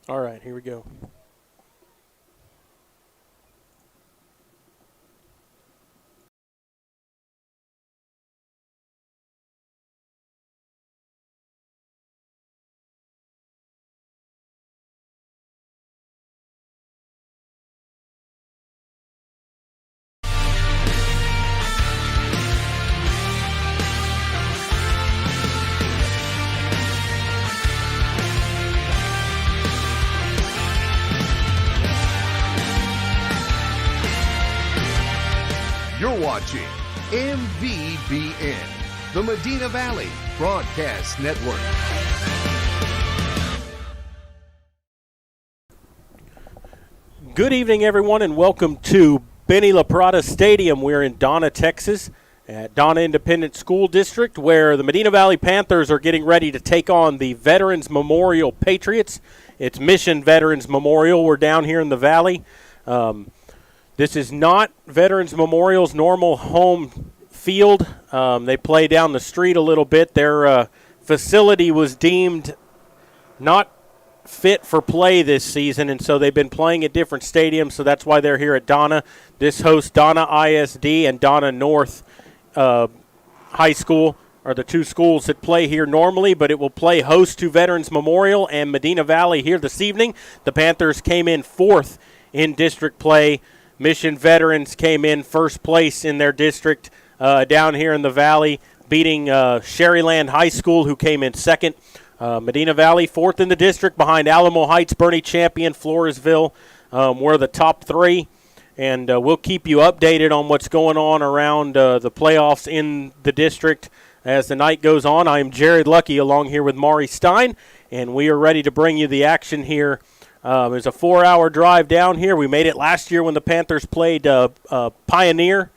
All right, here we go. You're watching MVBN, the Medina Valley Broadcast Network. Good evening, everyone, and welcome to Benny La Prada Stadium. We're in Donna, Texas, at Donna Independent School District, where the Medina Valley Panthers are getting ready to take on the Veterans Memorial Patriots. It's Mission Veterans Memorial. We're down here in the Valley. This is not Veterans Memorial's normal home field. They play down the street a little bit. Their facility was deemed not fit for play this season, and so they've been playing at different stadiums, so that's why they're here at Donna. This hosts Donna ISD and Donna North High School are the two schools that play here normally, but it will play host to Veterans Memorial and Medina Valley here this evening. The Panthers came in fourth in district play. Mission Veterans came in first place in their district down here in the Valley, beating Sherryland High School, who came in second. Medina Valley, fourth in the district, behind Alamo Heights, Bernie Champion, Floresville. We're the top three, and we'll keep you updated on what's going on around the playoffs in the district as the night goes on. I am Jared Lucky along here with Maury Stein, and we are ready to bring you the action here. It's a 4-hour drive down here. We made it last year when the Panthers played Pioneer,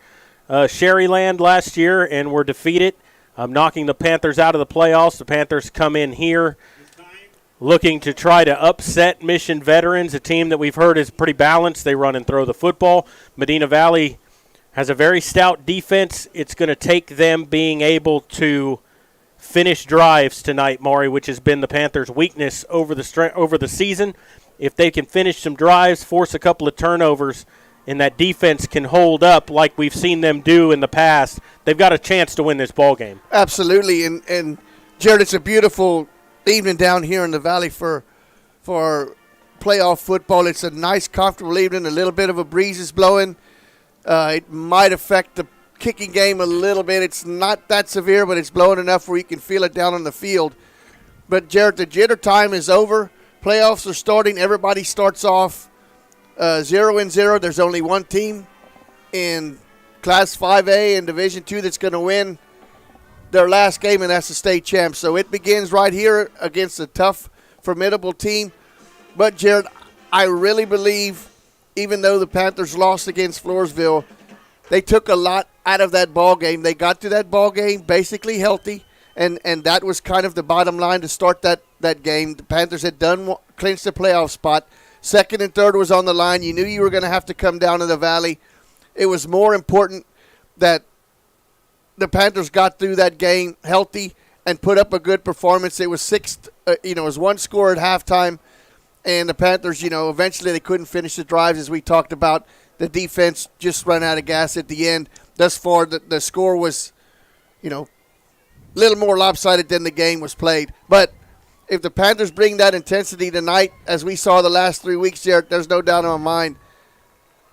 Sherryland last year, and were defeated, knocking the Panthers out of the playoffs. The Panthers come in here looking to try to upset Mission Veterans, a team that we've heard is pretty balanced. They run and throw the football. Medina Valley has a very stout defense. It's going to take them being able to finish drives tonight, Maury, which has been the Panthers' weakness over the season. If they can finish some drives, force a couple of turnovers, and that defense can hold up like we've seen them do in the past, they've got a chance to win this ball game. Absolutely, and Jared, it's a beautiful evening down here in the Valley for playoff football. It's a nice, comfortable evening. A little bit of a breeze is blowing. It might affect the kicking game a little bit. It's not that severe, but it's blowing enough where you can feel it down on the field. But, Jared, the jitter time is over. Playoffs are starting. Everybody starts off 0-0. There's only one team in Class 5A and Division II that's going to win their last game, and that's the state champ. So it begins right here against a tough, formidable team. But, Jared, I really believe, even though the Panthers lost against Floresville, they took a lot out of that ball game. They got to that ball game basically healthy, and that was kind of the bottom line to start that game. The Panthers had clinched the playoff spot. Second and third was on the line. You knew you were going to have to come down to the Valley. It was more important that the Panthers got through that game healthy and put up a good performance. It was it was one score at halftime, and the Panthers, eventually they couldn't finish the drives as we talked about. The defense just ran out of gas at the end. Thus far, the score was, a little more lopsided than the game was played. But if the Panthers bring that intensity tonight, as we saw the last 3 weeks, Jared, there's no doubt in my mind,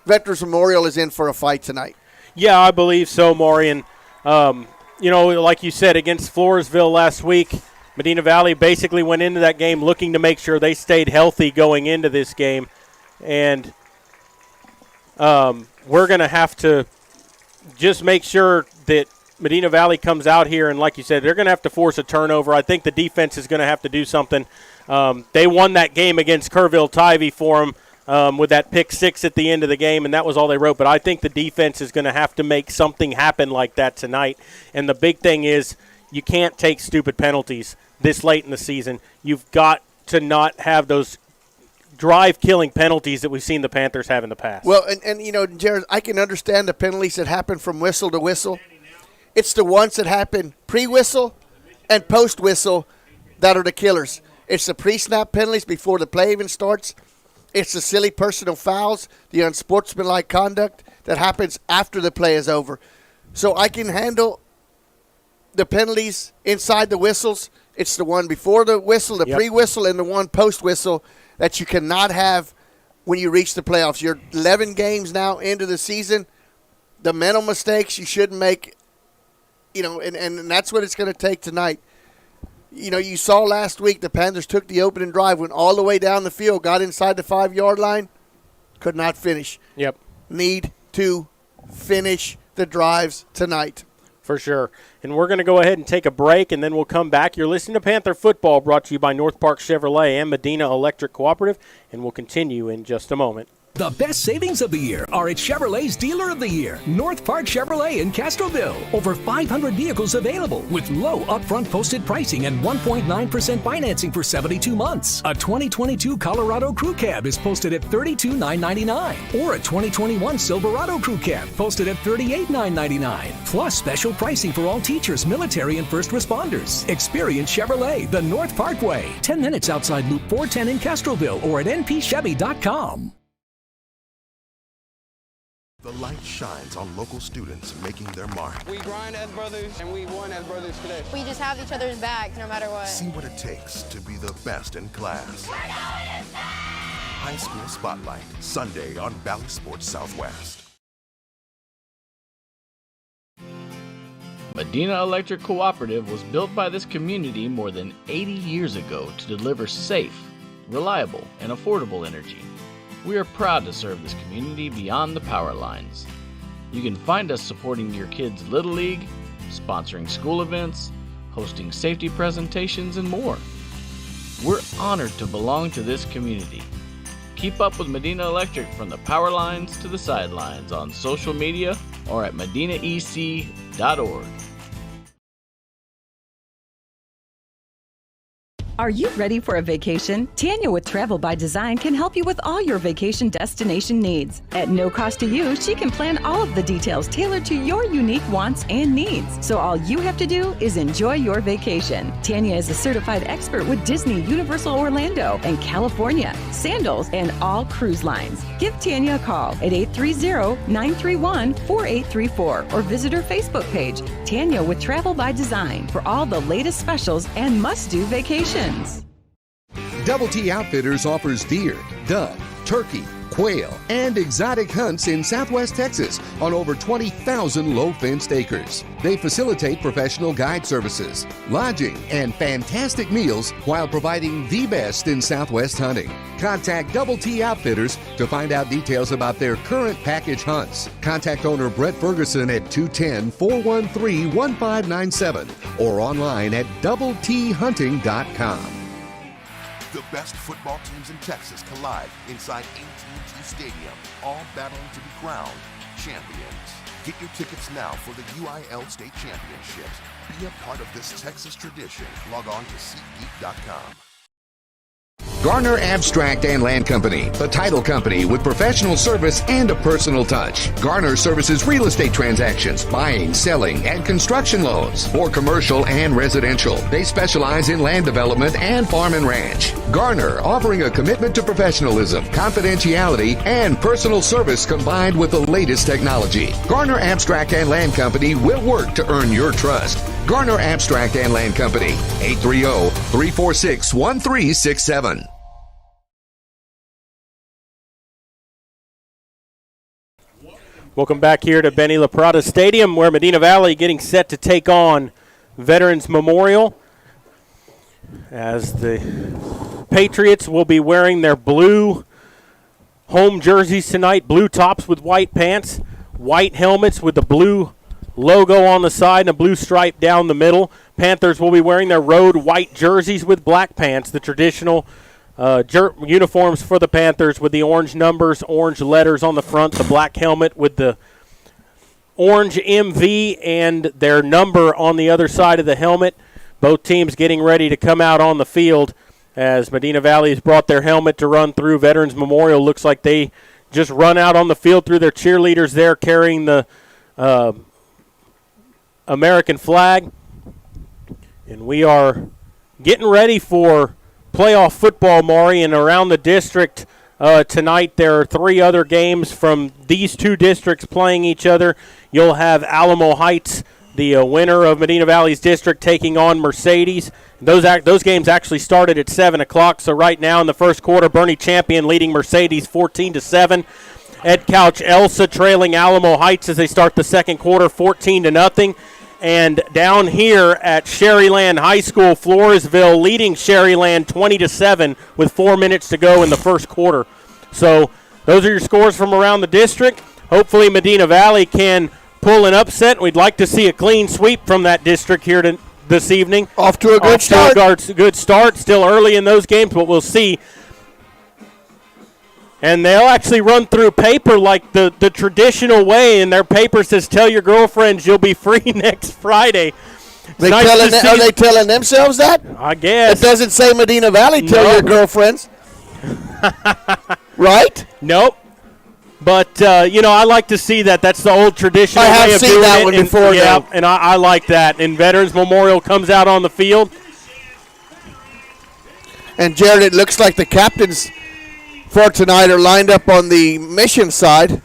Veterans Memorial is in for a fight tonight. Yeah, I believe so, Maury. And, like you said, against Floresville last week, Medina Valley basically went into that game looking to make sure they stayed healthy going into this game. And we're going to have to just make sure that Medina Valley comes out here, and like you said, they're going to have to force a turnover. I think the defense is going to have to do something. They won that game against Kerrville-Tivy for them with that pick six at the end of the game, and that was all they wrote. But I think the defense is going to have to make something happen like that tonight. And the big thing is you can't take stupid penalties this late in the season. You've got to not have those drive-killing penalties that we've seen the Panthers have in the past. Well, and Jared, I can understand the penalties that happen from whistle to whistle. It's the ones that happen pre-whistle and post-whistle that are the killers. It's the pre-snap penalties before the play even starts. It's the silly personal fouls, the unsportsmanlike conduct that happens after the play is over. So I can handle the penalties inside the whistles. It's the one before the whistle, the pre-whistle, and the one post-whistle that you cannot have when you reach the playoffs. You're 11 games now into the season. The mental mistakes you shouldn't make, and that's what it's going to take tonight. You saw last week the Panthers took the opening drive, went all the way down the field, got inside the 5-yard line, could not finish. Yep. Need to finish the drives tonight. For sure. And we're going to go ahead and take a break, and then we'll come back. You're listening to Panther Football, brought to you by North Park Chevrolet and Medina Electric Cooperative, and we'll continue in just a moment. The best savings of the year are at Chevrolet's Dealer of the Year, North Park Chevrolet in Castroville. Over 500 vehicles available with low upfront posted pricing and 1.9% financing for 72 months. A 2022 Colorado Crew Cab is posted at $32,999, or a 2021 Silverado Crew Cab posted at $38,999. Plus special pricing for all teachers, military, and first responders. Experience Chevrolet, the North Parkway, 10 minutes outside Loop 410 in Castroville, or at npchevy.com. The light shines on local students making their mark. We grind as brothers, and we won as brothers today. We just have each other's back no matter what. See what it takes to be the best in class. High School Spotlight, Sunday on Valley Sports Southwest. Medina Electric Cooperative was built by this community more than 80 years ago to deliver safe, reliable, and affordable energy. We are proud to serve this community beyond the power lines. You can find us supporting your kids' Little League, sponsoring school events, hosting safety presentations, and more. We're honored to belong to this community. Keep up with Medina Electric from the power lines to the sidelines on social media or at medinaec.org. Are you ready for a vacation? Tanya with Travel by Design can help you with all your vacation destination needs. At no cost to you, she can plan all of the details tailored to your unique wants and needs. So all you have to do is enjoy your vacation. Tanya is a certified expert with Disney, Universal Orlando, and California, Sandals, and all cruise lines. Give Tanya a call at 830-931-4834 or visit her Facebook page, Tanya with Travel by Design, for all the latest specials and must-do vacations. Double T Outfitters offers deer, dove, turkey, quail, and exotic hunts in Southwest Texas on over 20,000 low-fenced acres. They facilitate professional guide services, lodging, and fantastic meals while providing the best in Southwest hunting. Contact Double T Outfitters to find out details about their current package hunts. Contact owner Brett Ferguson at 210-413-1597 or online at doublethunting.com. The best football teams in Texas collide inside AT&T Stadium, all battling to be crowned champions. Get your tickets now for the UIL State Championships. Be a part of this Texas tradition. Log on to SeatGeek.com. Garner Abstract and Land Company, the title company with professional service and a personal touch. Garner services real estate transactions, buying, selling, and construction loans for commercial and residential. They specialize in land development and farm and ranch. Garner, offering a commitment to professionalism, confidentiality, and personal service combined with the latest technology. Garner Abstract and Land Company will work to earn your trust. Garner Abstract and Land Company, 830-346-1367. Welcome back here to Benny LaPrada Stadium, where Medina Valley getting set to take on Veterans Memorial, as the Patriots will be wearing their blue home jerseys tonight, blue tops with white pants, white helmets with the blue logo on the side and a blue stripe down the middle. Panthers will be wearing their road white jerseys with black pants, the traditional uniforms for the Panthers with the orange numbers, orange letters on the front, the black helmet with the orange MV and their number on the other side of the helmet. Both teams getting ready to come out on the field as Medina Valley has brought their helmet to run through. Veterans Memorial looks like they just run out on the field through their cheerleaders there carrying the American flag. And we are getting ready for playoff football, Maury, and around the district tonight there are 3 other games from these 2 districts playing each other. You'll have Alamo Heights, the winner of Medina Valley's district, taking on Mercedes. Those games actually started at 7 o'clock, so right now in the first quarter, Bernie Champion leading Mercedes 14-7. Ed Couch Elsa trailing Alamo Heights as they start the second quarter 14-0. And down here at Sherryland High School, Floresville leading Sherryland 20-7 with 4 minutes to go in the first quarter. So those are your scores from around the district. Hopefully Medina Valley can pull an upset. We'd like to see a clean sweep from that district here this evening. Off to a good start. Good start. Still early in those games, but we'll see. And they'll actually run through paper like the traditional way, and their paper says, "Tell your girlfriends you'll be free next Friday." Are they telling themselves that? I guess. It doesn't say Medina Valley, tell your girlfriends. Right? Nope. But, I like to see that. That's the old traditional way of doing it. I have seen that one before. Yeah, and I like that. And Veterans Memorial comes out on the field. And, Jared, it looks like the captains for tonight are lined up on the Mission side.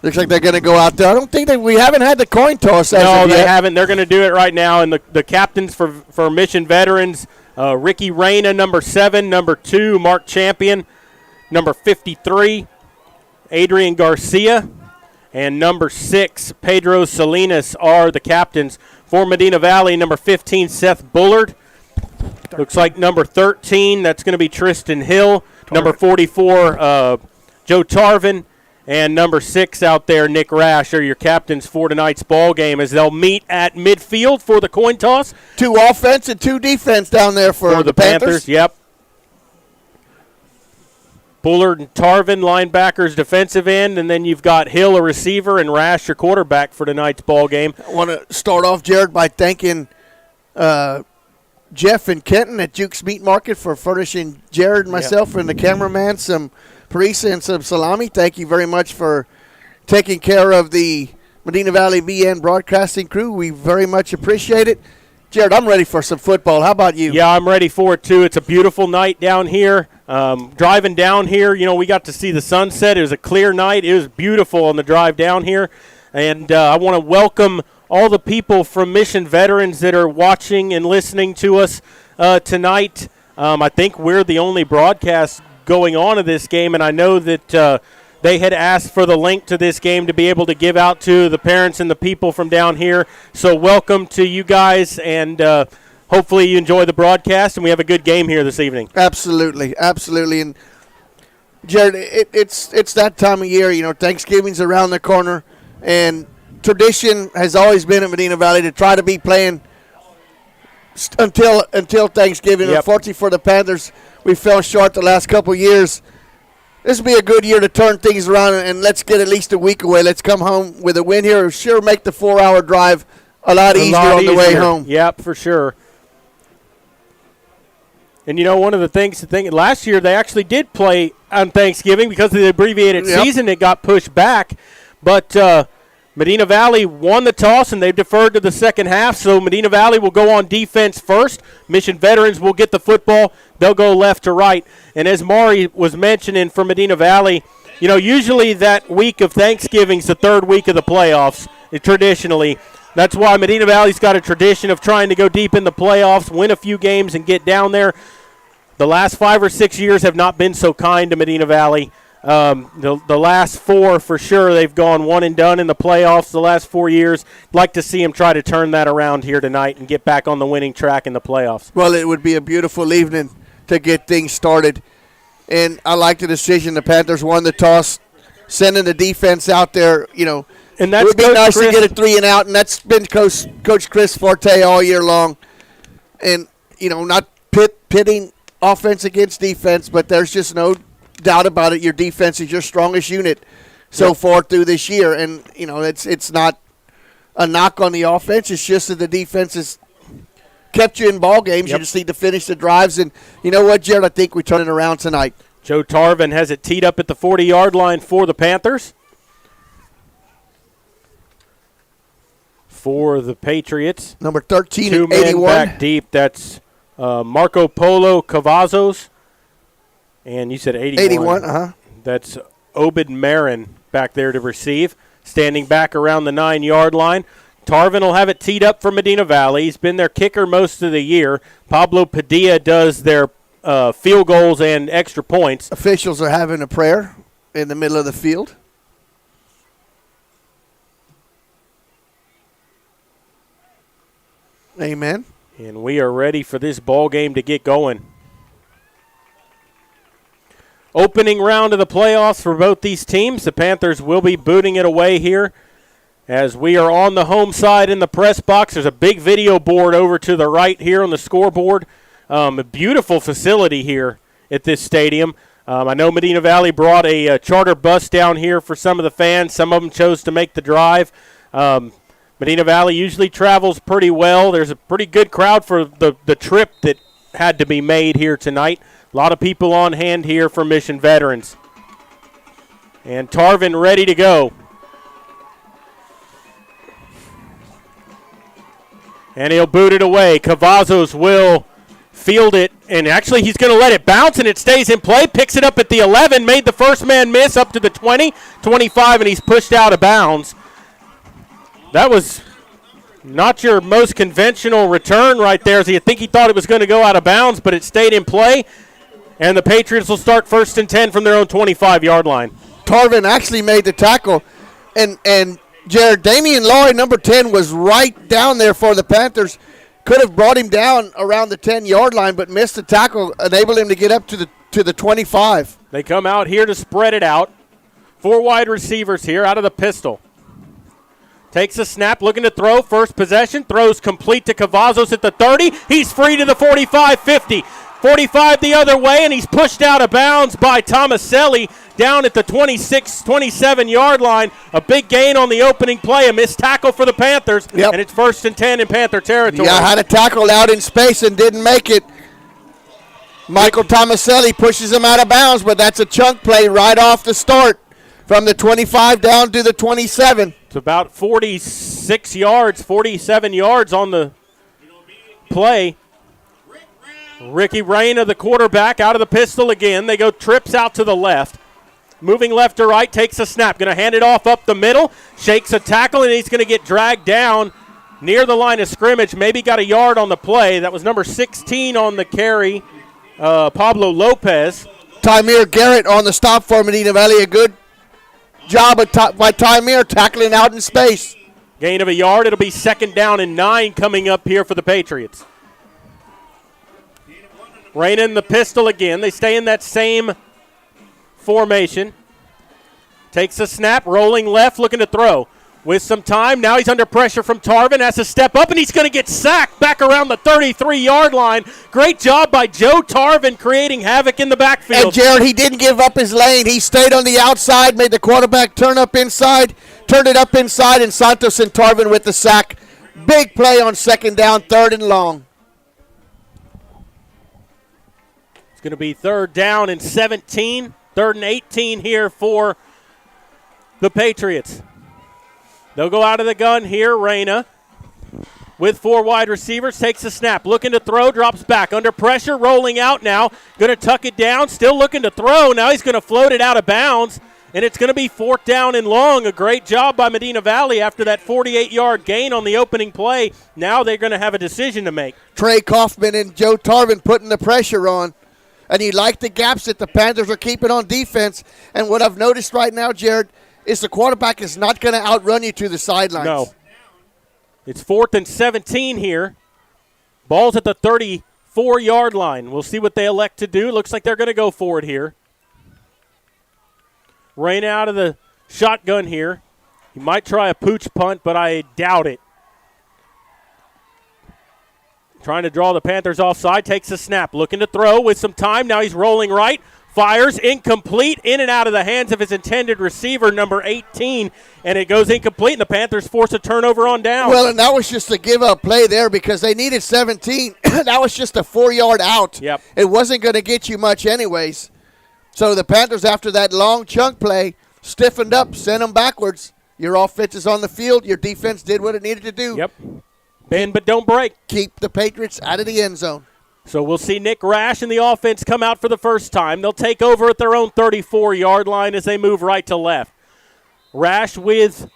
Looks like they're going to go out there. I don't think we haven't had the coin toss as No, of they yet. haven't. They're going to do it right now. And the captains for Mission Veterans, Ricky Reyna, number 7, number 2, Mark Champion, number 53, Adrian Garcia, and number 6, Pedro Salinas are the captains. For Medina Valley, number 15, Seth Bullard. Looks like number 13, that's going to be Tristan Hill. Number 44, Joe Tarvin. And number 6 out there, Nick Rash, are your captains for tonight's ball game as they'll meet at midfield for the coin toss. 2 offense and 2 defense down there for the Panthers. Yep. Bullard and Tarvin, linebackers, defensive end, and then you've got Hill, a receiver, and Rash, your quarterback for tonight's ball game. I want to start off, Jared, by thanking Jeff and Kenton at Duke's Meat Market for furnishing Jared and myself and the cameraman some parisa and some salami. Thank you very much for taking care of the Medina Valley BN broadcasting crew. We very much appreciate it. Jared, I'm ready for some football. How about you? Yeah, I'm ready for it, too. It's a beautiful night down here. Driving down here, we got to see the sunset. It was a clear night. It was beautiful on the drive down here. And I want to welcome all the people from Mission Veterans that are watching and listening to us tonight. I think we're the only broadcast going on of this game, and I know that they had asked for the link to this game to be able to give out to the parents and the people from down here. So welcome to you guys, and hopefully you enjoy the broadcast, and we have a good game here this evening. Absolutely, absolutely. And, Jared, it's that time of year. Thanksgiving's around the corner, and tradition has always been at Medina Valley to try to be playing until Thanksgiving. Yep. Unfortunately for the Panthers, we fell short the last couple years. This will be a good year to turn things around, and let's get at least a week away. Let's come home with a win here. Sure, make the 4-hour drive a lot easier on the way home. Yep, for sure. And, one of the things last year they actually did play on Thanksgiving because of the abbreviated season. It got pushed back. But Medina Valley won the toss, and they've deferred to the second half. So Medina Valley will go on defense first. Mission Veterans will get the football. They'll go left to right. And as Maury was mentioning for Medina Valley, usually that week of Thanksgiving's the third week of the playoffs, traditionally. That's why Medina Valley's got a tradition of trying to go deep in the playoffs, win a few games, and get down there. The last 5 or 6 years have not been so kind to Medina Valley. The last 4 for sure, they've gone one and done in the playoffs the last 4 years. Like to see them try to turn that around here tonight and get back on the winning track in the playoffs. Well, it would be a beautiful evening to get things started. And I like the decision. The Panthers won the toss, sending the defense out there, And that's it would be Coach nice Chris. to get a 3 and out, and that's been Coach Chris Forte all year long. And, not pitting offense against defense, but there's just no doubt about it. Your defense is your strongest unit so far through this year. And, it's not a knock on the offense. It's just that the defense has kept you in ball games. You just need to finish the drives. And you know what, Jared? I think we turn it around tonight. Joe Tarvin has it teed up at the 40-yard line for the Panthers. For the Patriots. Number 13 2 and men 81. back deep. That's Marco Polo Cavazos. And you said 81. 81, uh-huh. That's Obed Marin back there to receive. Standing back around the 9-yard line. Tarvin will have it teed up for Medina Valley. He's been their kicker most of the year. Pablo Padilla does their field goals and extra points. Officials are having a prayer in the middle of the field. Amen. And we are ready for this ball game to get going. Opening round of the playoffs for both these teams. The Panthers will be booting it away here as we are on the home side in the press box. There's a big video board over to the right here on the scoreboard. A beautiful facility here at this stadium. I know Medina Valley brought a charter bus down here for some of the fans. Some of them chose to make the drive. Medina Valley usually travels pretty well. There's a pretty good crowd for the trip that had to be made here tonight. A lot of people on hand here for Mission Veterans. And Tarvin ready to go. And he'll boot it away. Cavazos will field it, and actually he's going to let it bounce, and it stays in play. Picks it up at the 11, made the first man miss up to the 20, 25, and he's pushed out of bounds. That was not your most conventional return right there. So you think he thought it was going to go out of bounds, but it stayed in play. And the Patriots will start 1st and 10 from their own 25-yard line. Tarvin actually made the tackle. And Jared, Damian Laurie, number 10, was right down there for the Panthers. Could have brought him down around the 10-yard line, but missed the tackle, enabled him to get up to the 25. They come out here to spread it out. 4 wide receivers here out of the pistol. Takes a snap, looking to throw. First possession, throws complete to Cavazos at the 30. He's free to the 45, 50. 45 the other way, and he's pushed out of bounds by Tomaselli down at the 26, 27-yard line. A big gain on the opening play, a missed tackle for the Panthers, and it's 1st and 10 in Panther territory. Yeah, had a tackle out in space and didn't make it. Michael Tomaselli pushes him out of bounds, but that's a chunk play right off the start from the 25 down to the 27. It's about 46 yards, 47 yards on the play. Ricky Reyna, the quarterback, out of the pistol again. They go trips out to the left. Moving left to right, takes a snap. Going to hand it off up the middle. Shakes a tackle, and he's going to get dragged down near the line of scrimmage. Maybe got a yard on the play. That was number 16 on the carry, Pablo Lopez. Tymir Garrett on the stop for Medina Valley. A good job by Tymir tackling out in space. Gain of a yard. It'll be 2nd down and 9 coming up here for the Patriots. Reyna in the pistol again. They stay in that same formation. Takes a snap, rolling left, looking to throw. With some time, now he's under pressure from Tarvin, has to step up, and he's going to get sacked back around the 33-yard line. Great job by Joe Tarvin creating havoc in the backfield. And Jared, he didn't give up his lane. He stayed on the outside, made the quarterback turn up inside, turned it up inside, and Santos and Tarvin with the sack. Big play on 2nd down, 3rd and long. It's going to be 3rd down and 17, 3rd and 18 here for the Patriots. They'll go out of the gun here. Reyna with 4 wide receivers, takes a snap, looking to throw, drops back, under pressure, rolling out now, going to tuck it down, still looking to throw. Now he's going to float it out of bounds, and it's going to be 4th down and long. A great job by Medina Valley after that 48-yard gain on the opening play. Now they're going to have a decision to make. Trey Kaufman and Joe Tarvin putting the pressure on. And you like the gaps that the Panthers are keeping on defense. And what I've noticed right now, Jared, is the quarterback is not going to outrun you to the sidelines. No. It's 4th and 17 here. Ball's at the 34-yard line. We'll see what they elect to do. Looks like they're going to go for it here. Reyna out of the shotgun here. He might try a pooch punt, but I doubt it. Trying to draw the Panthers offside, takes a snap, looking to throw with some time. Now he's rolling right, fires, incomplete, in and out of the hands of his intended receiver, number 18, and it goes incomplete, and the Panthers force a turnover on down. Well, and that was just a give-up play there because they needed 17. That was just a 4-yard out. Yep. It wasn't going to get you much anyways. So the Panthers, after that long chunk play, stiffened up, sent them backwards. Your offense is on the field. Your defense did what it needed to do. Yep. Bend but don't break. Keep the Patriots out of the end zone. So we'll see Nick Rash and the offense come out for the first time. They'll take over at their own 34-yard line as they move right to left. Rash with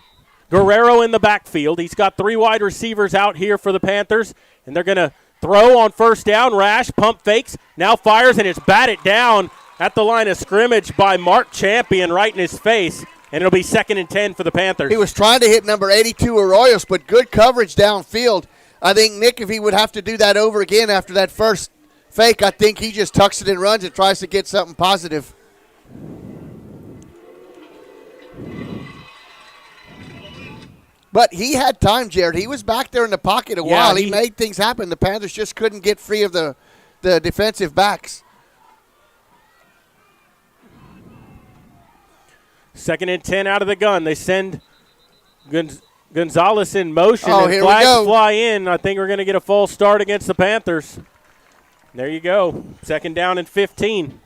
Guerrero in the backfield. He's got 3 wide receivers out here for the Panthers, and they're going to throw on first down. Rash pump fakes, now fires, and it's batted down at the line of scrimmage by Mark Champion right in his face, and it'll be 2nd and 10 for the Panthers. He was trying to hit number 82 Arroyos, but good coverage downfield. I think, Nick, if he would have to do that over again after that first fake, I think he just tucks it and runs and tries to get something positive. But he had time, Jared. He was back there in the pocket a while. He made things happen. The Panthers just couldn't get free of the defensive backs. 2nd and 10 out of the gun. They send Gonzalez in motion, and here flags we go. fly in. I think we're going to get a false start against the Panthers. There you go. 2nd down and 15.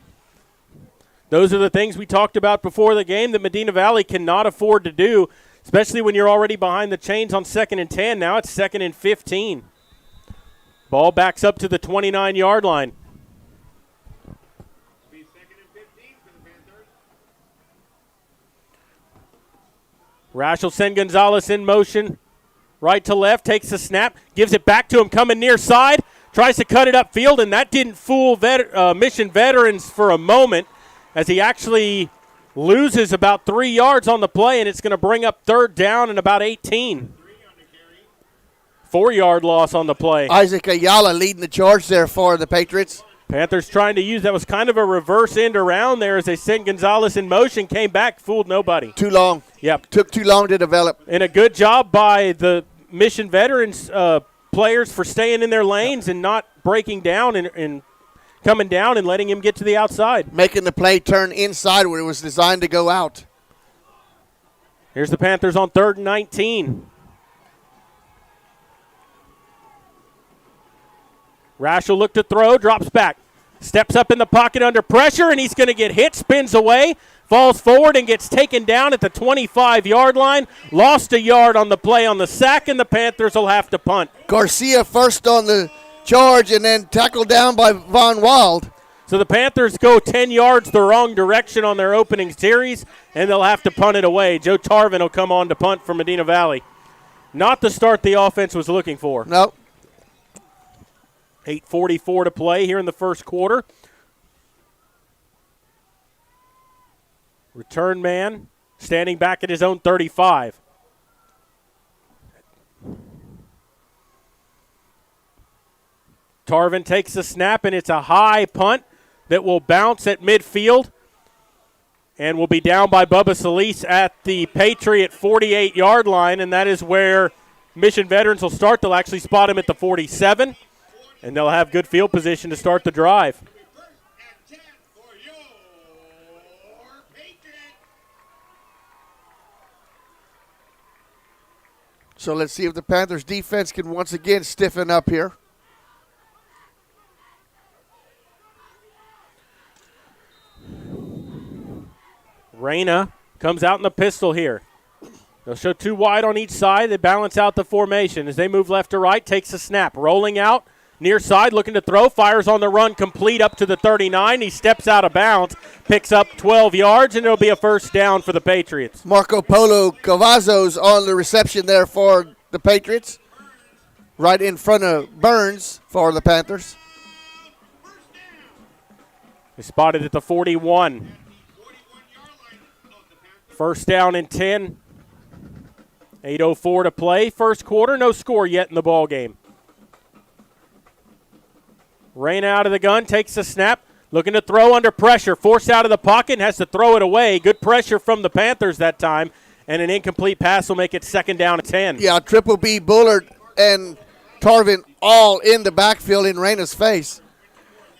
Those are the things we talked about before the game that Medina Valley cannot afford to do, especially when you're already behind the chains on 2nd and 10. Now it's 2nd and 15. Ball backs up to the 29-yard line. Rash will send Gonzalez in motion, right to left, takes the snap, gives it back to him coming near side, tries to cut it upfield, and that didn't fool Mission Veterans for a moment as he actually loses about 3 yards on the play, and it's going to bring up 3rd down and about 18. 4-yard loss on the play. Isaac Ayala leading the charge there for the Patriots. Panthers trying to use, that was kind of a reverse end around there as they sent Gonzalez in motion, came back, fooled nobody. Too long. Yep. Took too long to develop. And a good job by the Mission Veterans players for staying in their lanes and not breaking down and coming down and letting him get to the outside. Making the play turn inside where it was designed to go out. Here's the Panthers on 3rd and 19. Rash will look to throw, drops back. Steps up in the pocket under pressure, and he's going to get hit, spins away, falls forward, and gets taken down at the 25-yard line. Lost a yard on the play on the sack, and the Panthers will have to punt. Garcia first on the charge and then tackled down by Von Wild. So the Panthers go 10 yards the wrong direction on their opening series, and they'll have to punt it away. Joe Tarvin will come on to punt for Medina Valley. Not the start the offense was looking for. Nope. 8:44 to play here in the first quarter. Return man standing back at his own 35. Tarvin takes the snap, and it's a high punt that will bounce at midfield and will be down by Bubba Solis at the Patriot 48-yard line, and that is where Mission Veterans will start. They'll actually spot him at the 47. And they'll have good field position to start the drive. So let's see if the Panthers defense can once again stiffen up here. Reyna comes out in the pistol here. They'll show 2 wide on each side. They balance out the formation as they move left to right. Takes a snap. Rolling out. Near side, looking to throw, fires on the run, complete up to the 39. He steps out of bounds, picks up 12 yards, and it'll be a first down for the Patriots. Marco Polo Cavazos on the reception there for the Patriots. Right in front of Burns for the Panthers. They spotted at the 41. First down and 10. 8:04 to play. First quarter, no score yet in the ball game. Rain out of the gun, takes the snap, looking to throw under pressure, forced out of the pocket, and has to throw it away. Good pressure from the Panthers that time, and an incomplete pass will make it 2nd down and 10. Yeah, Triple B, Bullard, and Tarvin all in the backfield in Reyna's face.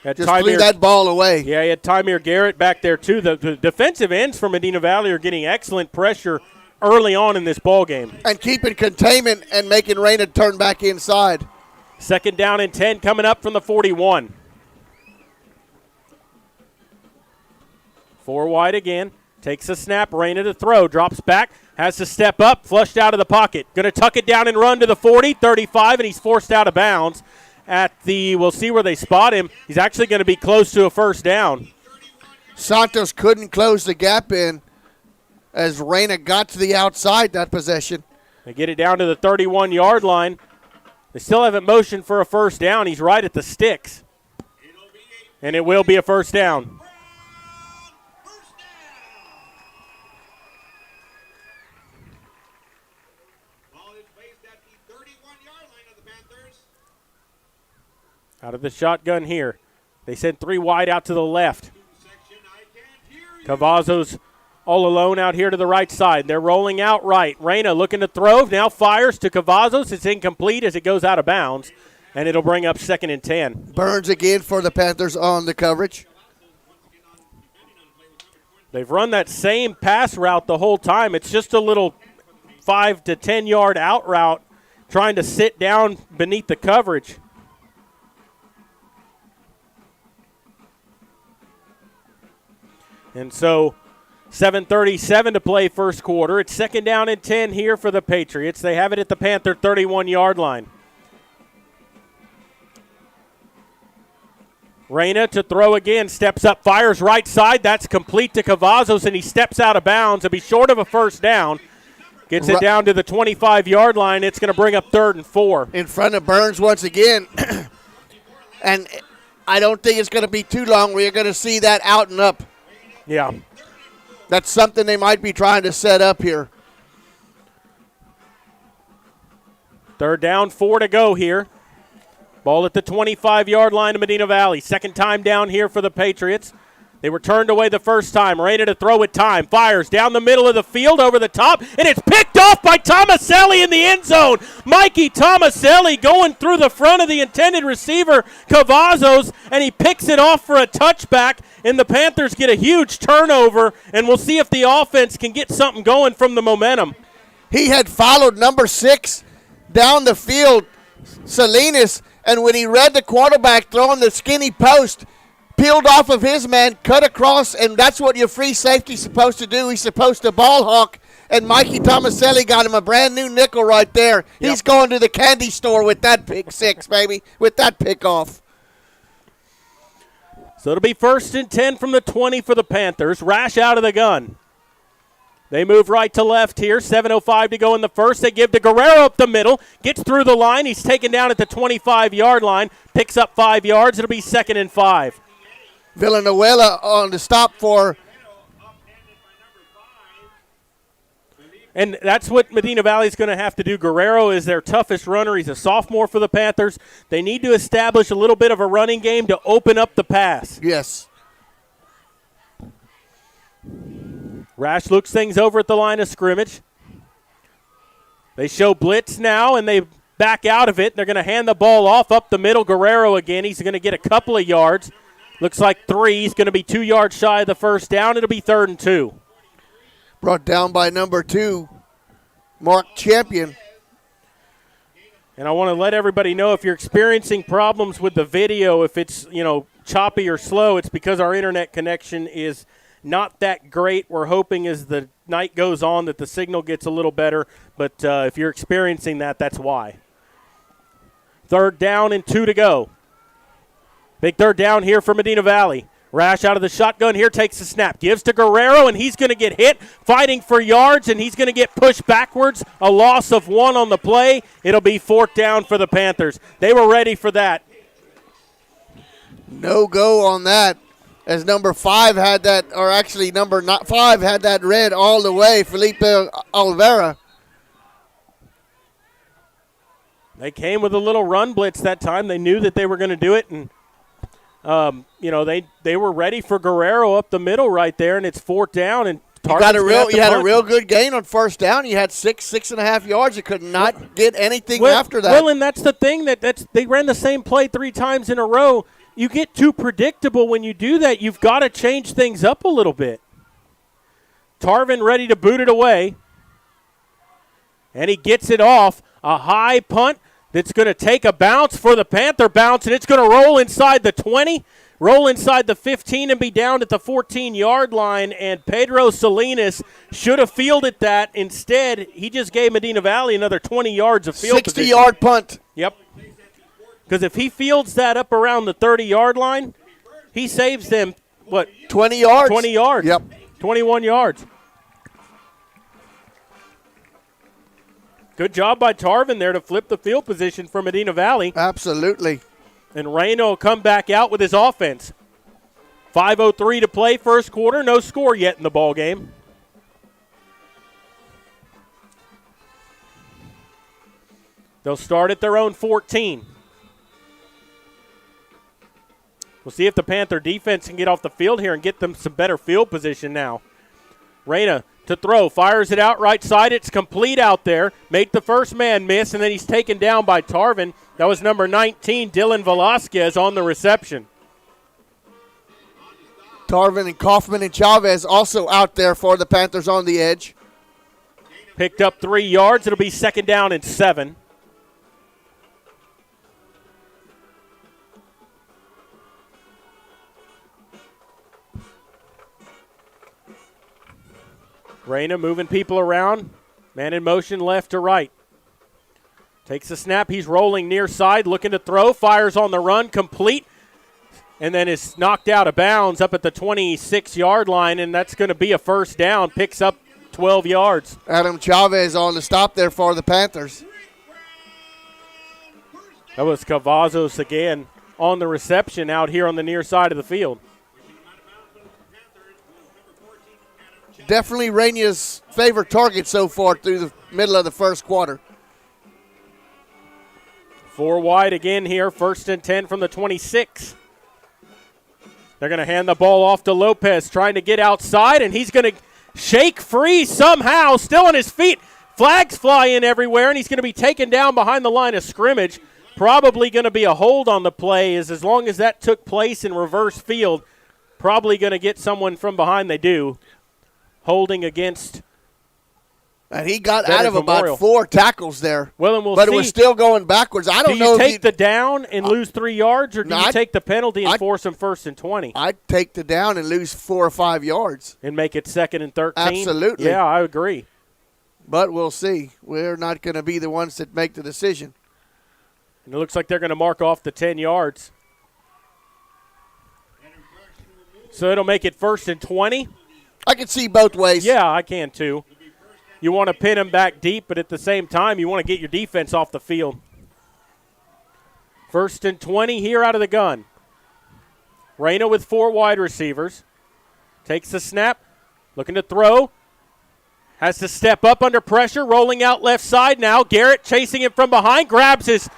Just threw that ball away. Yeah, he had Tymir Garrett back there too. The defensive ends for Medina Valley are getting excellent pressure early on in this ball game. And keeping containment and making Reyna turn back inside. 2nd down and 10 coming up from the 41. 4 wide again. Takes a snap. Reyna to throw. Drops back. Has to step up. Flushed out of the pocket. Going to tuck it down and run to the 40, 35, and he's forced out of bounds we'll see where they spot him. He's actually going to be close to a first down. Santos couldn't close the gap in as Reyna got to the outside that possession. They get it down to the 31-yard line. They still haven't motioned for a first down. He's right at the sticks. And it will be a first down. Out of the shotgun here. They send 3 wide out to the left. Cavazos all alone out here to the right side. They're rolling out right. Reyna looking to throw. Now fires to Cavazos. It's incomplete as it goes out of bounds. And it'll bring up 2nd and 10. Burns again for the Panthers on the coverage. They've run that same pass route the whole time. It's just a little 5 to 10 yard out route trying to sit down beneath the coverage. And so 7:37 to play first quarter. It's 2nd down and 10 here for the Patriots. They have it at the Panther 31-yard line. Reyna to throw again, steps up, fires right side. That's complete to Cavazos, and he steps out of bounds. It'll be short of a first down. Gets it down to the 25-yard line. It's going to bring up 3rd and 4. In front of Burns once again. And I don't think it's going to be too long where you're going to see that out and up. Yeah. That's something they might be trying to set up here. 3rd down, 4 to go here. Ball at the 25-yard line of Medina Valley. 2nd time down here for the Patriots. They were turned away the first time. Ready to throw at time. Fires down the middle of the field over the top, and it's picked off by Tomaselli in the end zone. Mikey Tomaselli going through the front of the intended receiver, Cavazos, and he picks it off for a touchback, and the Panthers get a huge turnover, and we'll see if the offense can get something going from the momentum. He had followed number 6 down the field, Salinas, and when he read the quarterback throwing the skinny post, peeled off of his man, cut across, and that's what your free safety's supposed to do. He's supposed to ball hawk, and Mikey Tomaselli got him a brand new nickel right there. Yep. He's going to the candy store with that pick 6, baby, with that pick off. So it'll be 1st and 10 from the 20 for the Panthers. Rash out of the gun. They move right to left here. 7:05 to go in the first. They give to Guerrero up the middle. Gets through the line. He's taken down at the 25-yard line. Picks up 5 yards. It'll be 2nd and 5. Villanueva on the stop for. And that's what Medina Valley is going to have to do. Guerrero is their toughest runner. He's a sophomore for the Panthers. They need to establish a little bit of a running game to open up the pass. Yes. Rash looks things over at the line of scrimmage. They show blitz now, and they back out of it. They're going to hand the ball off up the middle. Guerrero again. He's going to get a couple of yards. Looks like 3. He's going to be 2 yards shy of the first down. It'll be 3rd and 2. Brought down by number 2, Mark Champion. And I want to let everybody know if you're experiencing problems with the video, if it's, choppy or slow, it's because our internet connection is not that great. We're hoping as the night goes on that the signal gets a little better. But if you're experiencing that, that's why. 3rd down and 2 to go. Big 3rd down here for Medina Valley. Rash out of the shotgun here, takes the snap, gives to Guerrero, and he's going to get hit, fighting for yards, and he's going to get pushed backwards. A loss of 1 on the play. It'll be 4th down for the Panthers. They were ready for that. No go on that, as number 5 had that, or actually number 5 had that red all the way, Felipe Olivera. They came with a little run blitz that time. They knew that they were going to do it, and they were ready for Guerrero up the middle right there, and it's 4th down. And you had a real good gain on 1st down. You had 6.5 yards. You could not get anything after that. Well, and that's the thing they ran the same play 3 times in a row. You get too predictable when you do that. You've got to change things up a little bit. Tarvin ready to boot it away, and he gets it off. A high punt that's going to take a bounce for the Panther bounce, and it's going to roll inside the 20, roll inside the 15, and be down at the 14-yard line. And Pedro Salinas should have fielded that. Instead, he just gave Medina Valley another 20 yards of field position. 60-yard punt. Yep. Because if he fields that up around the 30-yard line, he saves them, 20 yards? 20 yards. Yep. 21 yards. Good job by Tarvin there to flip the field position for Medina Valley. Absolutely. And Reyna will come back out with his offense. 5:03 to play, first quarter. No score yet in the ball game. They'll start at their own 14. We'll see if the Panther defense can get off the field here and get them some better field position now. Reyna to throw, fires it out right side. It's complete out there. Made the first man miss, and then he's taken down by Tarvin. That was number 19, Dylan Velasquez, on the reception. Tarvin and Kaufman and Chavez also out there for the Panthers on the edge. Picked up 3 yards. It'll be second down and 7. Reyna moving people around. Man in motion left to right. Takes the snap. He's rolling near side, looking to throw. Fires on the run, complete. And then is knocked out of bounds up at the 26-yard line, and that's going to be a first down. Picks up 12 yards. Adam Chavez on the stop there for the Panthers. That was Cavazos again on the reception out here on the near side of the field. Definitely Rainia's favorite target so far through the middle of the first quarter. 4 wide again here, first and 10 from the 26. They're going to hand the ball off to Lopez, trying to get outside, and he's going to shake free somehow, still on his feet. Flags fly in everywhere, and he's going to be taken down behind the line of scrimmage. Probably going to be a hold on the play, as long as that took place in reverse field, probably going to get someone from behind. They do. Holding against. And he got Veterans out of Memorial. about 4 tackles there. Well, and we'll but see. It was still going backwards. I don't know. Do you take the down and lose 3 yards, or do you take the penalty and force them first and 20? I'd take the down and lose 4 or 5 yards. And make it second and 13? Absolutely. Yeah, I agree. But we'll see. We're not going to be the ones that make the decision. And it looks like they're going to mark off the 10 yards. So it'll make it first and 20. I can see both ways. Yeah, I can too. You want to pin them back deep, but at the same time, you want to get your defense off the field. First and 20 here out of the gun. Reyna with 4 wide receivers. Takes the snap, looking to throw. Has to step up under pressure, rolling out left side now. Garrett chasing him from behind, grabs his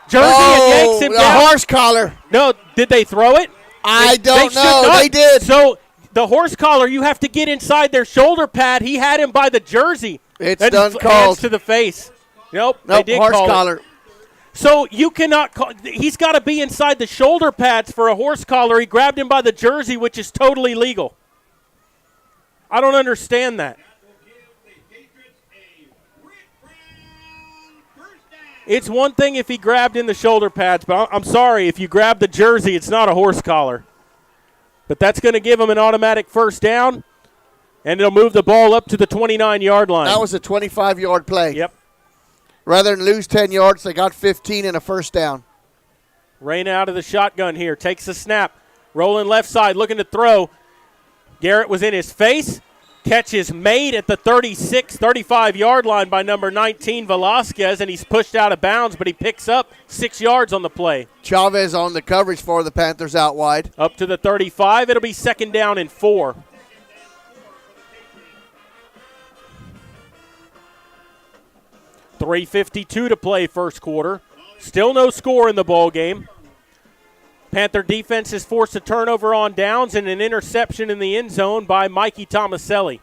jersey and yanks him the down. horse collar. No, did they throw it? I don't should know. not. They did. So the horse collar, you have to get inside their shoulder pad. He had him by the jersey. It's That's done hands called. to the face. Nope, they did horse call collar. it. So you cannot call. He's got to be inside the shoulder pads for a horse collar. He grabbed him by the jersey, which is totally legal. I don't understand that. It's one thing if he grabbed in the shoulder pads, but I'm sorry, if you grab the jersey, it's not a horse collar. But that's going to give him an automatic first down, and it'll move the ball up to the 29-yard line. That was a 25-yard play. Yep. Rather than lose 10 yards, they got 15 and a first down. Reyna out of the shotgun here, takes the snap, rolling left side, looking to throw. Garrett was in his face. Catch is made at the 35-yard line by number 19, Velasquez, and he's pushed out of bounds, but he picks up 6 yards on the play. Chavez on the coverage for the Panthers out wide. Up to the 35. It'll be second down and 4. .352 to play first quarter. Still no score in the ball game. Panther defense is forced a turnover on downs and an interception in the end zone by Mikey Tomaselli.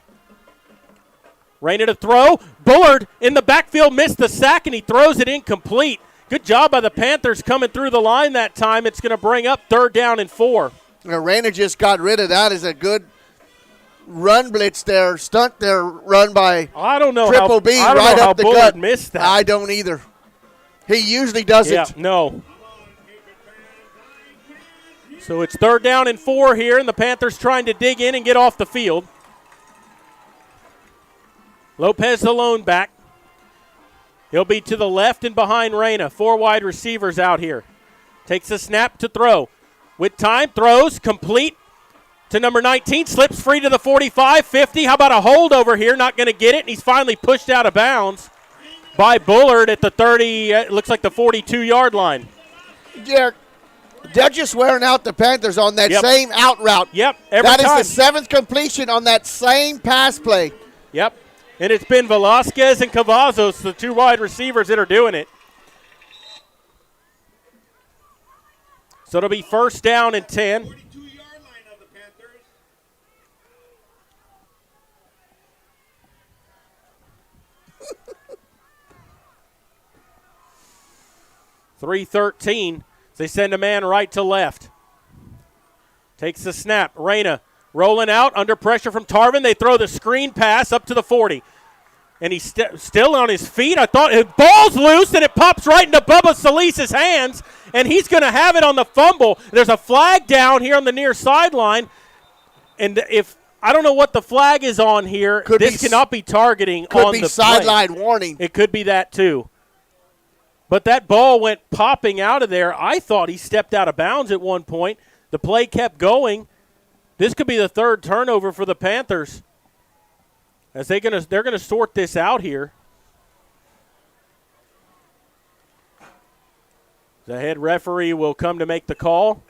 Reyna to throw. Bullard in the backfield missed the sack, and he throws it incomplete. Good job by the Panthers coming through the line that time. It's going to bring up third down and 4. Reyna just got rid of that as a good run blitz there, stunt there, run by I don't know Triple how, B I don't right know how up the Bullard gut. missed that. I don't either. He usually does Yeah, it. no. So it's third down and 4 here, and the Panthers trying to dig in and get off the field. Lopez the lone back. He'll be to the left and behind Reyna. 4 wide receivers out here. Takes a snap to throw. With time, throws, complete to number 19. Slips free to the 45, 50. How about a hold over here? Not going to get it, and he's finally pushed out of bounds by Bullard at the 30, it looks like the 42-yard line. They're just wearing out the Panthers on that same out route. Yep, every time. time. That is the 7th completion on that same pass play. Yep, and it's been Velasquez and Cavazos, the 2 wide receivers, that are doing it. So it'll be first down and 10. 42-yard line of the Panthers. 3:13. They send a man right to left. Takes the snap. Reyna rolling out under pressure from Tarvin. They throw the screen pass up to the 40. And he's still on his feet. I thought his ball's loose, and it pops right into Bubba Solis's hands, and he's going to have it on the fumble. There's a flag down here on the near sideline, and if I don't know what the flag is on here, this cannot be targeting on the play. Could be sideline warning. It could be that too. But that ball went popping out of there. I thought he stepped out of bounds at one point. The play kept going. This could be the 3rd turnover for the Panthers. As they're gonna sort this out here. The head referee will come to make the call.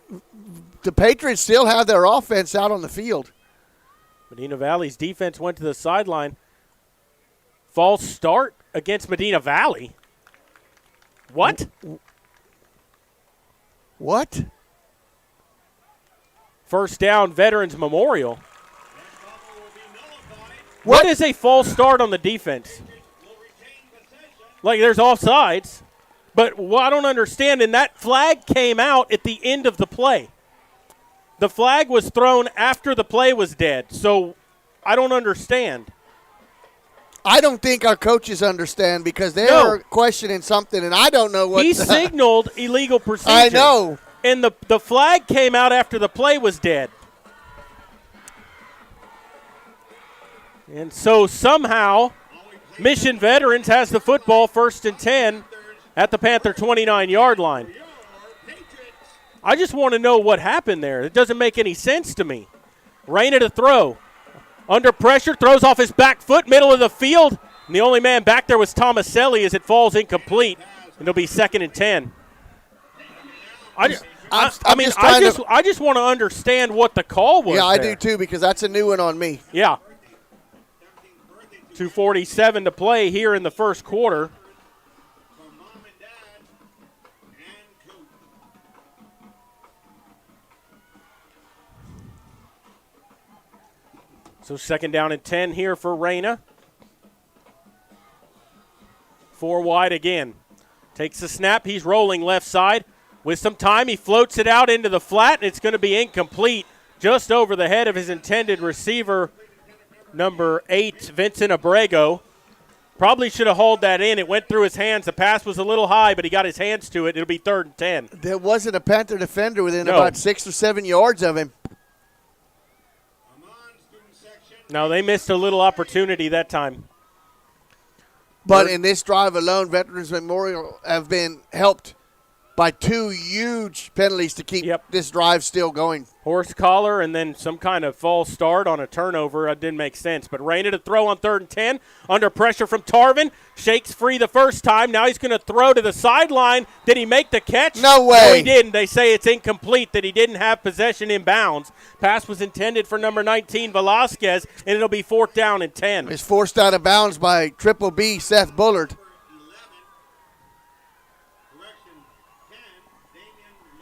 The Patriots still have their offense out on the field. Medina Valley's defense went to the sideline. False start against Medina Valley. What? What? First down, Veterans Memorial. What is a false start on the defense? Like there's offsides, but what I don't understand, and that flag came out at the end of the play. The flag was thrown after the play was dead, so I don't understand. I don't think our coaches understand because they are questioning something, and I don't know what. He signaled illegal procedure. I know. And the flag came out after the play was dead. And so somehow Mission Veterans has the football, 1st and 10 at the Panther 29-yard line. I just want to know what happened there. It doesn't make any sense to me. Reyna to throw. Under pressure, throws off his back foot, middle of the field. And the only man back there was Tomaselli as it falls incomplete. And it'll be 2nd and 10. I just want to understand what the call was. Yeah, I do too because that's a new one on me. Yeah. 2:47 to play here in the first quarter. So 2nd down and 10 here for Reyna. 4 wide again. Takes the snap. He's rolling left side. With some time, he floats it out into the flat, and it's going to be incomplete just over the head of his intended receiver, number 8, Vincent Abrego. Probably should have hauled that in. It went through his hands. The pass was a little high, but he got his hands to it. It'll be 3rd and 10. There wasn't a Panther defender within about 6 or 7 yards of him. No, they missed a little opportunity that time. But in this drive alone, Veterans Memorial have been helped by 2 huge penalties to keep this drive still going. Horse collar and then some kind of false start on a turnover. That didn't make sense. But Reyna to throw on 3rd and 10. Under pressure from Tarvin. Shakes free the first time. Now he's going to throw to the sideline. Did he make the catch? No way. No, he didn't. They say it's incomplete, that he didn't have possession in bounds. Pass was intended for number 19, Velasquez, and it'll be 4th down and 10. It's forced out of bounds by Triple B, Seth Bullard.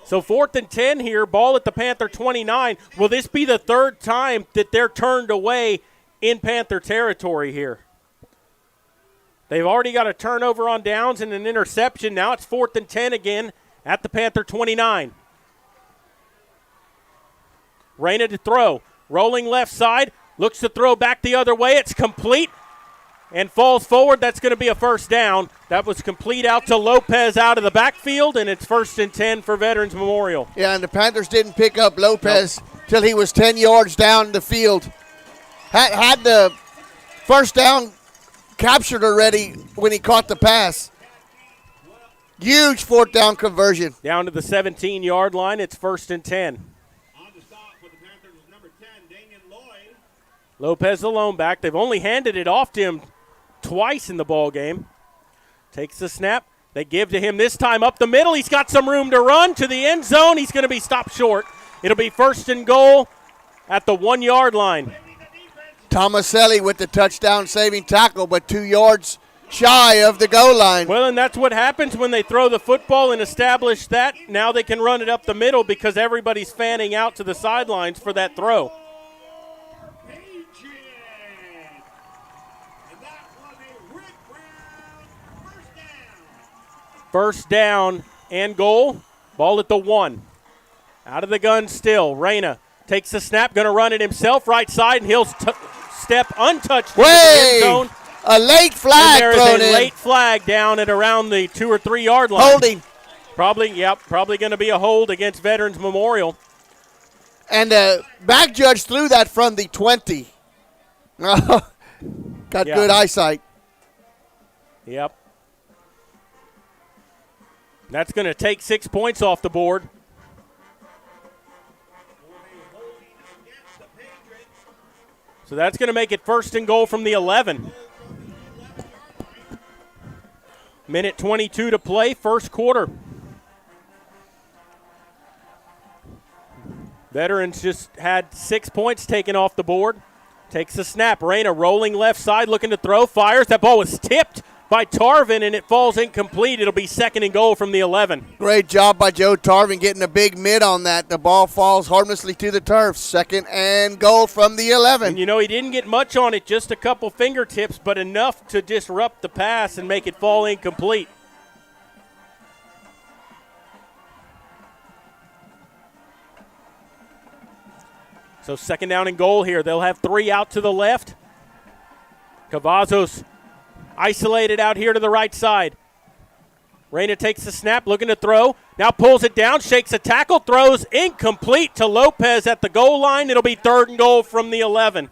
So 4th and 10 here, ball at the Panther 29. Will this be the 3rd time that they're turned away in Panther territory here? They've already got a turnover on downs and an interception. Now it's 4th and 10 again at the Panther 29. Reyna to throw. Rolling left side. Looks to throw back the other way. It's complete and falls forward. That's going to be a 1st down. That was complete out to Lopez out of the backfield, and it's 1st and 10 for Veterans Memorial. Yeah, and the Panthers didn't pick up Lopez till he was 10 yards down the field. Had the 1st down captured already when he caught the pass. Huge fourth down conversion. Down to the 17-yard line. It's 1st and 10. On the stop for the Panthers is number 10, Damian Lloyd. Lopez the lone back. They've only handed it off to him twice in the ball game. Takes the snap. They give to him this time up the middle. He's got some room to run to the end zone. He's going to be stopped short. It'll be 1st and goal at the 1-yard line. Tomaselli with the touchdown-saving tackle, but 2 yards shy of the goal line. Well, and that's what happens when they throw the football and establish that. Now they can run it up the middle because everybody's fanning out to the sidelines for that throw. First down and goal. Ball at the 1. Out of the gun still. Reyna takes the snap, going to run it himself right side, and he'll step untouched into the end zone. A late flag and thrown in. There is a late flag down at around the 2 or 3 yard line. Holding. Probably going to be a hold against Veterans Memorial. And the back judge threw that from the 20. Got good eyesight. Yep. That's going to take 6 points off the board. So that's going to make it 1st and goal from the 11. Minute 22 to play, first quarter. Veterans just had 6 points taken off the board. Takes the snap. Reyna rolling left side, looking to throw. Fires. That ball was tipped by Tarvin, and it falls incomplete. It'll be 2nd and goal from the 11. Great job by Joe Tarvin getting a big mid on that. The ball falls harmlessly to the turf. 2nd and goal from the 11. And, he didn't get much on it, just a couple fingertips, but enough to disrupt the pass and make it fall incomplete. So 2nd down and goal here. They'll have 3 out to the left. Cavazos isolated out here to the right side. Reyna takes the snap, looking to throw. Now pulls it down, shakes a tackle, throws incomplete to Lopez at the goal line. It'll be 3rd and goal from the 11.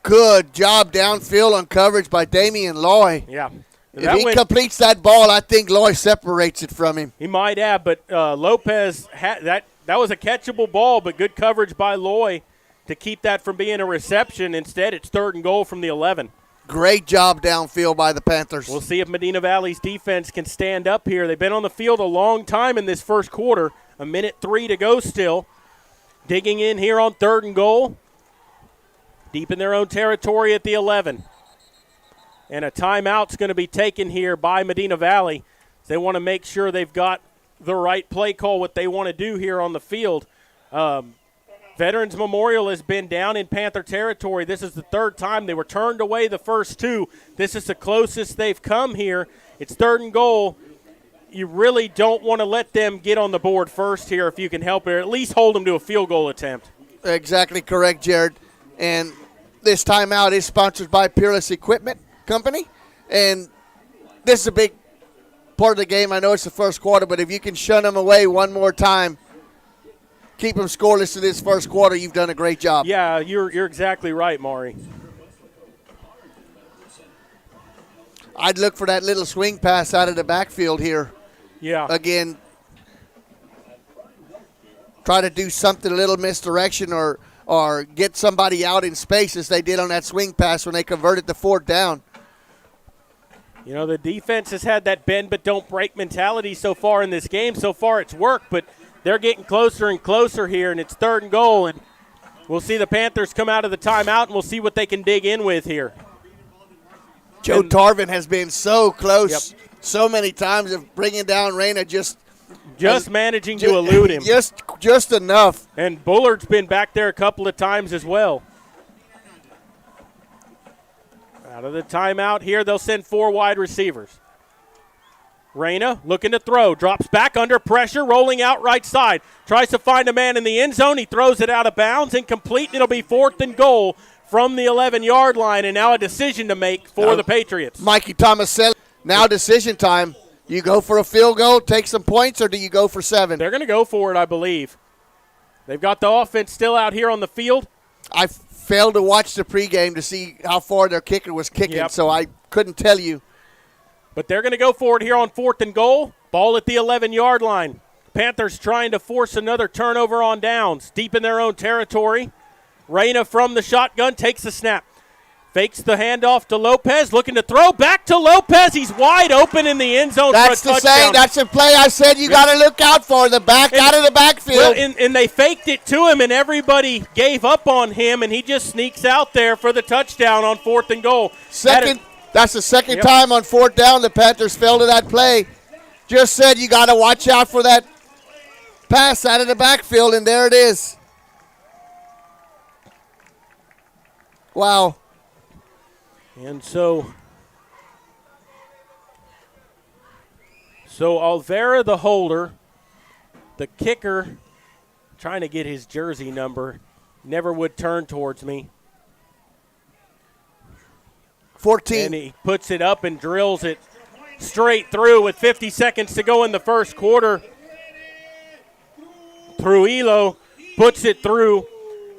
Good job downfield on coverage by Damian Loy. Yeah. If he completes that ball, I think Loy separates it from him. He might have, but Lopez, that was a catchable ball, but good coverage by Loy to keep that from being a reception. Instead, it's 3rd and goal from the 11. Great job downfield by the Panthers. We'll see if Medina Valley's defense can stand up here. They've been on the field a long time in this first quarter. 1:03 to go still. Digging in here on 3rd and goal. Deep in their own territory at the 11. And a timeout's going to be taken here by Medina Valley. They want to make sure they've got the right play call, what they want to do here on the field. Veterans Memorial has been down in Panther territory. This is the 3rd time. They were turned away the first 2. This is the closest they've come here. It's 3rd and goal. You really don't want to let them get on the board first here if you can help it, or at least hold them to a field goal attempt. Exactly correct, Jared. And this timeout is sponsored by Peerless Equipment Company. And this is a big part of the game. I know it's the first quarter, but if you can shun them away one more time, keep them scoreless to this first quarter, you've done a great job. Yeah, you're exactly right, Maury. I'd look for that little swing pass out of the backfield here. Yeah. Again, try to do something, a little misdirection or get somebody out in space as they did on that swing pass when they converted the 4th down. The defense has had that bend but don't break mentality so far in this game. So far it's worked, but they're getting closer and closer here, and it's 3rd and goal. And we'll see the Panthers come out of the timeout, and we'll see what they can dig in with here. Joe Tarvin has been so close so many times of bringing down Reyna, just managing to elude him. Just enough. And Bullard's been back there a couple of times as well. Out of the timeout here, they'll send 4 wide receivers. Reyna looking to throw, drops back under pressure, rolling out right side. Tries to find a man in the end zone. He throws it out of bounds, incomplete, and it'll be 4th and goal from the 11-yard line, and now a decision to make for the Patriots. Mikey Tomaselli, now decision time. You go for a field goal, take some points, or do you go for 7? They're going to go for it, I believe. They've got the offense still out here on the field. I failed to watch the pregame to see how far their kicker was kicking, so I couldn't tell you. But they're going to go for it here on 4th and goal. Ball at the 11-yard line. Panthers trying to force another turnover on downs. Deep in their own territory. Reyna from the shotgun takes the snap. Fakes the handoff to Lopez. Looking to throw back to Lopez. He's wide open in the end zone That's for a the touchdown. same. That's the play I said you got to look out for. The back out of the backfield. Well, and they faked it to him, and everybody gave up on him, and he just sneaks out there for the touchdown on 4th and goal. That's the second time on 4th down the Panthers fell to that play. Just said you got to watch out for that pass out of the backfield, and there it is. Wow. And so Alvera, the holder, the kicker, trying to get his jersey number, never would turn towards me. 14. And he puts it up and drills it straight through with 50 seconds to go in the first quarter. Trujillo puts it through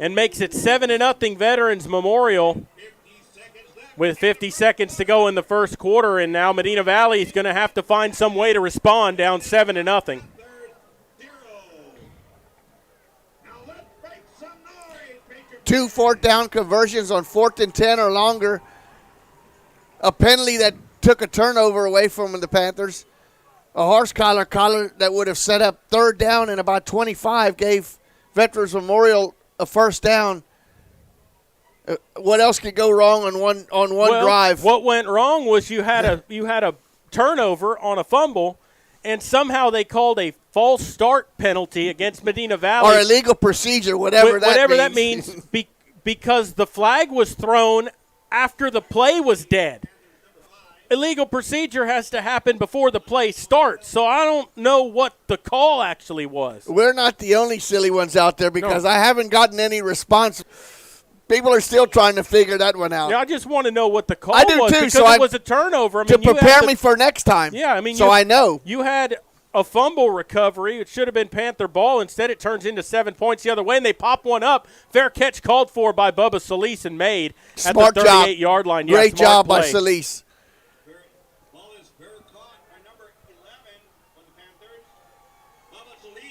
and makes it 7-0 Veterans Memorial with 50 seconds to go in the first quarter. And now Medina Valley is going to have to find some way to respond, down 7-0. Two 4th down conversions on 4th and 10 or longer. A penalty that took a turnover away from the Panthers. A horse collar that would have set up 3rd down and about 25 gave Veterans Memorial a 1st down. What else could go wrong on one drive? What went wrong was you had a turnover on a fumble, and somehow they called a false start penalty against Medina Valley. Or illegal procedure, whatever that means. Because the flag was thrown after the play was dead. Illegal procedure has to happen before the play starts, so I don't know what the call actually was. We're not the only silly ones out there because I haven't gotten any response. People are still trying to figure that one out. Yeah, I just want to know what the call I do was too, because so it was a turnover. I mean, to prepare me for next time. Yeah, I mean, so I know. You had a fumble recovery. It should have been Panther ball. Instead, it turns into 7 points the other way, and they pop one up. Fair catch called for by Bubba Solis and made Smart at the 38-yard line. Yeah, Great job play by Solis. Ball is fair caught by number 11 for the Panthers. Bubba Solis.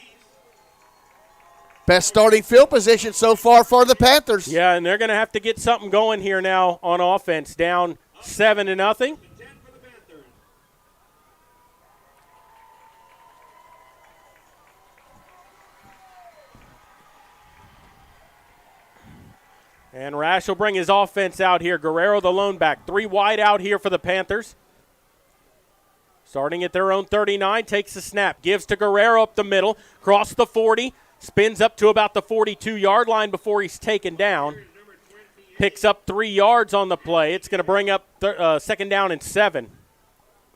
Best starting field position so far for the Panthers. Yeah, and they're going to have to get something going here now on offense. Down 7-0. And Rash will bring his offense out here. Guerrero, the lone back. 3 wide out here for the Panthers. Starting at their own 39, takes the snap. Gives to Guerrero up the middle. Cross the 40. Spins up to about the 42-yard line before he's taken down. Picks up 3 yards on the play. It's going to bring up 2nd down and 7.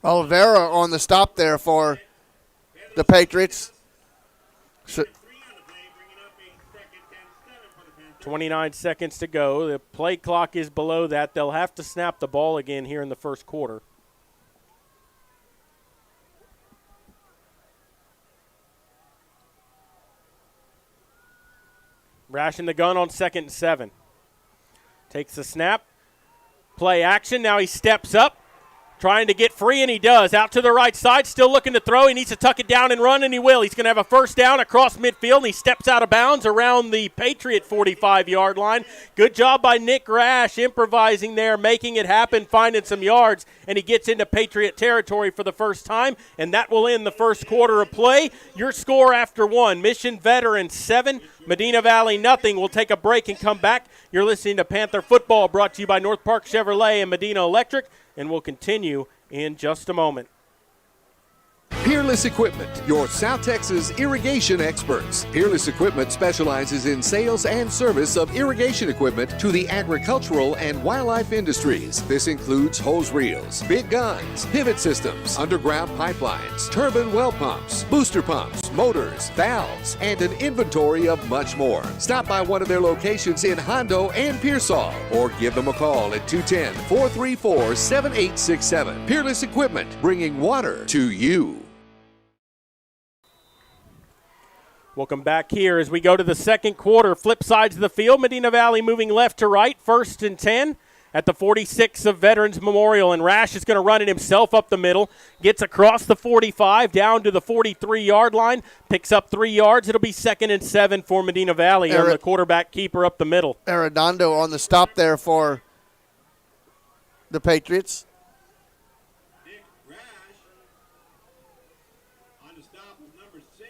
Oliveira on the stop there for the Patriots. 29 seconds to go. The play clock is below that. They'll have to snap the ball again here in the first quarter. Rash in the gun on 2nd and 7. Takes the snap. Play action. Now he steps up. Trying to get free, and he does. Out to the right side, still looking to throw. He needs to tuck it down and run, and he will. He's going to have a 1st down across midfield, and he steps out of bounds around the Patriot 45-yard line. Good job by Nick Rash improvising there, making it happen, finding some yards, and he gets into Patriot territory for the first time, and that will end the first quarter of play. Your score after 1, Mission Veterans 7, Medina Valley nothing. We'll take a break and come back. You're listening to Panther Football, brought to you by North Park Chevrolet and Medina Electric, and we'll continue in just a moment. Peerless Equipment, your South Texas irrigation experts. Peerless Equipment specializes in sales and service of irrigation equipment to the agricultural and wildlife industries. This includes hose reels, big guns, pivot systems, underground pipelines, turbine well pumps, booster pumps, motors, valves, and an inventory of much more. Stop by one of their locations in Hondo and Pearsall, or give them a call at 210-434-7867. Peerless Equipment, bringing water to you. Welcome back here as we go to the second quarter. Flip sides of the field. Medina Valley moving left to right. 1st and 10 at the 46 of Veterans Memorial, and Rash is going to run it himself up the middle, gets across the 45 down to the 43-yard line, picks up 3 yards. It'll be 2nd and 7 for Medina Valley on the quarterback keeper up the middle. Arredondo on the stop there for the Patriots. Nick Rash on the stop with number 6,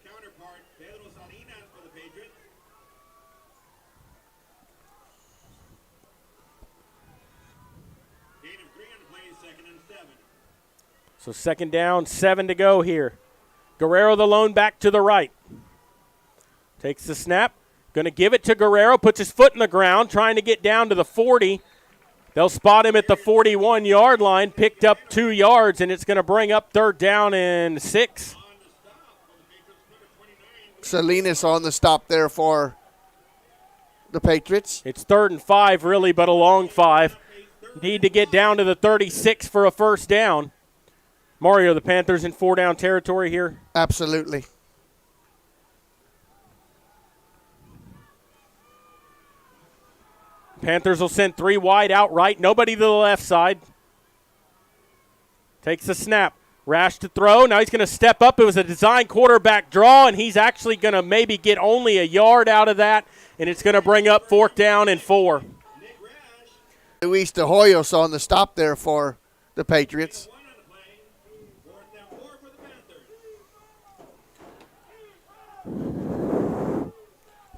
counterpart Pedro Salinas for the Patriots. Gain of 3 on the play, 2nd and 7. So 2nd down, 7 to go here. Guerrero, the lone back to the right. Takes the snap. Going to give it to Guerrero. Puts his foot in the ground, trying to get down to the 40. They'll spot him at the 41-yard line. Picked up 2 yards, and it's going to bring up 3rd down and 6. Salinas on the stop there for the Patriots. It's 3rd and 5, really, but a long 5. Need to get down to the 36 for a 1st down. Mario, the Panthers in 4-down territory here? Absolutely. Panthers will send 3 wide outright. Nobody to the left side. Takes the snap. Rash to throw. Now he's going to step up. It was a design quarterback draw, and he's actually going to maybe get only a yard out of that, and it's going to bring up 4th down and 4. Luis De Hoyos on the stop there for the Patriots.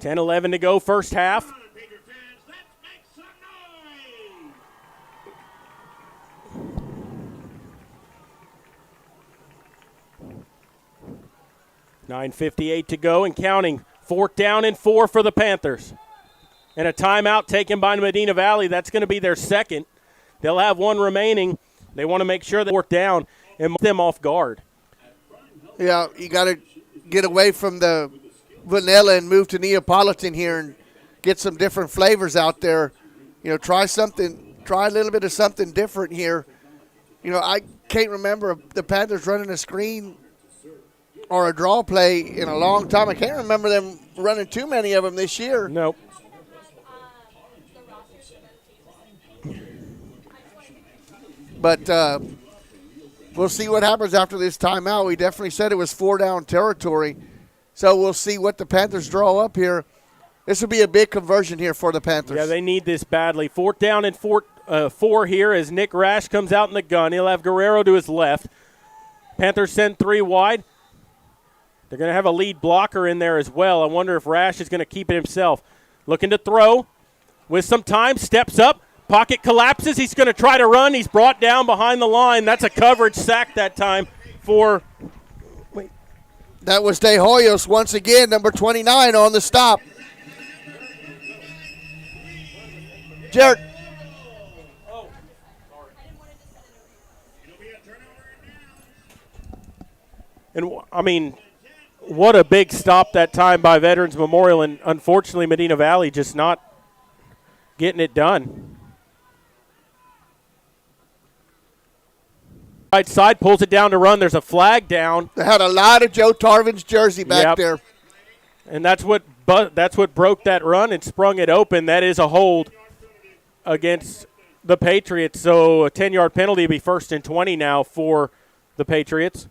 10-11 to go, first half. $9:58 to go and counting. 4th down and 4 for the Panthers. And a timeout taken by Medina Valley. That's going to be their 2nd. They'll have 1 remaining. They want to make sure they 4th down and them off guard. Yeah, you got to get away from the vanilla and move to Neapolitan here and get some different flavors out there. You know, try a little bit of something different here. You know, I can't remember the Panthers running a screen or a draw play in a long time. I can't remember them running too many of them this year. Nope. But we'll see what happens after this timeout. We definitely said it was 4-down territory. So we'll see what the Panthers draw up here. This will be a big conversion here for the Panthers. Yeah, they need this badly. 4th down and 4 here as Nick Rash comes out in the gun. He'll have Guerrero to his left. Panthers send 3 wide. They're going to have a lead blocker in there as well. I wonder if Rash is going to keep it himself. Looking to throw with some time. Steps up. Pocket collapses. He's going to try to run. He's brought down behind the line. That's a coverage sack that time for – That was De Hoyos once again, number 29 on the stop. Jared. And, I mean, what a big stop that time by Veterans Memorial, and unfortunately Medina Valley just not getting it done. Right side, pulls it down to run. There's a flag down. They had a lot of Joe Tarvin's jersey back there. And that's what broke that run and sprung it open. That is a hold against the Patriots. So a 10-yard penalty will be 1st and 20 now for the Patriots.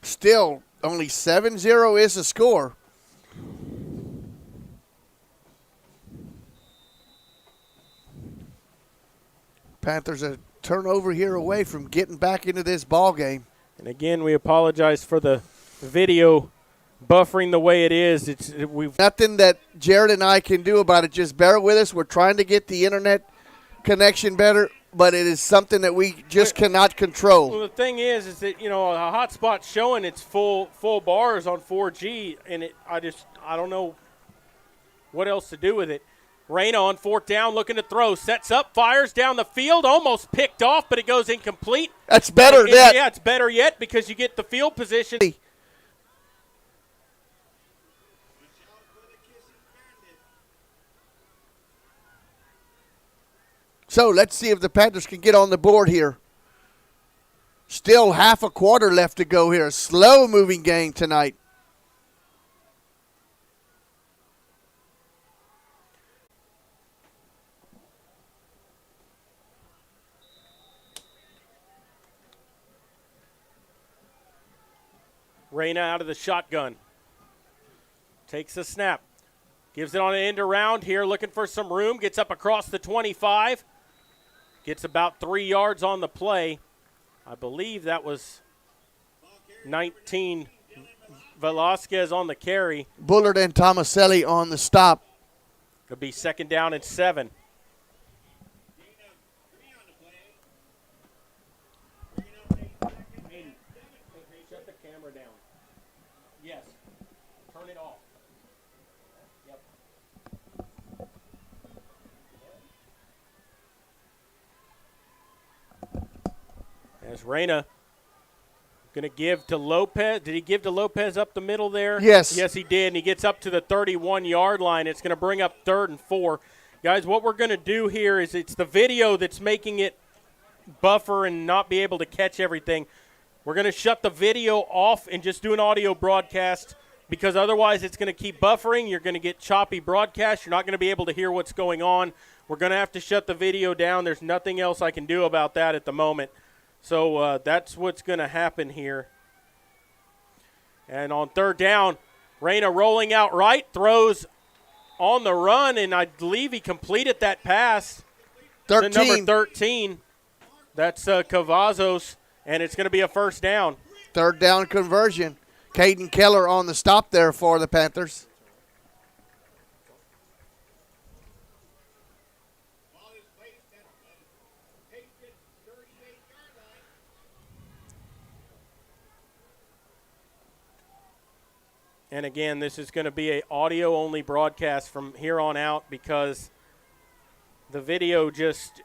Still, only 7-0 is the score. Panthers a turnover here away from getting back into this ball game. And again, we apologize for the video buffering the way it is. We've nothing that Jared and I can do about it. Just bear with us. We're trying to get the internet connection better, but it is something that we just cannot control. Well, the thing is that, you know, a hotspot showing its full bars on 4G, and I don't know what else to do with it. Reyna on 4th down, looking to throw, sets up, fires down the field, almost picked off, but it goes incomplete. That's better yet. Yeah, it's better yet because you get the field position. So let's see if the Panthers can get on the board here. Still half a quarter left to go here. Slow-moving game tonight. Reyna out of the shotgun. Takes the snap. Gives it on an end around here, looking for some room. Gets up across the 25. Gets about 3 yards on the play. I believe that was 19 Velasquez on the carry. Bullard and Tomaselli on the stop. It'll be 2nd down and 7. Shut the camera down. Yes. Turn it off. Yep. As Reyna going to give to Lopez. Did he give to Lopez up the middle there? Yes. Yes, he did, and he gets up to the 31-yard line. It's going to bring up 3rd and 4. Guys, what we're going to do here is it's the video that's making it buffer and not be able to catch everything. We're going to shut the video off and just do an audio broadcast because otherwise it's going to keep buffering. You're going to get choppy broadcast. You're not going to be able to hear what's going on. We're going to have to shut the video down. There's nothing else I can do about that at the moment. So that's what's going to happen here. And on 3rd down, Reyna rolling out right, throws on the run, and I believe he completed that pass. 13. To number 13. That's Cavazos, and it's going to be a 1st down. 3rd down conversion. Caden Keller on the stop there for the Panthers. And again, this is going to be an audio-only broadcast from here on out because the video just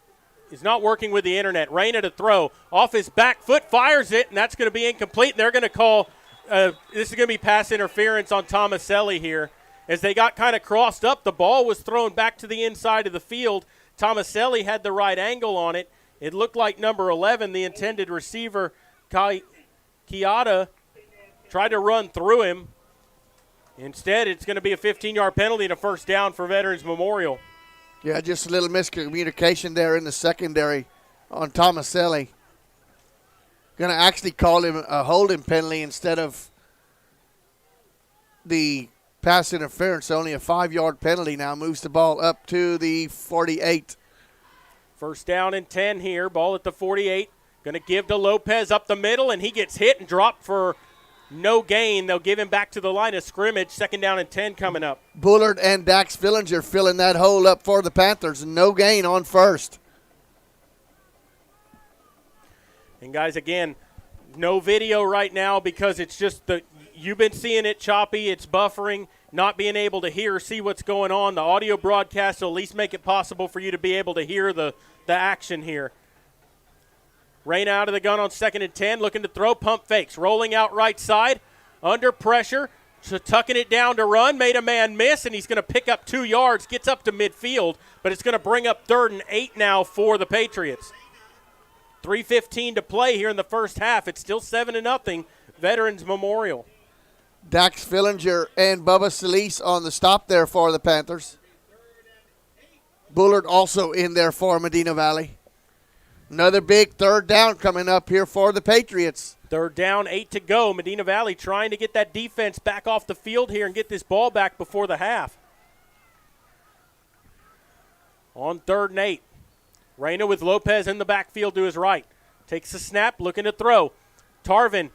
is not working with the internet. Reyna to throw. Off his back foot, fires it, and that's going to be incomplete. And they're going to call this is going to be pass interference on Tomaselli here. As they got kind of crossed up, the ball was thrown back to the inside of the field. Tomaselli had the right angle on it. It looked like number 11, the intended receiver, Kiata, tried to run through him. Instead, it's going to be a 15-yard penalty and a 1st down for Veterans Memorial. Yeah, just a little miscommunication there in the secondary on Tomaselli. Going to actually call him a holding penalty instead of the pass interference. Only a 5-yard penalty now. Moves the ball up to the 48. 1st down and 10 here. Ball at the 48. Going to give to Lopez up the middle, and he gets hit and dropped for no gain. They'll give him back to the line of scrimmage. 2nd down and 10 coming up. Bullard and Dax Fillinger filling that hole up for the Panthers. No gain on 1st. And, guys, again, no video right now because it's just you've been seeing it choppy. It's buffering, not being able to hear or see what's going on. The audio broadcast will at least make it possible for you to be able to hear the action here. Reyna out of the gun on 2nd and 10, looking to throw, pump fakes, rolling out right side, under pressure, tucking it down to run, made a man miss, and he's going to pick up 2 yards, gets up to midfield, but it's going to bring up 3rd and 8 now for the Patriots. 3:15 to play here in the 1st half. It's still 7-0, Veterans Memorial. Dax Fillinger and Bubba Solis on the stop there for the Panthers. Bullard also in there for Medina Valley. Another big 3rd down coming up here for the Patriots. 3rd down, 8 to go. Medina Valley trying to get that defense back off the field here and get this ball back before the half. On 3rd and 8. Reyna with Lopez in the backfield to his right. Takes the snap, looking to throw. Tarvin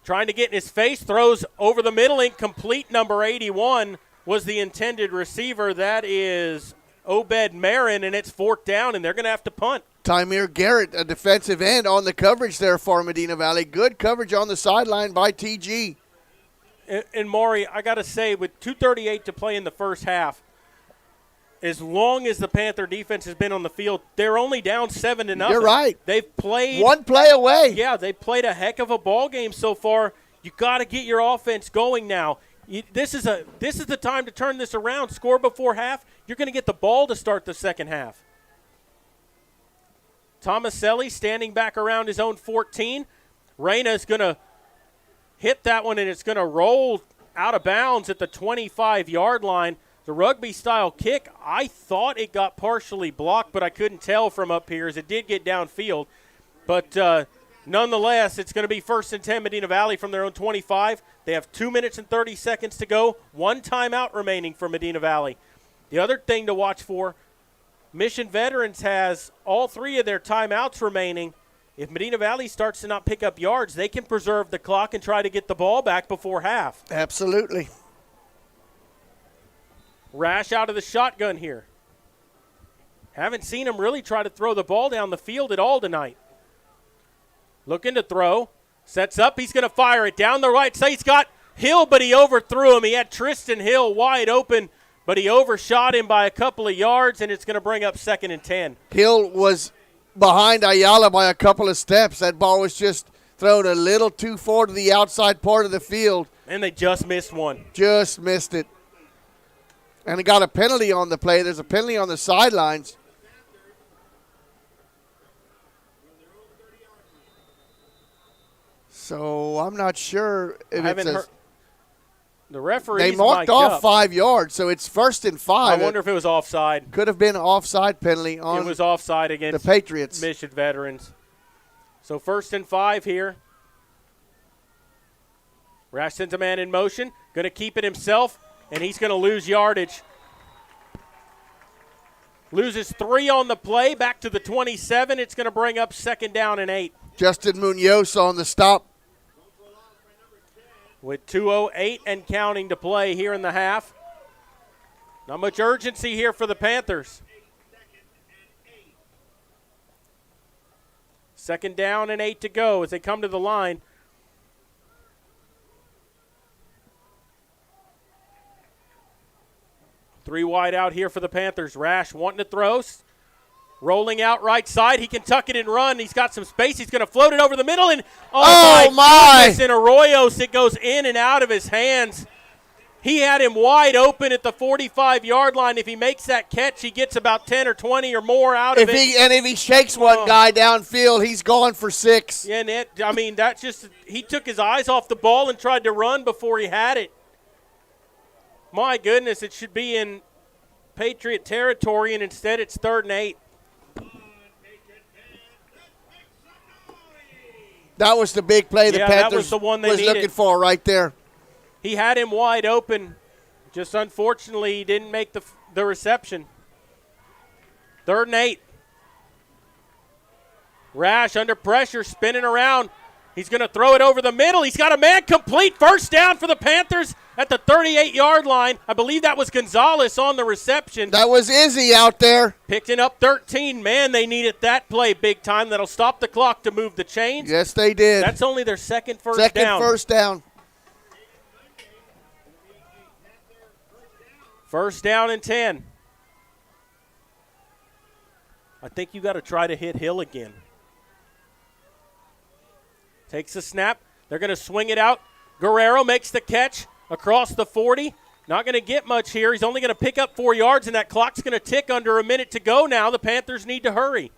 trying to get in his face, throws over the middle, incomplete. Number 81 was the intended receiver. That is Obed Marin, and it's 4th down, and they're going to have to punt. Tymir Garrett, a defensive end on the coverage there for Medina Valley. Good coverage on the sideline by TG. And Maury, I got to say, with 2:38 to play in the 1st half, as long as the Panther defense has been on the field, they're only down 7-0. You're right. They've played one play away. Yeah, they played a heck of a ball game so far. You got to get your offense going now. This is the time to turn this around. Score before half. You're going to get the ball to start the 2nd half. Tomaselli standing back around his own 14. Reyna is going to hit that one, and it's going to roll out of bounds at the 25-yard line. The rugby-style kick, I thought it got partially blocked, but I couldn't tell from up here as it did get downfield. But nonetheless, it's going to be 1st and 10 Medina Valley from their own 25. They have 2 minutes and 30 seconds to go. 1 timeout remaining for Medina Valley. The other thing to watch for, Mission Veterans has all 3 of their timeouts remaining. If Medina Valley starts to not pick up yards, they can preserve the clock and try to get the ball back before half. Absolutely. Rash out of the shotgun here. Haven't seen him really try to throw the ball down the field at all tonight. Looking to throw. Sets up. He's going to fire it down the right side. He's got Hill, but he overthrew him. He had Tristan Hill wide open, but he overshot him by a couple of yards, and it's going to bring up 2nd and 10. Hill was behind Ayala by a couple of steps. That ball was just thrown a little too far to the outside part of the field. And they just missed one. Just missed it. And he got a penalty on the play. There's a penalty on the sidelines. So I'm not sure if it's the referee. They marked off 5 yards, so it's 1st and 5. I wonder if it was offside. Could have been an offside penalty on. It was offside against the Patriots. Mission Veterans. So 1st and 5 here. Rash sends a man in motion, going to keep it himself, and he's going to lose yardage. Loses 3 on the play, back to the 27. It's going to bring up 2nd down and 8. Justin Munoz on the stop. With 2:08 and counting to play here in the half. Not much urgency here for the Panthers. 2nd down and 8 to go as they come to the line. Three wide out here for the Panthers. Rash wanting to throw. Rolling out right side. He can tuck it and run. He's got some space. He's going to float it over the middle. And oh my goodness, in Arroyos, it goes in and out of his hands. He had him wide open at the 45-yard line. If he makes that catch, he gets about 10 or 20 or more out of it. If he shakes one guy downfield, he's gone for 6. Yeah, and that's just – he took his eyes off the ball and tried to run before he had it. My goodness, it should be in Patriot territory, and instead it's 3rd and 8. That was the big play the Panthers that was the one they was needed. Looking for right there. He had him wide open. Just unfortunately, he didn't make the reception. 3rd and 8. Rash under pressure, spinning around. He's going to throw it over the middle. He's got a man complete. 1st down for the Panthers at the 38-yard line. I believe that was Gonzalez on the reception. That was Izzy out there. Picking up 13. Man, they needed that play big time. That'll stop the clock to move the chains. Yes, they did. That's only their second first down. Second first down. 1st down and 10. I think you got to try to hit Hill again. Takes a snap. They're going to swing it out. Guerrero makes the catch across the 40. Not going to get much here. He's only going to pick up 4 yards, and that clock's going to tick under a minute to go now. The Panthers need to hurry.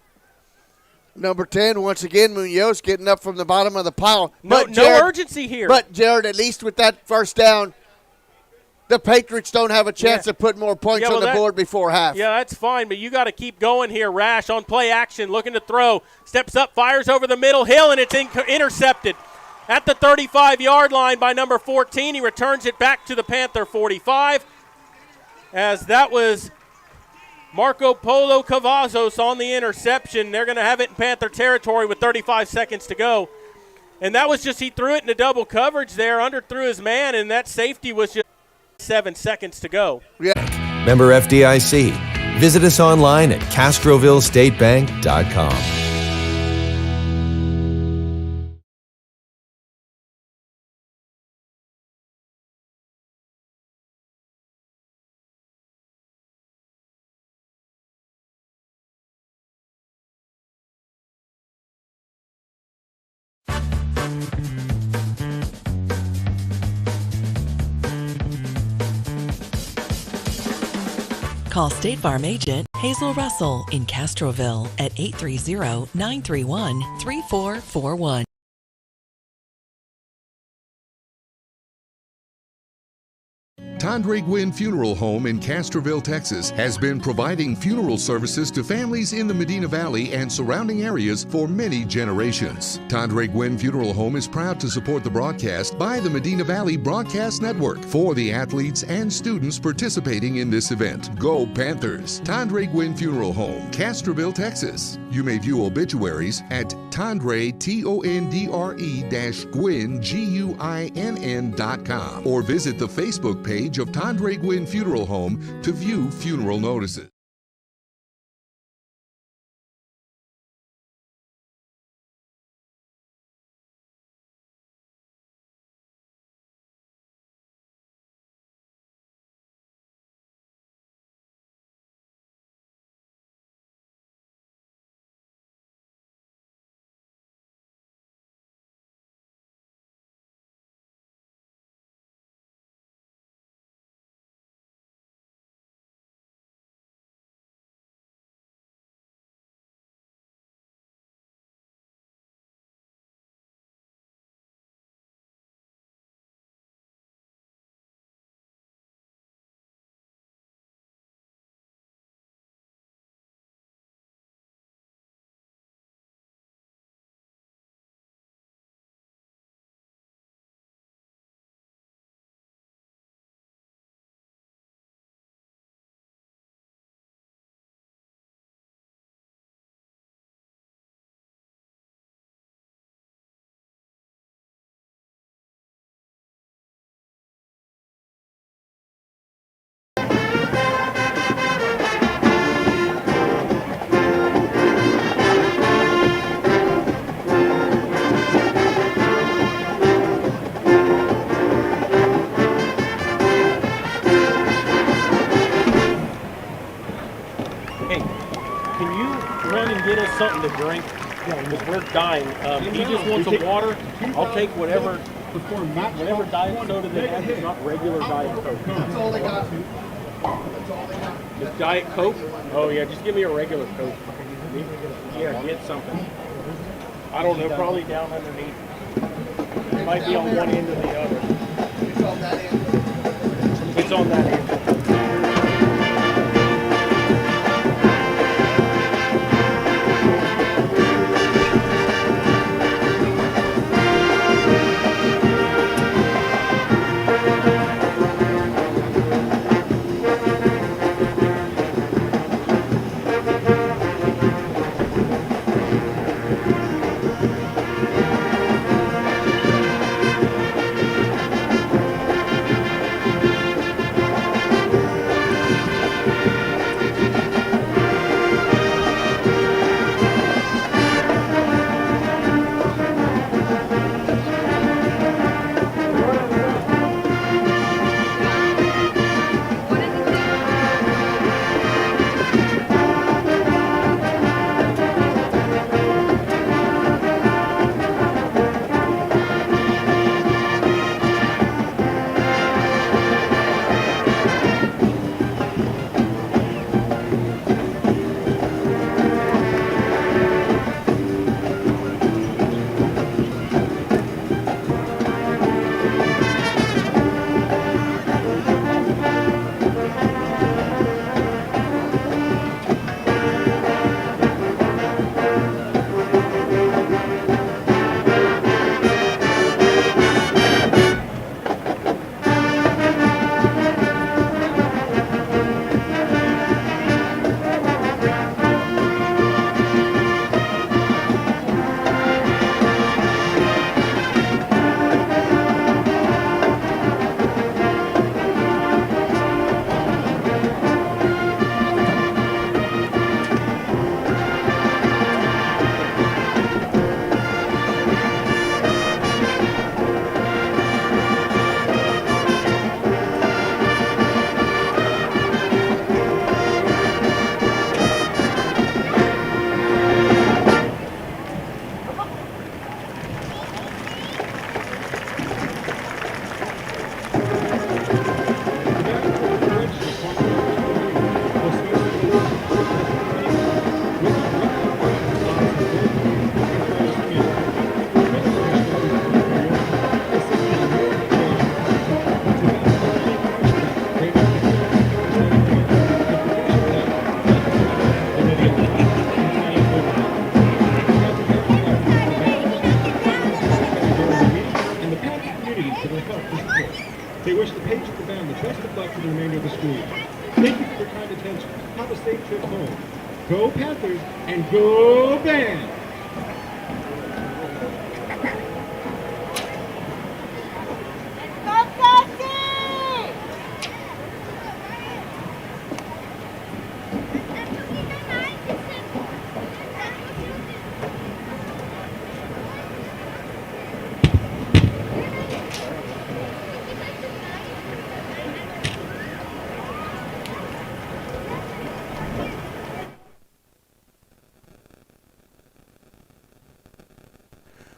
Number 10, once again, Munoz getting up from the bottom of the pile. No urgency here. But, Jared, at least with that 1st down, the Patriots don't have a chance to put more points on the board before half. Yeah, that's fine, but you got to keep going here. Rash on play action, looking to throw. Steps up, fires over the middle. Hill, and it's intercepted at the 35-yard line by number 14. He returns it back to the Panther 45, as that was Marco Polo Cavazos on the interception. They're going to have it in Panther territory with 35 seconds to go. And that was just, he threw it into double coverage there, underthrew his man, and that safety was just 7 seconds to go. Yeah. Member FDIC. Visit us online at CastrovilleStateBank.com. Call State Farm agent Hazel Russell in Castroville at 830-931-3441. Tandre Gwynn Funeral Home in Castroville, Texas, has been providing funeral services to families in the Medina Valley and surrounding areas for many generations. Tandre Gwynn Funeral Home is proud to support the broadcast by the Medina Valley Broadcast Network for the athletes and students participating in this event. Go Panthers! Tandre Gwynn Funeral Home, Castroville, Texas. You may view obituaries at Tandre, Tondre-Gwynn, Guinn.com, or visit the Facebook page of Tandre Gwynn Funeral Home to view funeral notices. Get us something to drink because we're dying. He just wants some water. I'll take whatever diet soda they have. It's not regular Diet Coke. That's all they got. It's Diet Coke? Oh yeah, just give me a regular Coke. Yeah, get something. I don't know, probably down underneath. It might be on one end or the other. It's on that end. It's on that end. bench have a safe trip home. Go Panthers and go Band!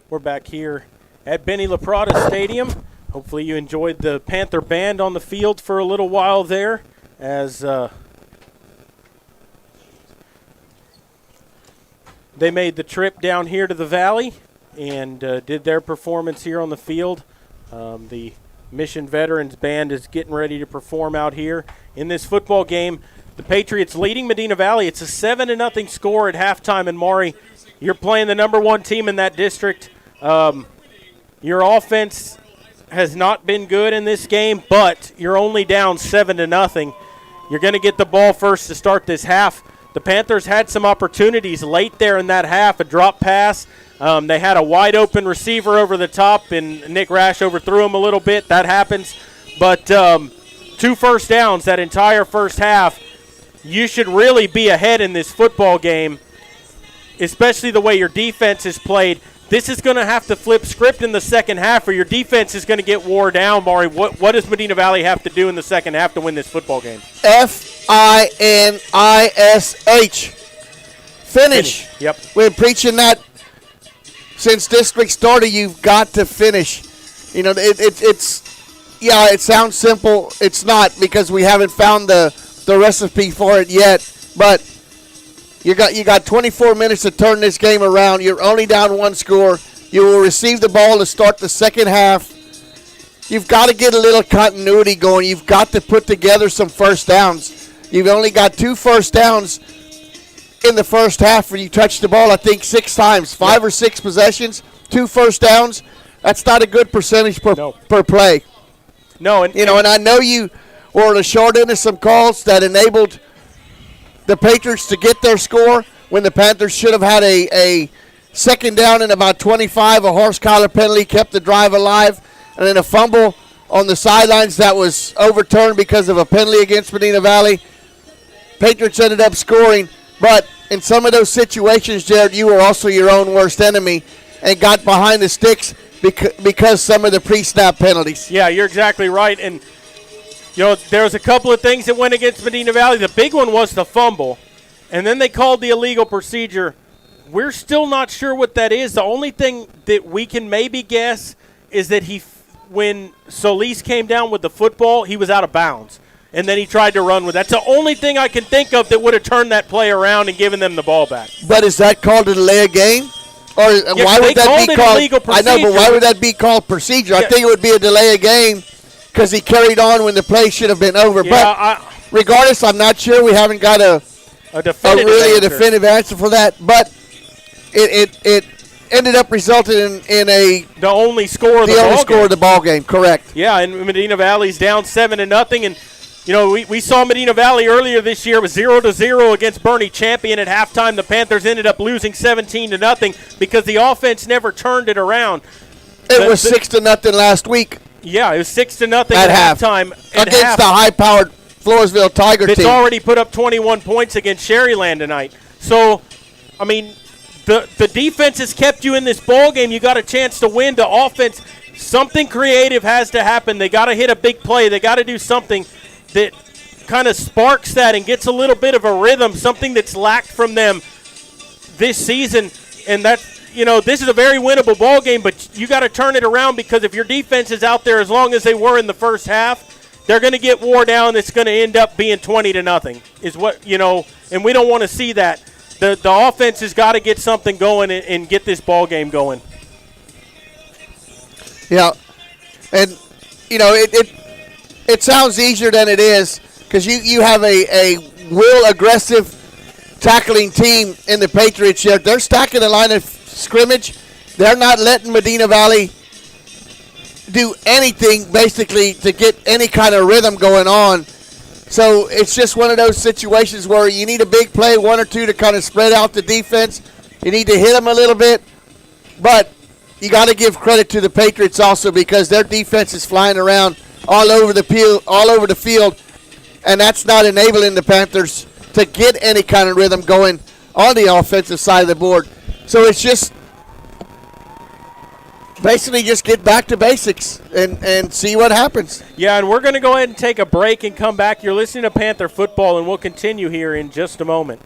We're back here at Benny LaPrada Stadium. Hopefully you enjoyed the Panther band on the field for a little while there as they made the trip down here to the Valley and did their performance here on the field. The Mission Veterans Band is getting ready to perform out here in this football game. The Patriots leading Medina Valley. It's a 7-0 score at halftime, and Maury, you're playing the number one team in that district. Your offense has not been good in this game, but you're only down 7-0. You're going to get the ball first to start this half. The Panthers had some opportunities late there in that half, a drop pass. They had a wide-open receiver over the top, and Nick Rash overthrew him a little bit. That happens. But 2 first downs that entire first half. You should really be ahead in this football game, especially the way your defense is played. This is going to have to flip script in the second half, or your defense is going to get wore down, Maury. What does Medina Valley have to do in the second half to win this football game? F-I-N-I-S-H. Finish. Yep. We're preaching that since district started. You've got to finish. You know, it sounds simple. It's not, because we haven't found the recipe for it yet. But you got 24 minutes to turn this game around. You're only down 1 score. You will receive the ball to start the second half. You've got to get a little continuity going. You've got to put together some first downs. You've only got 2 first downs in the first half where you touched the ball, I think, 6 times. 5 or 6 possessions, 2 first downs. That's not a good percentage per play. No, and I know you were on the short end of some calls that enabled the Patriots to get their score when the Panthers should have had a second down and about 25. A horse collar penalty kept the drive alive, and then a fumble on the sidelines that was overturned because of a penalty against Medina Valley. Patriots ended up scoring, but in some of those situations, Jared, you were also your own worst enemy and got behind the sticks because some of the pre-snap penalties. Yeah, you're exactly right. And there was a couple of things that went against Medina Valley. The big one was the fumble, and then they called the illegal procedure. We're still not sure what that is. The only thing that we can maybe guess is that when Solis came down with the football, he was out of bounds, and then he tried to run with it. That's the only thing I can think of that would have turned that play around and given them the ball back. But is that called a delay of game? Or why would that be called illegal procedure? I know, but why would that be called procedure? Yeah. I think it would be a delay of game because he carried on when the play should have been over. Yeah, but regardless, I'm not sure. We haven't got a definitive answer for that. But it ended up resulting in the only score of the ball game. Correct. Yeah, and Medina Valley's down 7-0, and we saw Medina Valley earlier this year with 0-0 against Bernie Champion at halftime. The Panthers ended up losing 17-0 because the offense never turned it around. It was 6-0 last week. Yeah, it was 6-0 at halftime against the high-powered Floresville Tiger team. It's already put up 21 points against Sherryland tonight. So, I mean, the defense has kept you in this ball game. You got a chance to win. The offense, something creative has to happen. They got to hit a big play. They got to do something that kind of sparks that and gets a little bit of a rhythm, something that's lacked from them this season. And that, this is a very winnable ball game, but you got to turn it around, because if your defense is out there as long as they were in the first half, they're going to get wore down. It's going to end up being 20-0 is what, and we don't want to see that. The offense has got to get something going and get this ball game going. Yeah, and, it sounds easier than it is, because you have a real aggressive tackling team in the Patriots here. They're stacking the line of scrimmage. They're not letting Medina Valley do anything, basically, to get any kind of rhythm going on. So it's just one of those situations where you need a big play, one or two, to kind of spread out the defense. You need to hit them a little bit. But you got to give credit to the Patriots also, because their defense is flying around all over the field, and that's not enabling the Panthers to get any kind of rhythm going on the offensive side of the board. So it's just basically just get back to basics and see what happens. Yeah, and we're going to go ahead and take a break and come back. You're listening to Panther Football, and we'll continue here in just a moment.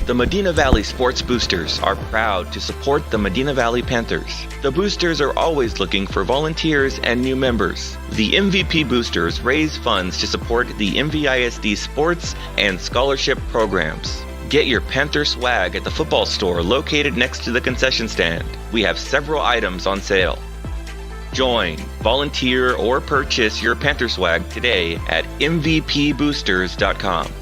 The Medina Valley Sports Boosters are proud to support the Medina Valley Panthers. The Boosters are always looking for volunteers and new members. The MVP Boosters raise funds to support the MVISD sports and scholarship programs. Get your Panther swag at the football store located next to the concession stand. We have several items on sale. Join, volunteer, or purchase your Panther swag today at mvpboosters.com.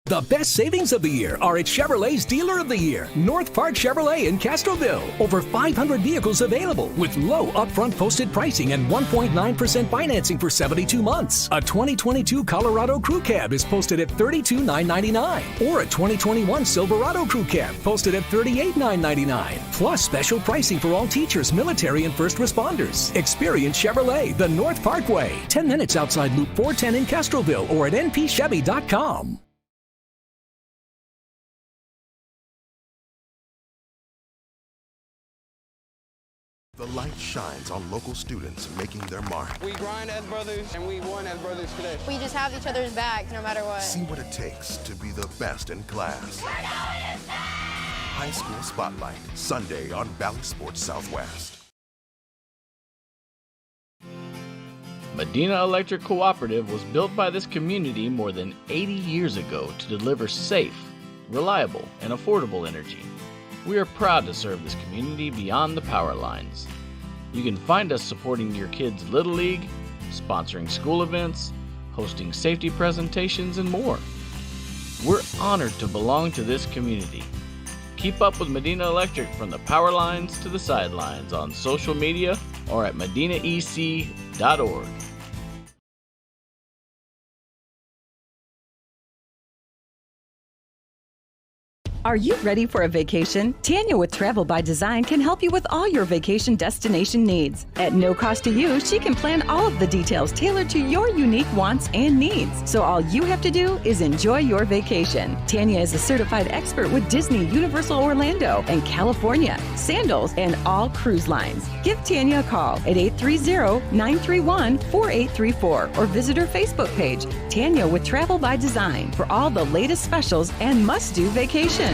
The best savings of the year are at Chevrolet's Dealer of the Year, North Park Chevrolet in Castroville. Over 500 vehicles available with low upfront posted pricing and 1.9% financing for 72 months. A 2022 Colorado Crew Cab is posted at $32,999, or a 2021 Silverado Crew Cab posted at $38,999. Plus special pricing for all teachers, military, and first responders. Experience Chevrolet, the North Parkway, 10 minutes outside Loop 410 in Castroville, or at npchevy.com. The light shines on local students making their mark. We grind as brothers, and we won as brothers today. We just have each other's back no matter what. See what it takes to be the best in class. High School Spotlight, Sunday on Valley Sports Southwest. Medina Electric Cooperative was built by this community more than 80 years ago to deliver safe, reliable, and affordable energy. We are proud to serve this community beyond the power lines. You can find us supporting your kids' Little League, sponsoring school events, hosting safety presentations, and more. We're honored to belong to this community. Keep up with Medina Electric from the power lines to the sidelines on social media or at medinaec.org. Are you ready for a vacation? Tanya with Travel by Design can help you with all your vacation destination needs. At no cost to you, she can plan all of the details tailored to your unique wants and needs. So all you have to do is enjoy your vacation. Tanya is a certified expert with Disney, Universal Orlando, and California, Sandals, and all cruise lines. Give Tanya a call at 830-931-4834 or visit her Facebook page, Tanya with Travel by Design, for all the latest specials and must-do vacations.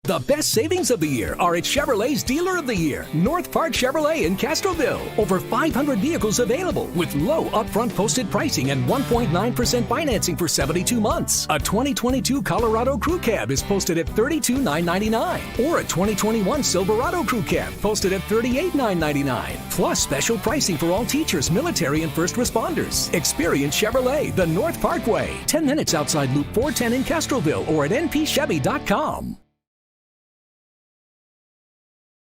The best savings of the year are at Chevrolet's Dealer of the Year, North Park Chevrolet in Castroville. Over 500 vehicles available with low upfront posted pricing and 1.9% financing for 72 months. A 2022 Colorado Crew Cab is posted at $32,999, or a 2021 Silverado Crew Cab posted at $38,999. Plus special pricing for all teachers, military, and first responders. Experience Chevrolet, the North Parkway, 10 minutes outside Loop 410 in Castroville, or at npchevy.com.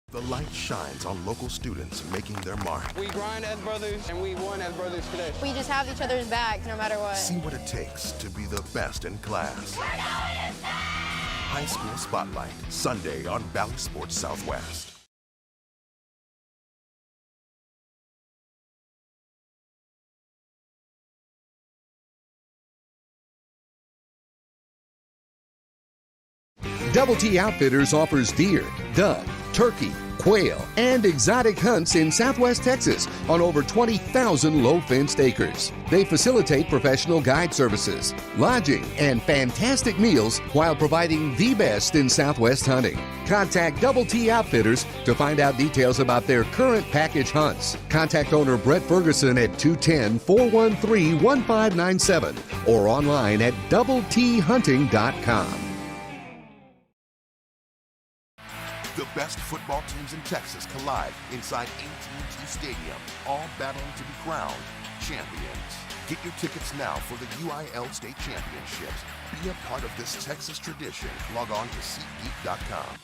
The light shines on local students making their mark. We grind as brothers, and we won as brothers today. We just have each other's back no matter what. See what it takes to be the best in class. High School Spotlight, Sunday on Valley Sports Southwest. Double T Outfitters offers deer, dove, turkey, quail, and exotic hunts in Southwest Texas on over 20,000 low-fenced acres. They facilitate professional guide services, lodging, and fantastic meals while providing the best in Southwest hunting. Contact Double T Outfitters to find out details about their current package hunts. Contact owner Brett Ferguson at 210-413-1597 or online at doublethunting.com. best football teams in Texas collide inside AT&T Stadium, all battling to be crowned champions. Get your tickets now for the UIL State Championships. Be a part of this Texas tradition. Log on to SeatGeek.com.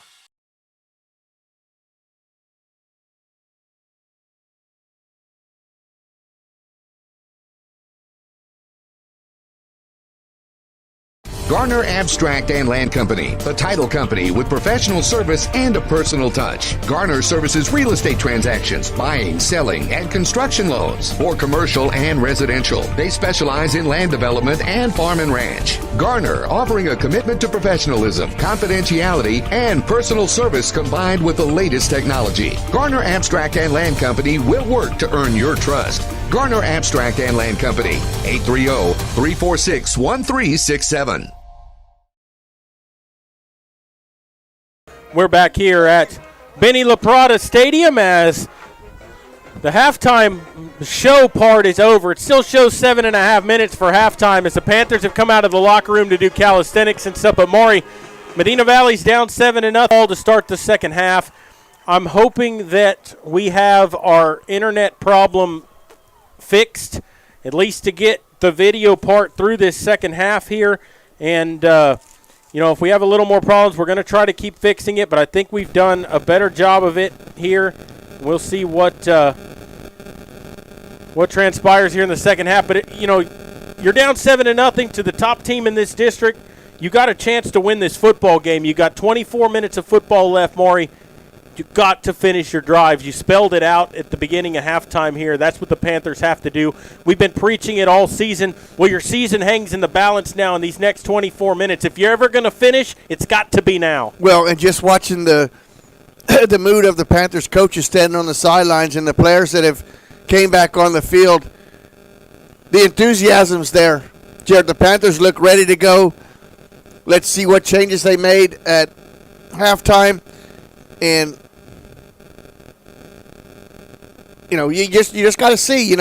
Garner Abstract and Land Company, the title company with professional service and a personal touch. Garner services real estate transactions, buying, selling, and construction loans for commercial and residential. They specialize in land development and farm and ranch. Garner, offering a commitment to professionalism, confidentiality, and personal service combined with the latest technology. Garner Abstract and Land Company will work to earn your trust. Garner Abstract and Land Company, 830-346-1367. We're back here at Benny LaPrada Stadium as the halftime show part is over. It still shows 7.5 minutes for halftime as the Panthers have come out of the locker room to do calisthenics and stuff. But Maury, Medina Valley's down 7-0 to start the second half. I'm hoping that we have our internet problem fixed, at least to get the video part through this second half here. And, if we have a little more problems, we're going to try to keep fixing it. But I think we've done a better job of it here. We'll see what transpires here in the second half. But, you're down 7-0 to the top team in this district. You got a chance to win this football game. You got 24 minutes of football left, Maury. You got to finish your drives. You spelled it out at the beginning of halftime here. That's what the Panthers have to do. We've been preaching it all season. Well, your season hangs in the balance now in these next 24 minutes. If you're ever going to finish, it's got to be now. Well, and just watching the mood of the Panthers coaches standing on the sidelines and the players that have came back on the field, the enthusiasm's there. Jared, the Panthers look ready to go. Let's see what changes they made at halftime. And you just got to see,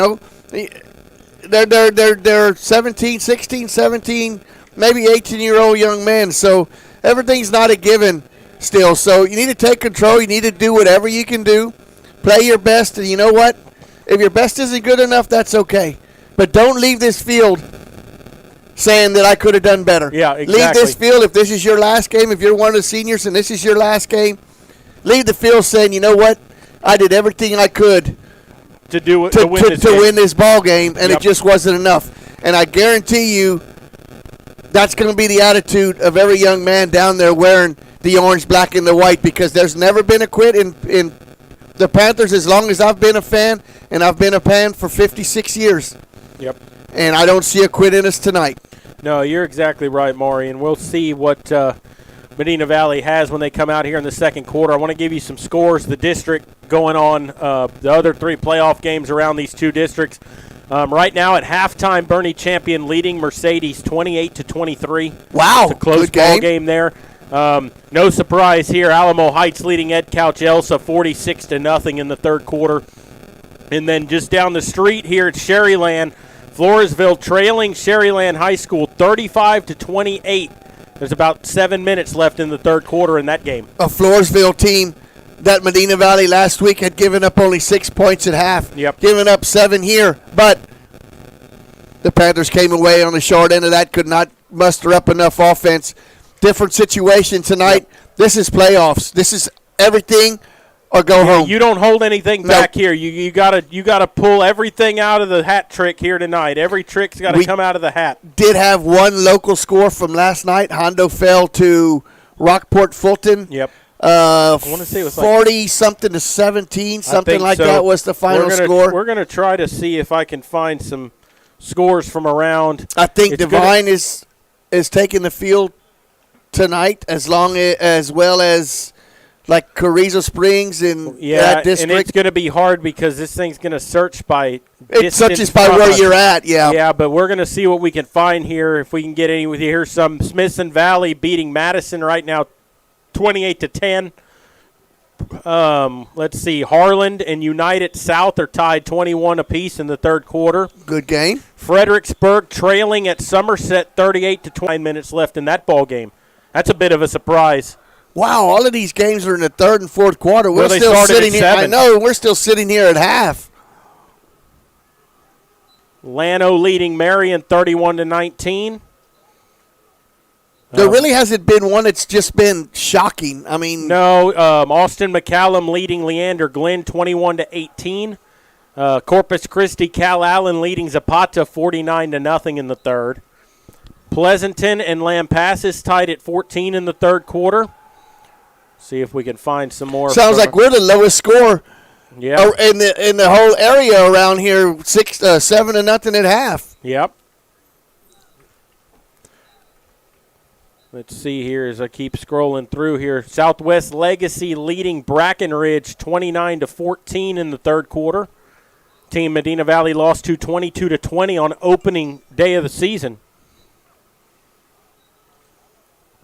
they're 17, 16, 17, maybe 18-year-old young men. So everything's not a given still. So you need to take control. You need to do whatever you can do. Play your best. And you know what? If your best isn't good enough, that's okay. But don't leave this field saying that I could have done better. Yeah, exactly. Leave this field if this is your last game. If you're one of the seniors and this is your last game, leave the field saying, you know what? I did everything I could to win this ball game, and it just wasn't enough. And I guarantee you that's going to be the attitude of every young man down there wearing the orange, black, and the white, because there's never been a quit in the Panthers as long as I've been a fan, and I've been a fan for 56 years. Yep. And I don't see a quit in us tonight. No, you're exactly right, Maury, and we'll see what Medina Valley has when they come out here in the second quarter. I want to give you some scores. The district going on, the other three playoff games around these two districts. Right now at halftime, Bernie Champion leading Mercedes 28-23. Wow, it's a close ball game there. No surprise here. Alamo Heights leading Ed Couch Elsa 46-0 in the third quarter. And then just down the street here at Sherryland, Floresville trailing Sherryland High School 35-28. There's about 7 minutes left in the third quarter in that game. A Floresville team that Medina Valley last week had given up only 6 points at half. Yep. Given up 7 here. But the Panthers came away on the short end of that, could not muster up enough offense. Different situation tonight. Yep. This is playoffs. This is everything or go home. You don't hold anything back here. You gotta pull everything out of the hat trick here tonight. Every trick's got to come out of the hat. Did have one local score from last night. Hondo fell to Rockport Fulton. Yep. I want to say it was 40-something to 17, something like so. That was the final score. We're gonna try to see if I can find some scores from around. I think Divine is taking the field tonight, as well as like Carrizo Springs and that district. And it's going to be hard because this thing's going to search by distance. It searches by where you're at, yeah. Yeah, but we're going to see what we can find here. If we can get any with you. Here's some Smithson Valley beating Madison right now 28-10. Let's see. Harland and United South are tied 21 apiece in the third quarter. Good game. Fredericksburg trailing at Somerset 38-29 minutes left in that ball game. That's a bit of a surprise. Wow, all of these games are in the third and fourth quarter. We're Well, they still started sitting at here. I 7. know, we're still sitting here at half. Llano leading Marion 31-19. There really hasn't been one that's just been shocking. I mean, no. Austin McCallum leading Leander Glenn 21-18. Corpus Christi Cal Allen leading Zapata 49-0 in the third. Pleasanton and Lampasas tied at 14 in the third quarter. See if we can find some more. Sounds like we're the lowest score. Yeah. In the whole area around here, 7-0 at half. Yep. Let's see here as I keep scrolling through here. Southwest Legacy leading Brackenridge 29-14 in the third quarter. Team Medina Valley lost to 22-20 on opening day of the season.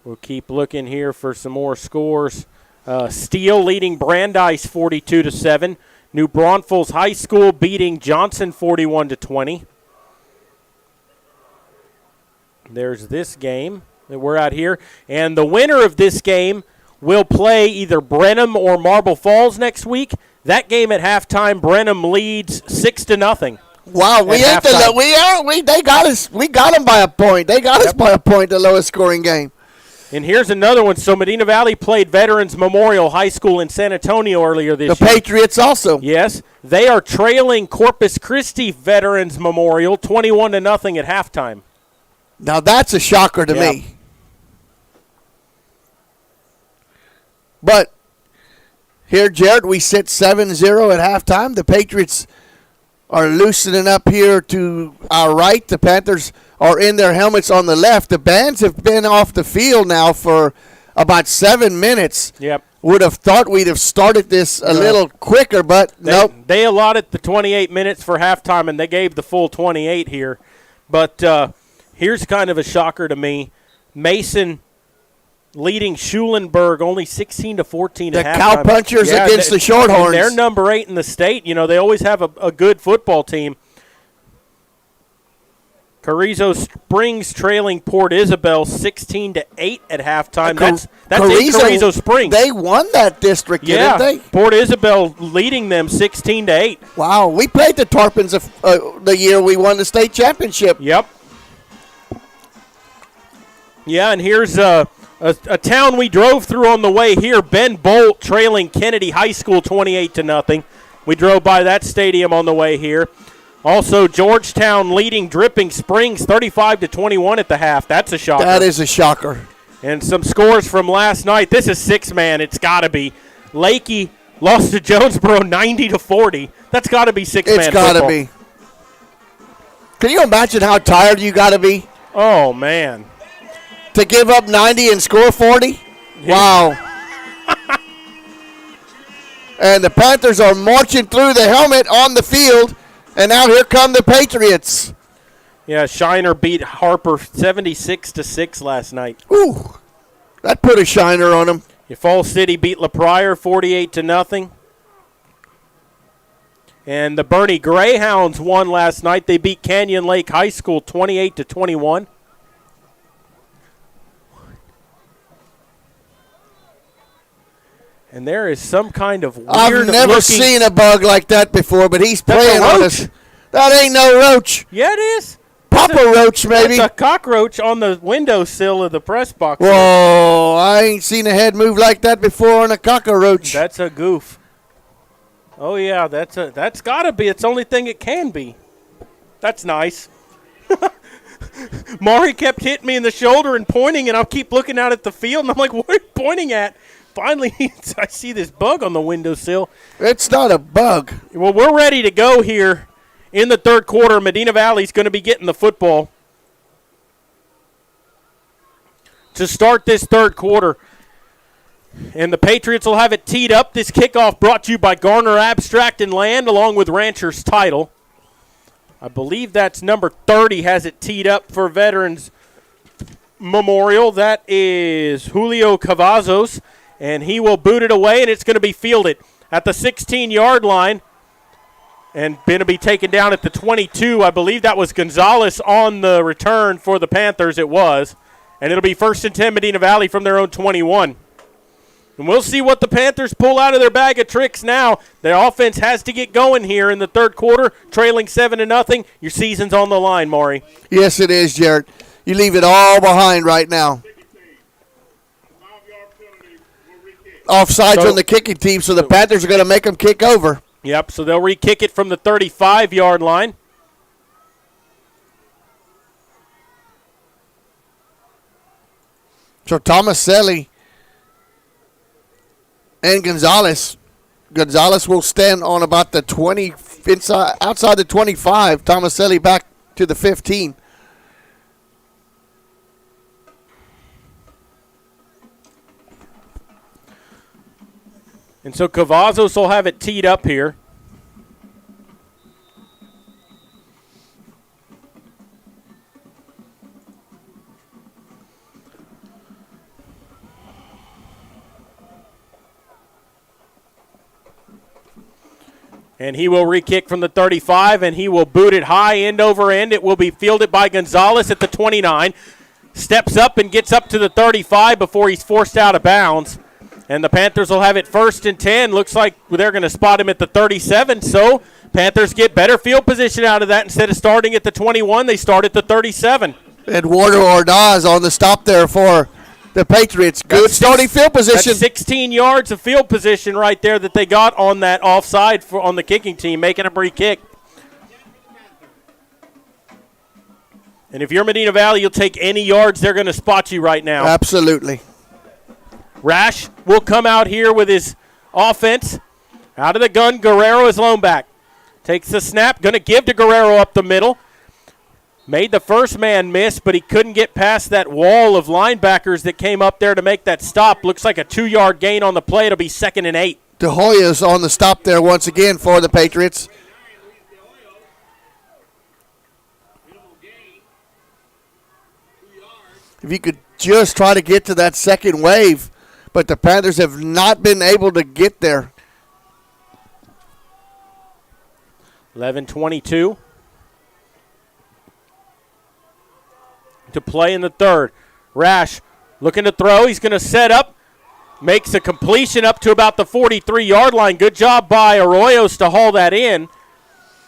We'll keep looking here for some more scores. Steele leading Brandeis 42-7. New Braunfels High School beating Johnson 41-20. There's this game that we're at here. And the winner of this game will play either Brenham or Marble Falls next week. That game at halftime, Brenham leads 6-0. Wow, we ain't they got us. We got them by a point. They got us by a point, the lowest scoring game. And here's another one. So Medina Valley played Veterans Memorial High School in San Antonio earlier this year. The Patriots also. Yes. They are trailing Corpus Christi Veterans Memorial 21-0 at halftime. Now that's a shocker to me. But here, Jared, we sit 7-0 at halftime. The Patriots are loosening up here to our right. The Panthers are in their helmets on the left. The bands have been off the field now for about 7 minutes. Yep. Would have thought we'd have started this a little quicker, but nope. They allotted the 28 minutes for halftime, and they gave the full 28 here. But here's kind of a shocker to me. Mason leading Schulenburg only 16-14 The at halftime. Cowpunchers against the Shorthorns. They're number 8 in the state. You know, they always have a good football team. Carrizo Springs trailing Port Isabel 16-8 at halftime. That's in Carrizo Springs. They won that district, didn't they? Port Isabel leading them 16-8. Wow, we played the Tarpons the year we won the state championship. Yep. Yeah, and here's a town we drove through on the way here. Ben Bolt trailing Kennedy High School 28-0. We drove by that stadium on the way here. Also, Georgetown leading Dripping Springs 35-21 at the half. That's a shocker. That is a shocker. And some scores from last night. This is 6-man. It's got to be. Lakey lost to Jonesboro 90-40. That's got to be 6-man. It's got to be. Can you imagine how tired you got to be? Oh, man. To give up 90 and score 40? Yeah. Wow. And the Panthers are marching through the helmet on the field. And now here come the Patriots. Yeah, Shiner beat Harper 76-6 last night. Ooh, that put a shiner on them. Fall City beat LaPrire 48-0. And the Bernie Greyhounds won last night. They beat Canyon Lake High School 28-21. And there is some kind of weird I've never seen a bug like that before, but he's playing on us. That ain't no roach. Yeah, it is. Papa roach, maybe. It's a cockroach on the windowsill of the press box. Whoa, I ain't seen a head move like that before on a cockroach. That's a goof. Oh, yeah, that's got to be. It's the only thing it can be. That's nice. Maury kept hitting me in the shoulder and pointing, and I'll keep looking out at the field, and I'm like, what are you pointing at? Finally, I see this bug on the windowsill. It's not a bug. Well, we're ready to go here in the third quarter. Medina Valley's going to be getting the football to start this third quarter. And the Patriots will have it teed up. This kickoff brought to you by Garner Abstract and Land along with Rancher's Title. I believe that's number 30 has it teed up for Veterans Memorial. That is Julio Cavazos. And he will boot it away, and it's going to be fielded at the 16-yard line. And going to be taken down at the 22. I believe that was Gonzalez on the return for the Panthers. It was. And it'll be 1st and 10 Medina Valley from their own 21. And we'll see what the Panthers pull out of their bag of tricks now. Their offense has to get going here in the third quarter, trailing 7-0. Your season's on the line, Maury. Yes, it is, Jared. You leave it all behind right now. Offsides on the kicking team, so the Panthers are going to make them kick over. Yep, so they'll re-kick it from the 35-yard line. So Tomaselli and Gonzalez. Gonzalez will stand on about the 20, outside the 25. Tomaselli back to the 15. And so Cavazos will have it teed up here. And he will re-kick from the 35, and he will boot it high end over end. It will be fielded by Gonzalez at the 29. Steps up and gets up to the 35 before he's forced out of bounds. And the Panthers will have it 1st and 10. Looks like they're going to spot him at the 37. So Panthers get better field position out of that. Instead of starting at the 21, they start at the 37. Eduardo Ordaz on the stop there for the Patriots. Good starting field position. That's 16 yards of field position right there that they got on that offside on the kicking team, making a re-kick. And if you're Medina Valley, you'll take any yards. They're going to spot you right now. Absolutely. Rash will come out here with his offense. Out of the gun, Guerrero is lone back. Takes the snap, going to give to Guerrero up the middle. Made the first man miss, but he couldn't get past that wall of linebackers that came up there to make that stop. Looks like a 2-yard gain on the play. It'll be 2nd and 8. De Hoya's on the stop there once again for the Patriots. If you could just try to get to that second wave, but the Panthers have not been able to get there. 11:22 to play in the third. Rash looking to throw. He's going to set up. Makes a completion up to about the 43-yard line. Good job by Arroyos to haul that in.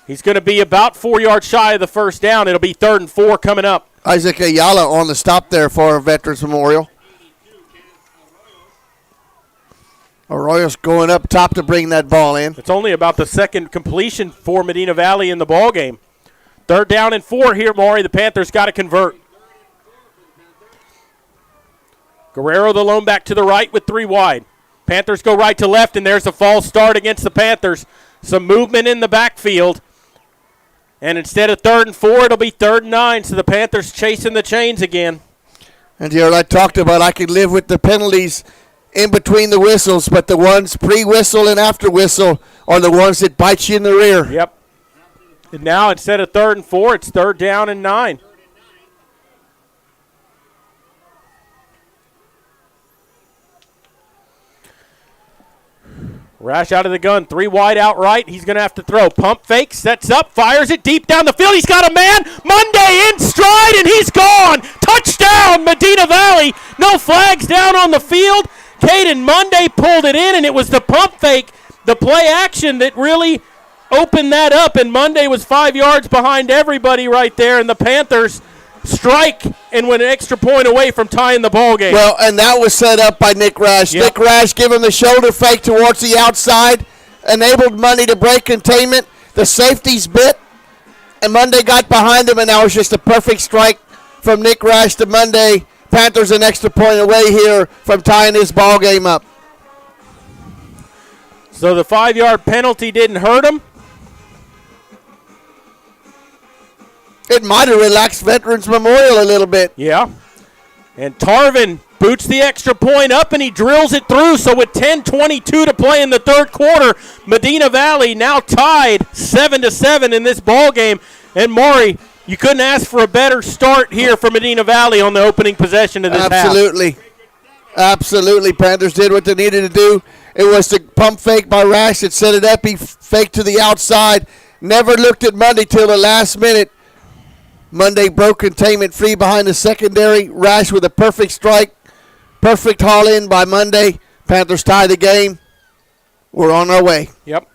He's going to be about 4 yards shy of the first down. It'll be 3rd and 4 coming up. Isaac Ayala on the stop there for Veterans Memorial. Arroyo's going up top to bring that ball in. It's only about the second completion for Medina Valley in the ball game. 3rd down and 4 here, Maury. The Panthers got to convert. Guerrero, the lone back to the right with 3 wide. Panthers go right to left, and there's a false start against the Panthers. Some movement in the backfield. And instead of 3rd and 4, it'll be 3rd and 9, so the Panthers chasing the chains again. And here I talked about I could live with the penalties in between the whistles, but the ones pre-whistle and after whistle are the ones that bite you in the rear. Yep. And now instead of 3rd and 4, it's 3rd down and 9. Rash out of the gun, 3 wide out right. He's going to have to throw. Pump fake, sets up, fires it deep down the field. He's got a man. Monday in stride, and he's gone. Touchdown, Medina Valley. No flags down on the field. Caden Monday pulled it in, and it was the pump fake, the play action that really opened that up, and Monday was 5 yards behind everybody right there, and the Panthers strike and went an extra point away from tying the ball game. Well, and that was set up by Nick Rash. Yep. Nick Rash giving the shoulder fake towards the outside, enabled Monday to break containment. The safeties bit, and Monday got behind him, and that was just a perfect strike from Nick Rash to Monday. Panthers an extra point away here from tying this ball game up. So the 5-yard penalty didn't hurt him. It might have relaxed Veterans Memorial a little bit. Yeah. And Tarvin boots the extra point up, and he drills it through. So with 10:22 to play in the third quarter, Medina Valley now tied 7-7 in this ball game. And Maury, you couldn't ask for a better start here for Medina Valley on the opening possession of this half. Absolutely. Panthers did what they needed to do. It was the pump fake by Rash that set it up. He faked to the outside. Never looked at Monday till the last minute. Monday broke containment free behind the secondary. Rash with a perfect strike. Perfect haul in by Monday. Panthers tie the game. We're on our way. Yep.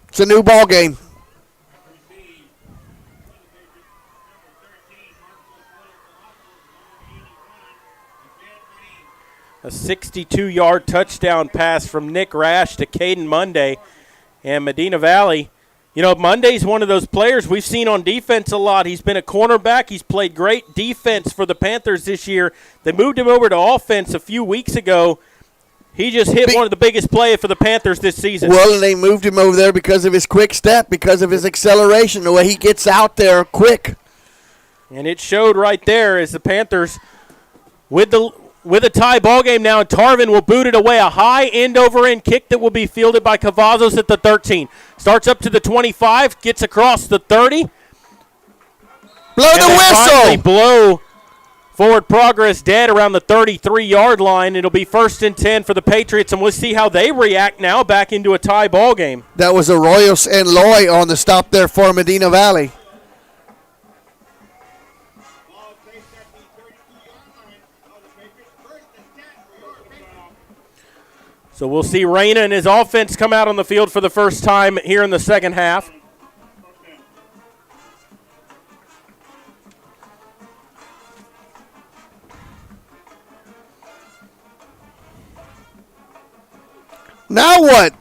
It's a new ball game. A 62-yard touchdown pass from Nick Rash to Caden Monday. And Medina Valley, you know, Monday's one of those players we've seen on defense a lot. He's been a cornerback. He's played great defense for the Panthers this year. They moved him over to offense a few weeks ago. He just hit one of the biggest plays for the Panthers this season. Well, and they moved him over there because of his quick step, because of his acceleration, the way he gets out there quick. And it showed right there as the Panthers, with a tie ball game now, and Tarvin will boot it away. A high end-over-end kick that will be fielded by Cavazos at the 13. Starts up to the 25, gets across the 30. Blow the whistle! Blow forward progress dead around the 33-yard line. It'll be 1st and 10 for the Patriots, and we'll see how they react now back into a tie ball game. That was Arroyos and Loy on the stop there for Medina Valley. So we'll see Reyna and his offense come out on the field for the first time here in the second half. Now what?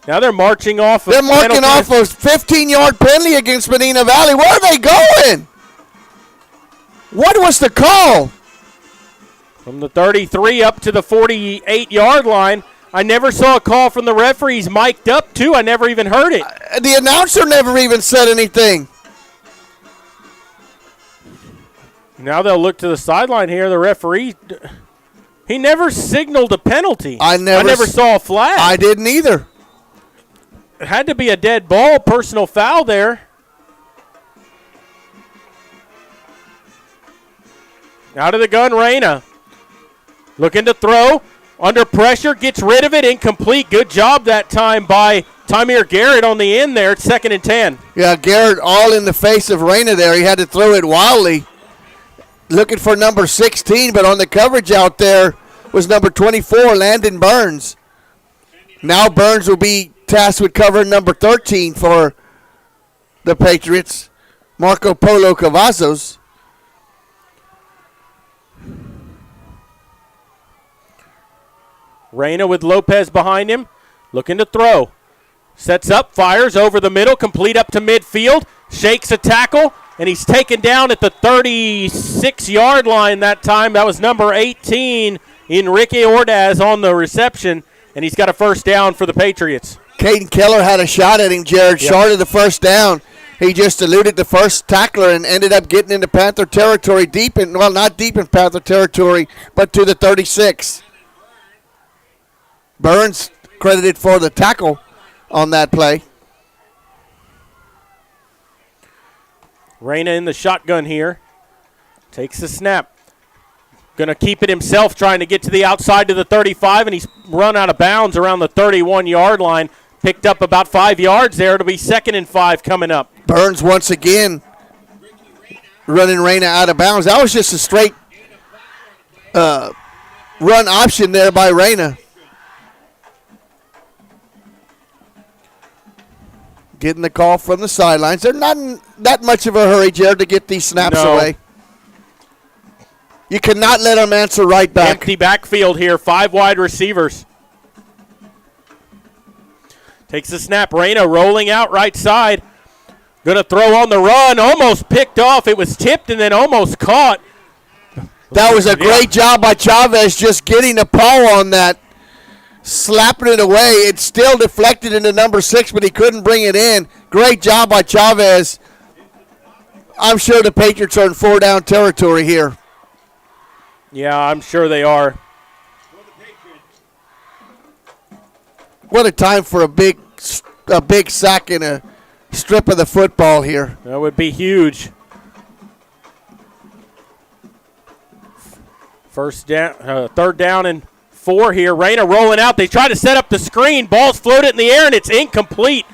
Now they're marching off. They're marking off a 15-yard penalty against Medina Valley. Where are they going? What was the call? From the 33 up to the 48-yard line. I never saw a call from the referees mic'd up, too. I never even heard it. The announcer never even said anything. Now they'll look to the sideline here. The referee, he never signaled a penalty. I never saw a flag. I didn't either. It had to be a dead ball, personal foul there. Out of the gun, Reyna. Looking to throw. Under pressure, gets rid of it. Incomplete. Good job that time by Tamir Garrett on the end there. It's 2nd and 10. Yeah, Garrett all in the face of Reyna there. He had to throw it wildly. Looking for number 16, but on the coverage out there was number 24, Landon Burns. Now Burns will be tasked with covering number 13 for the Patriots, Marco Polo Cavazos. Reyna with Lopez behind him, looking to throw. Sets up, fires over the middle, complete up to midfield, shakes a tackle, and he's taken down at the 36-yard line that time. That was number 18, Enrique Ordaz on the reception, and he's got a first down for the Patriots. Caden Keller had a shot at him, Jared, short of the first down. He just eluded the first tackler and ended up getting into Panther territory not deep in Panther territory, but to the 36. Burns credited for the tackle on that play. Reyna in the shotgun here. Takes the snap. Going to keep it himself, trying to get to the outside to the 35, and he's run out of bounds around the 31-yard line. Picked up about 5 yards there. It'll be 2nd and 5 coming up. Burns once again running Reyna out of bounds. That was just a straight run option there by Reyna. Getting the call from the sidelines. They're not in that much of a hurry, Jared, to get these snaps away. You cannot let them answer right back. Empty backfield here, 5 wide receivers. Takes the snap. Reyna rolling out right side. Going to throw on the run. Almost picked off. It was tipped and then almost caught. That was a great job by Chavez just getting a paw on that. Slapping it away. It still deflected into number 6, but he couldn't bring it in. Great job by Chavez. I'm sure the Patriots are in 4-down territory here. Yeah, I'm sure they are. What a time for a big sack and a strip of the football here. That would be huge. First down, 3rd down and 4 here. Reyna rolling out. They try to set up the screen. Ball's floated in the air, and it's incomplete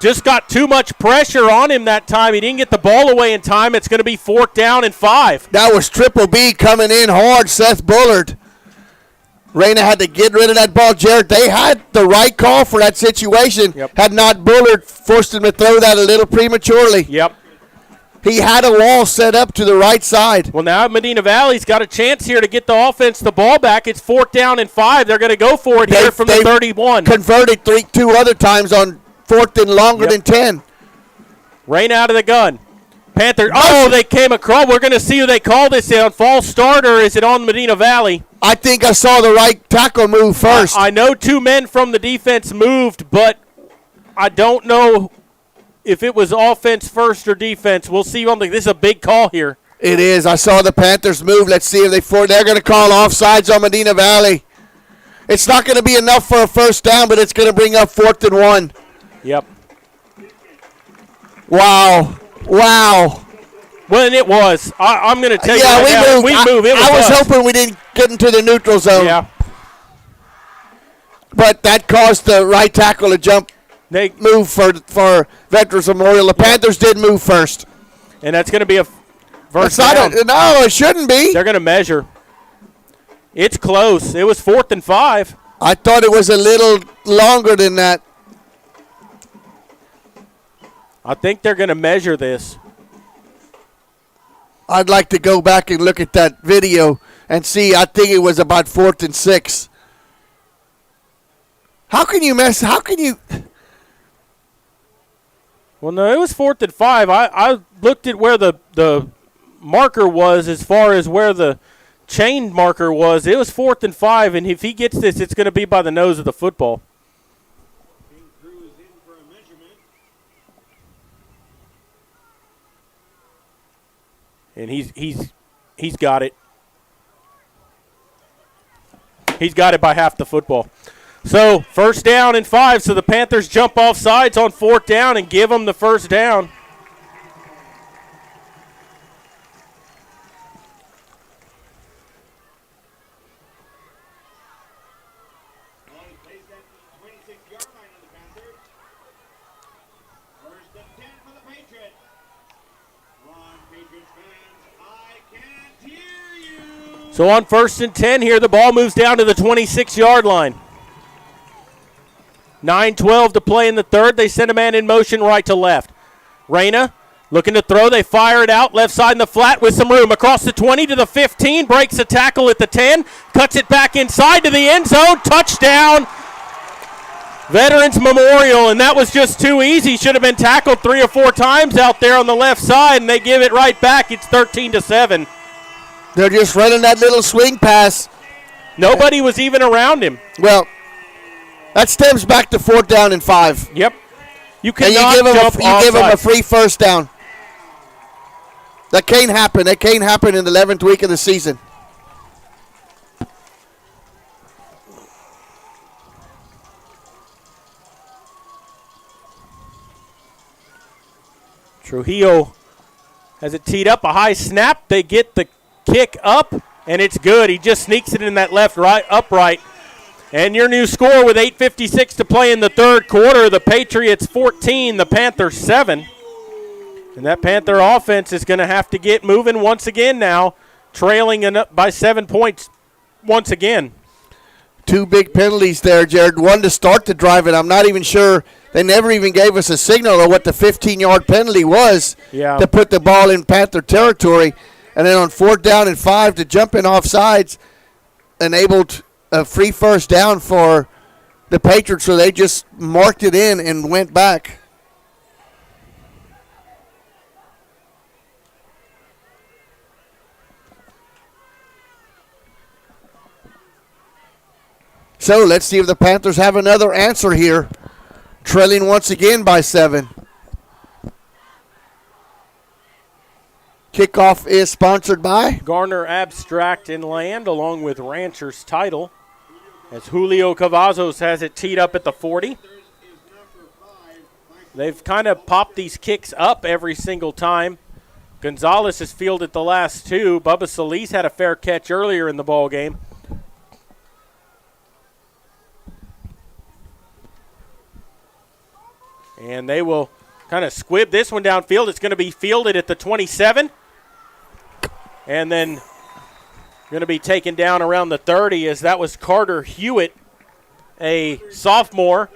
just got too much pressure on him that time. He didn't get the ball away in time. It's going to be 4th down and 5. That was Triple B coming in hard, Seth Bullard. Reyna had to get rid of that ball. Jared, they had the right call for that situation. Yep. Had not Bullard forced him to throw that a little prematurely. Yep. He had a wall set up to the right side. Well, now Medina Valley's got a chance here to get the offense the ball back. It's 4th down and 5. They're going to go for it here from the 31. Converted two other times on 4th and longer than 10. Rain out of the gun. Panther. Oh, they came across. We're going to see who they call this on. False start, or is it on Medina Valley? I think I saw the right tackle move first. I know 2 men from the defense moved, but I don't know if it was offense first or defense. We'll see. This is a big call here. It is. I saw the Panthers move. Let's see if they're going to call offsides on Medina Valley. It's not going to be enough for a first down, but it's going to bring up 4th and 1. Yep. Wow. Well, and it was. I'm going to tell you. Yeah, we moved. It was I was us. hoping we didn't get into the neutral zone. Yeah. But that caused the right tackle to jump. They move for Veterans Memorial. The Panthers did move first. And that's going to be a first down. No, it shouldn't be. They're going to measure. It's close. It was 4th and 5. I thought it was a little longer than that. I think they're going to measure this. I'd like to go back and look at that video and see. I think it was about 4th and 6. How can you mess? How can you? Well, no, it was 4th and 5. I looked at where the marker was as far as where the chain marker was. It was 4th and 5, and if he gets this, it's going to be by the nose of the football. And he's got it. He's got it by half the football. So, 1st down and 5. So the Panthers jump off sides on 4th down and give them the first down. So on 1st and 10 here, the ball moves down to the 26-yard line. 9:12 to play in the 3rd. They send a man in motion right to left. Reyna looking to throw. They fire it out left side in the flat with some room. Across the 20 to the 15. Breaks a tackle at the 10. Cuts it back inside to the end zone. Touchdown. Veterans Memorial, and that was just too easy. Should have been tackled 3 or 4 times out there on the left side, and they give it right back. It's 13-7. They're just running that little swing pass. Nobody was even around him. Well, that stems back to 4th down and 5. Yep. You give him a free first down. That can't happen. That can't happen in the 11th week of the season. Trujillo has it teed up. A high snap. They get the kick up, and it's good. He just sneaks it in that upright. And your new score with 8:56 to play in the 3rd quarter, the Patriots 14, the Panthers 7. And that Panther offense is going to have to get moving once again now, trailing by 7 points once again. 2 big penalties there, Jared. One to start the drive, and I'm not even sure. They never even gave us a signal of what the 15-yard penalty was to put the ball in Panther territory. And then on 4th down and 5 to jump in offsides, enabled a free first down for the Patriots, so they just marked it in and went back. So let's see if the Panthers have another answer here, trailing once again by 7. Kickoff is sponsored by Garner Abstract and Land, along with Rancher's Title, as Julio Cavazos has it teed up at the 40. They've kind of popped these kicks up every single time. Gonzalez has fielded the last 2. Bubba Solis had a fair catch earlier in the ball game. And they will kind of squib this one downfield. It's going to be fielded at the 27. And then going to be taken down around the 30 as that was Carter Hewitt, a sophomore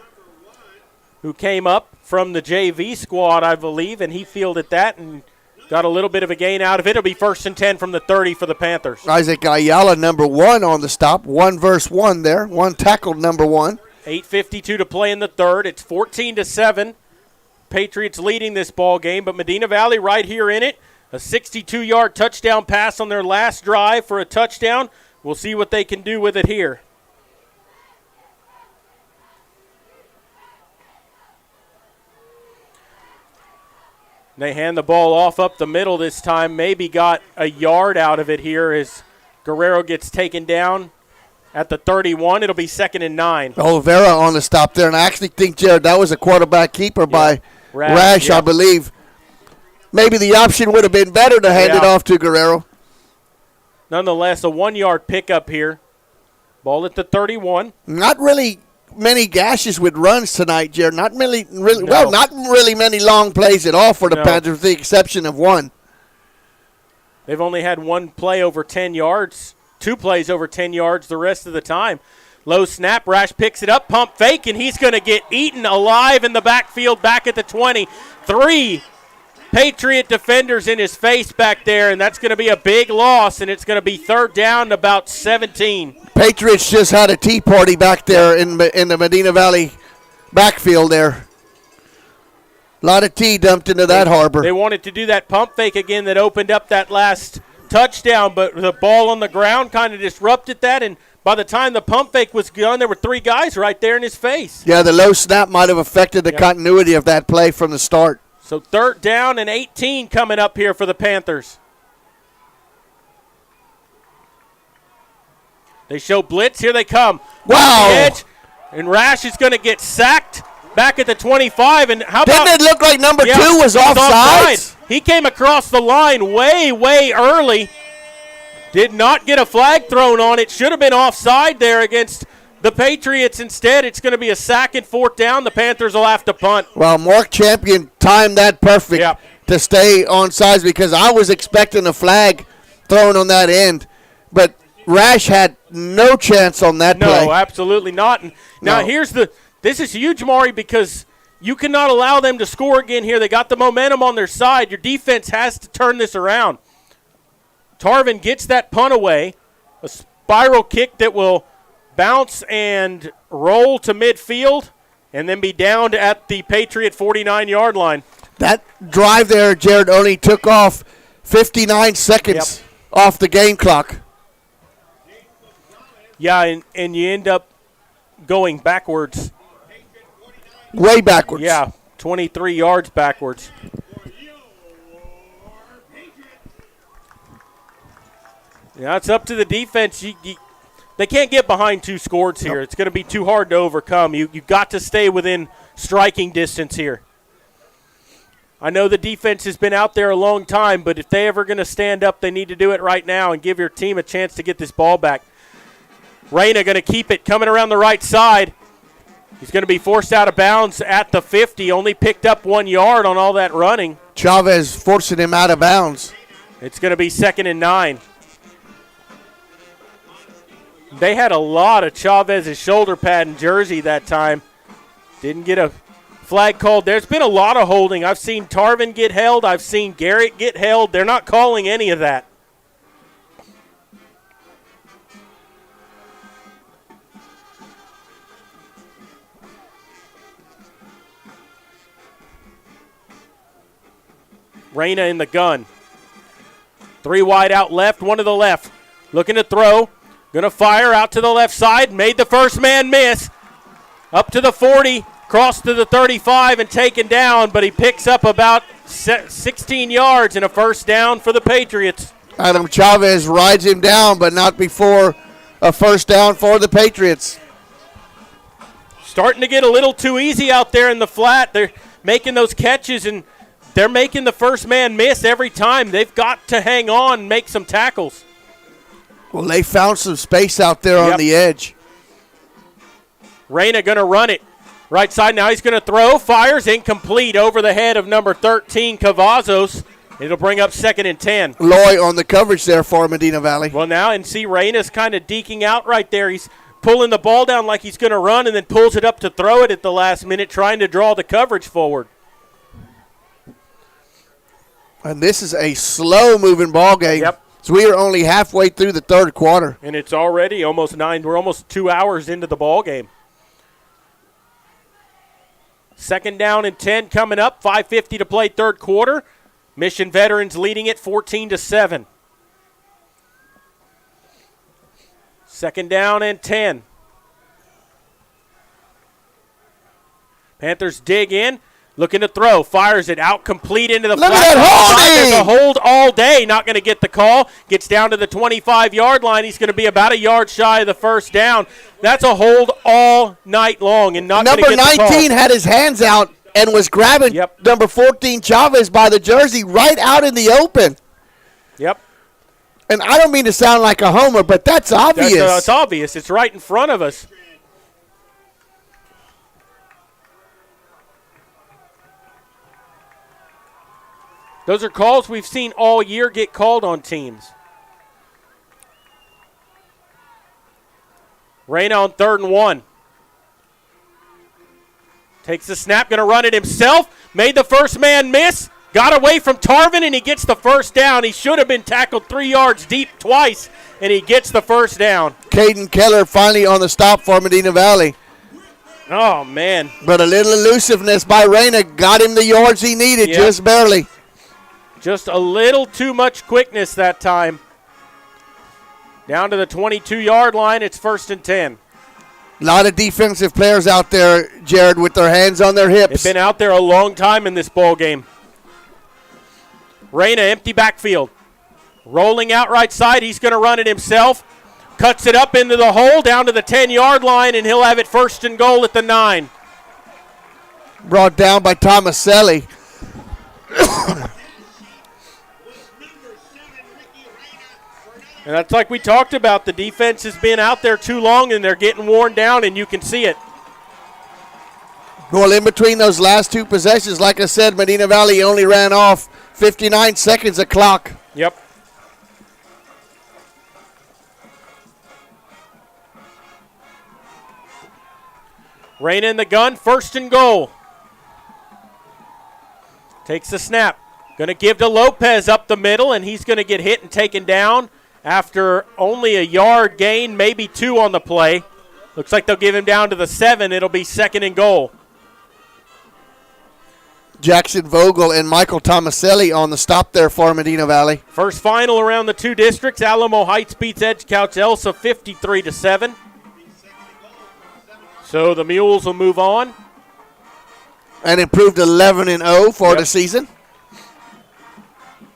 who came up from the JV squad, I believe, and he fielded that and got a little bit of a gain out of it. It'll be 1st and 10 from the 30 for the Panthers. Isaac Ayala, number 1 on the stop. 1 versus 1 there. 1 tackled number 1. 8:52 to play in the third. It's 14-7. Patriots leading this ball game, but Medina Valley right here in it. A 62-yard touchdown pass on their last drive for a touchdown. We'll see what they can do with it here. They hand the ball off up the middle this time. Maybe got a yard out of it here as Guerrero gets taken down at the 31. It'll be 2nd and 9. Vera on the stop there, and I actually think, Jared, that was a quarterback keeper by Rash, I believe. Maybe the option would have been better to hand it off to Guerrero. Nonetheless, a 1-yard pickup here. Ball at the 31. Not really many gashes with runs tonight, Jared. Not really many long plays at all for the Panthers, with the exception of one. They've only had one play over 10 yards, 2 plays over 10 yards the rest of the time. Low snap, Rash picks it up, pump fake, and he's going to get eaten alive in the backfield back at the 20. 3 Patriot defenders in his face back there, and that's going to be a big loss, and it's going to be 3rd down, about 17. Patriots just had a tea party back there in the Medina Valley backfield there. A lot of tea dumped into that harbor. They wanted to do that pump fake again that opened up that last touchdown, but the ball on the ground kind of disrupted that, and by the time the pump fake was done, there were 3 guys right there in his face. Yeah, the low snap might have affected the continuity of that play from the start. So 3rd down and 18 coming up here for the Panthers. They show blitz. Here they come. Wow. The edge, and Rash is going to get sacked back at the 25. And how about? Didn't it look like number 2 was offside? He came across the line way, way early. Did not get a flag thrown on it. Should have been offside there against the Patriots. Instead, it's going to be a sack and 4th down. The Panthers will have to punt. Well, Mark Champion timed that perfect to stay on sides, because I was expecting a flag thrown on that end. But Rash had no chance on that play. No, absolutely not. And now this is huge, Maury, because you cannot allow them to score again here. They got the momentum on their side. Your defense has to turn this around. Tarvin gets that punt away, a spiral kick that will bounce and roll to midfield and then be downed at the Patriot 49-yard line. That drive there, Jared, only took off 59 seconds off the game clock. Yeah, and you end up going backwards. Way backwards. Yeah, 23 yards backwards. Yeah, it's up to the defense. They can't get behind 2 scores here. It's going to be too hard to overcome. You've got to stay within striking distance here. I know the defense has been out there a long time, but if they're ever going to stand up, they need to do it right now and give your team a chance to get this ball back. Reyna going to keep it coming around the right side. He's going to be forced out of bounds at the 50. Only picked up 1 yard on all that running. Chavez forcing him out of bounds. It's going to be 2nd and 9. They had a lot of Chavez's shoulder pad and jersey that time. Didn't get a flag called. There's been a lot of holding. I've seen Tarvin get held. I've seen Garrett get held. They're not calling any of that. Reyna in the gun. 3 wide out left, 1 to the left. Looking to throw. Going to fire out to the left side. Made the first man miss. Up to the 40. Crossed to the 35 and taken down. But he picks up about 16 yards and a 1st down for the Patriots. Adam Chavez rides him down, but not before a 1st down for the Patriots. Starting to get a little too easy out there in the flat. They're making those catches, and they're making the first man miss every time. They've got to hang on and make some tackles. Well, they found some space out there on the edge. Reyna going to run it. Right side now, he's going to throw, fires, incomplete over the head of number 13, Cavazos. It'll bring up 2nd and 10. Loy on the coverage there for Medina Valley. Well, now, and see Reyna's kind of deking out right there. He's pulling the ball down like he's going to run and then pulls it up to throw it at the last minute, trying to draw the coverage forward. And this is a slow-moving ball game. Yep. So we are only halfway through the third quarter. And it's already almost 9. We're almost 2 hours into the ball game. 2nd down and 10 coming up. 5:50 to play third quarter. Mission Veterans leading it 14-7. 2nd down and 10. Panthers dig in. Looking to throw. Fires it out complete into the Look flat. at that holding! There's a hold all day. Not going to get the call. Gets down to the 25-yard line. He's going to be about a yard shy of the first down. That's a hold all night long and not going to Number get the call. 19 had his hands out and was grabbing number 14, Chavez, by the jersey right out in the open. Yep. And I don't mean to sound like a homer, but that's obvious. It's obvious. It's right in front of us. Those are calls we've seen all year get called on teams. Reyna on 3rd and 1. Takes the snap, going to run it himself. Made the first man miss. Got away from Tarvin, and he gets the first down. He should have been tackled 3 yards deep twice, and he gets the first down. Caden Keller finally on the stop for Medina Valley. Oh, man. But a little elusiveness by Reyna got him the yards he needed, just barely. Just a little too much quickness that time. Down to the 22-yard line, it's 1st and 10. A lot of defensive players out there, Jared, with their hands on their hips. They've been out there a long time in this ball game. Reyna, empty backfield. Rolling out right side, he's going to run it himself. Cuts it up into the hole, down to the 10-yard line, and he'll have it 1st and goal at the 9. Brought down by Tomaselli. And that's like we talked about. The defense has been out there too long, and they're getting worn down, and you can see it. Well, in between those last two possessions, like I said, Medina Valley only ran off 59 seconds of clock. Yep. Reyna in the gun, 1st and goal. Takes the snap. Going to give to Lopez up the middle, and he's going to get hit and taken down after only a yard gain, maybe 2 on the play. Looks like they'll give him down to the 7. It'll be 2nd and goal. Jackson Vogel and Michael Tomaselli on the stop there for Medina Valley. First final around the 2 districts. Alamo Heights beats Edge Couch Elsa 53-7. So the Mules will move on. And improved 11-0 for the season.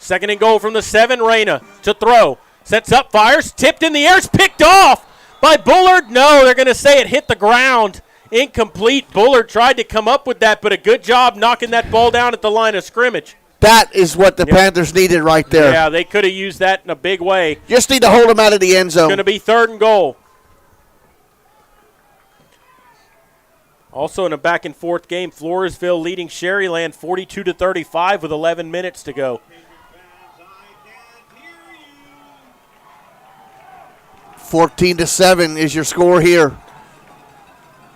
2nd and goal from the 7. Reyna to throw. Sets up, fires, tipped in the air. It's picked off by Bullard. No, they're going to say it hit the ground. Incomplete. Bullard tried to come up with that, but a good job knocking that ball down at the line of scrimmage. That is what the Panthers needed right there. Yeah, they could have used that in a big way. Just need to hold them out of the end zone. It's going to be 3rd and goal. Also in a back-and-forth game, Floresville leading Sherryland 42-35 with 11 minutes to go. 14-7 is your score here.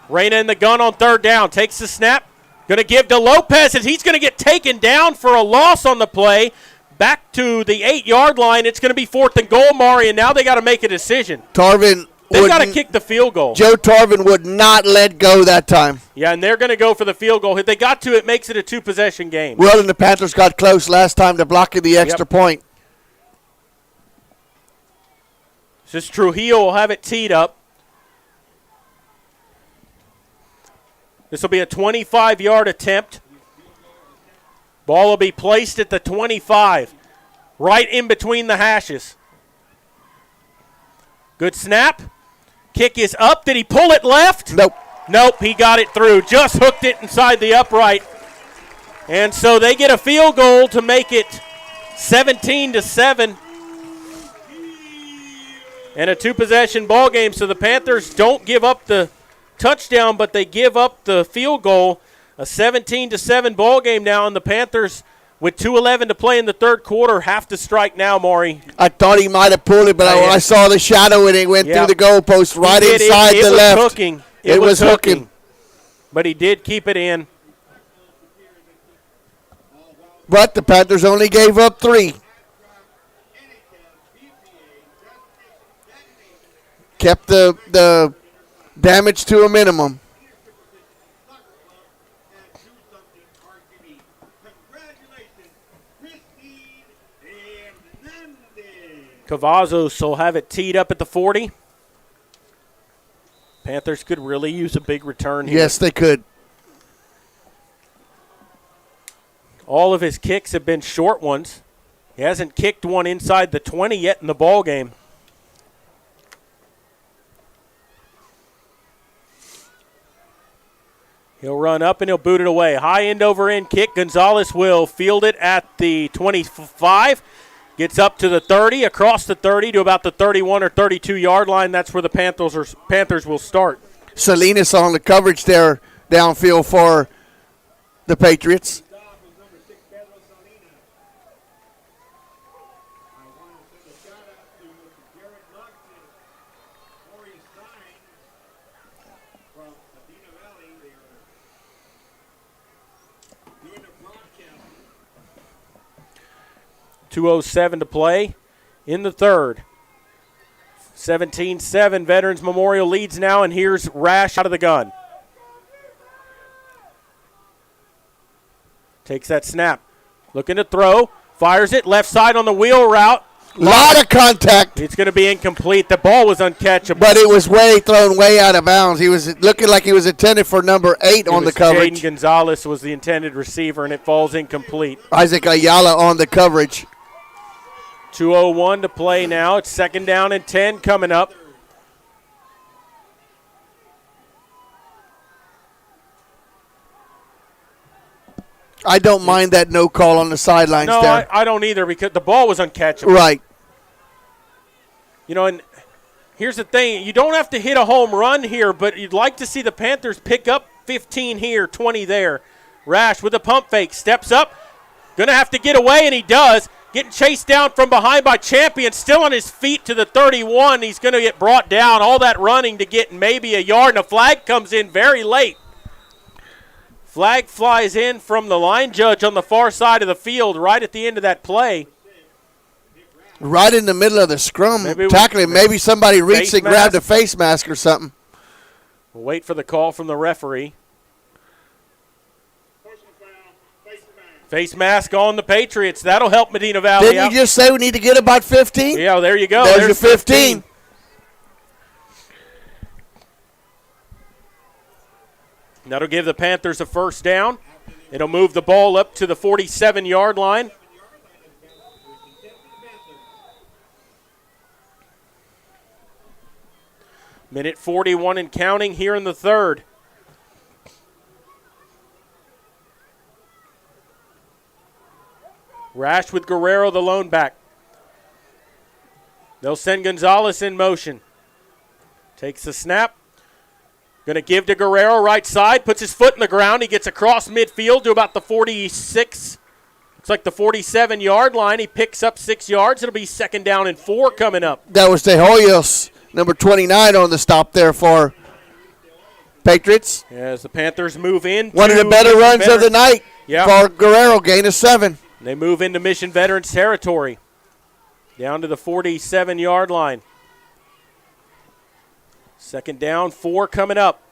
Reyna in the gun on 3rd down. Takes the snap. Going to give to Lopez, and he's going to get taken down for a loss on the play. Back to the 8-yard line. It's going to be 4th and goal, Maury, and now they got to make a decision. Tarvin. They've got to kick the field goal. Joe Tarvin would not let go that time. Yeah, and they're going to go for the field goal. If they got to, it makes it a 2-possession game. Well, and the Panthers got close last time to blocking the extra point. Just Trujillo will have it teed up. This will be a 25-yard attempt. Ball will be placed at the 25, right in between the hashes. Good snap. Kick is up. Did he pull it left? Nope. Nope, he got it through. Just hooked it inside the upright. And so they get a field goal to make it 17-7. And a 2-possession ball game, so the Panthers don't give up the touchdown, but they give up the field goal. A 17-7 ball game now, and the Panthers, with 2:11 to play in the third quarter, have to strike now, Maury. I thought he might have pulled it, but I saw the shadow and it went through the goalpost right inside the left. Hooking. It was hooking. But he did keep it in. But the Panthers only gave up 3. Kept the damage to a minimum. Cavazos will have it teed up at the 40. Panthers could really use a big return here. Yes, they could. All of his kicks have been short ones. He hasn't kicked one inside the 20 yet in the ball game. He'll run up and he'll boot it away. High end over end kick. Gonzalez will field it at the 25. Gets up to the 30, across the 30 to about the 31 or 32-yard line. That's where the Panthers will start. Salinas on the coverage there downfield for the Patriots. .207 to play in the third. 17-7, Veterans Memorial leads now, and here's Rash out of the gun. Takes that snap. Looking to throw. Fires it. Left side on the wheel route. Lot of contact. It's going to be incomplete. The ball was uncatchable. But it was thrown way out of bounds. He was looking like he was intended for number 8 on the coverage. Jaden Gonzalez was the intended receiver, and it falls incomplete. Isaac Ayala on the coverage. 2:01 to play now. It's 2nd down and 10 coming up. I don't mind that no call on the sidelines there. No, I don't either because the ball was uncatchable. Right. You know, and here's the thing. You don't have to hit a home run here, but you'd like to see the Panthers pick up 15 here, 20 there. Rash with a pump fake. Steps up. Going to have to get away, and he does. Getting chased down from behind by Champion. Still on his feet to the 31. He's going to get brought down. All that running to get maybe a yard, and a flag comes in very late. Flag flies in from the line judge on the far side of the field right at the end of that play. Right in the middle of the scrum. Tackling. Maybe somebody reached and grabbed a face mask or something. We'll wait for the call from the referee. Face mask on the Patriots. That'll help Medina Valley Didn't you just say we need to get about 15? Yeah, well, there you go. There's your 15. That'll give the Panthers a 1st down. It'll move the ball up to the 47-yard line. Minute 41 and counting here in the third. Rash with Guerrero, the lone back. They'll send Gonzalez in motion. Takes the snap. Going to give to Guerrero, right side. Puts his foot in the ground. He gets across midfield to about the 46. It's like the 47-yard line. He picks up 6 yards. It'll be 2nd down and 4 coming up. That was De Hoyos, number 29 on the stop there for Patriots. As the Panthers move in. One of the better runs of the night for Guerrero, gain of 7. They move into Mission Veterans territory. Down to the 47-yard line. 2nd down, 4 coming up.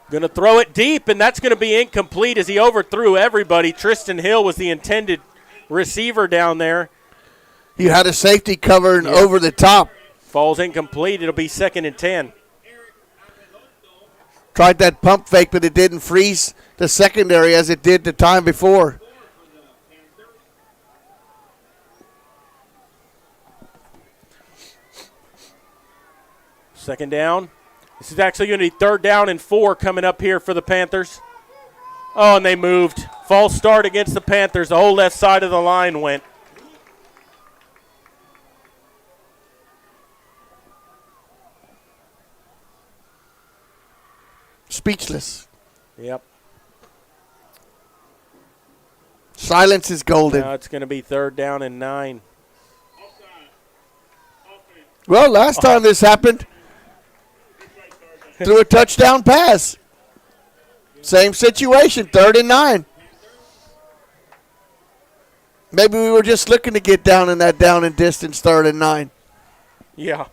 Going to throw it deep, and that's going to be incomplete as he overthrew everybody. Tristan Hill was the intended receiver down there. You had a safety covering over the top. Falls incomplete. It'll be 2nd and 10. Tried that pump fake, but it didn't freeze the secondary as it did the time before. Second down. This is actually going to be 3rd down and 4 coming up here for the Panthers. Oh, and they moved. False start against the Panthers. The whole left side of the line went. Speechless. Yep. Silence is golden. Now it's going to be 3rd down and 9. Well, last time this happened, threw a touchdown pass. Same situation, 3rd and 9. Maybe we were just looking to get down in that down and distance, 3rd and 9. Yeah.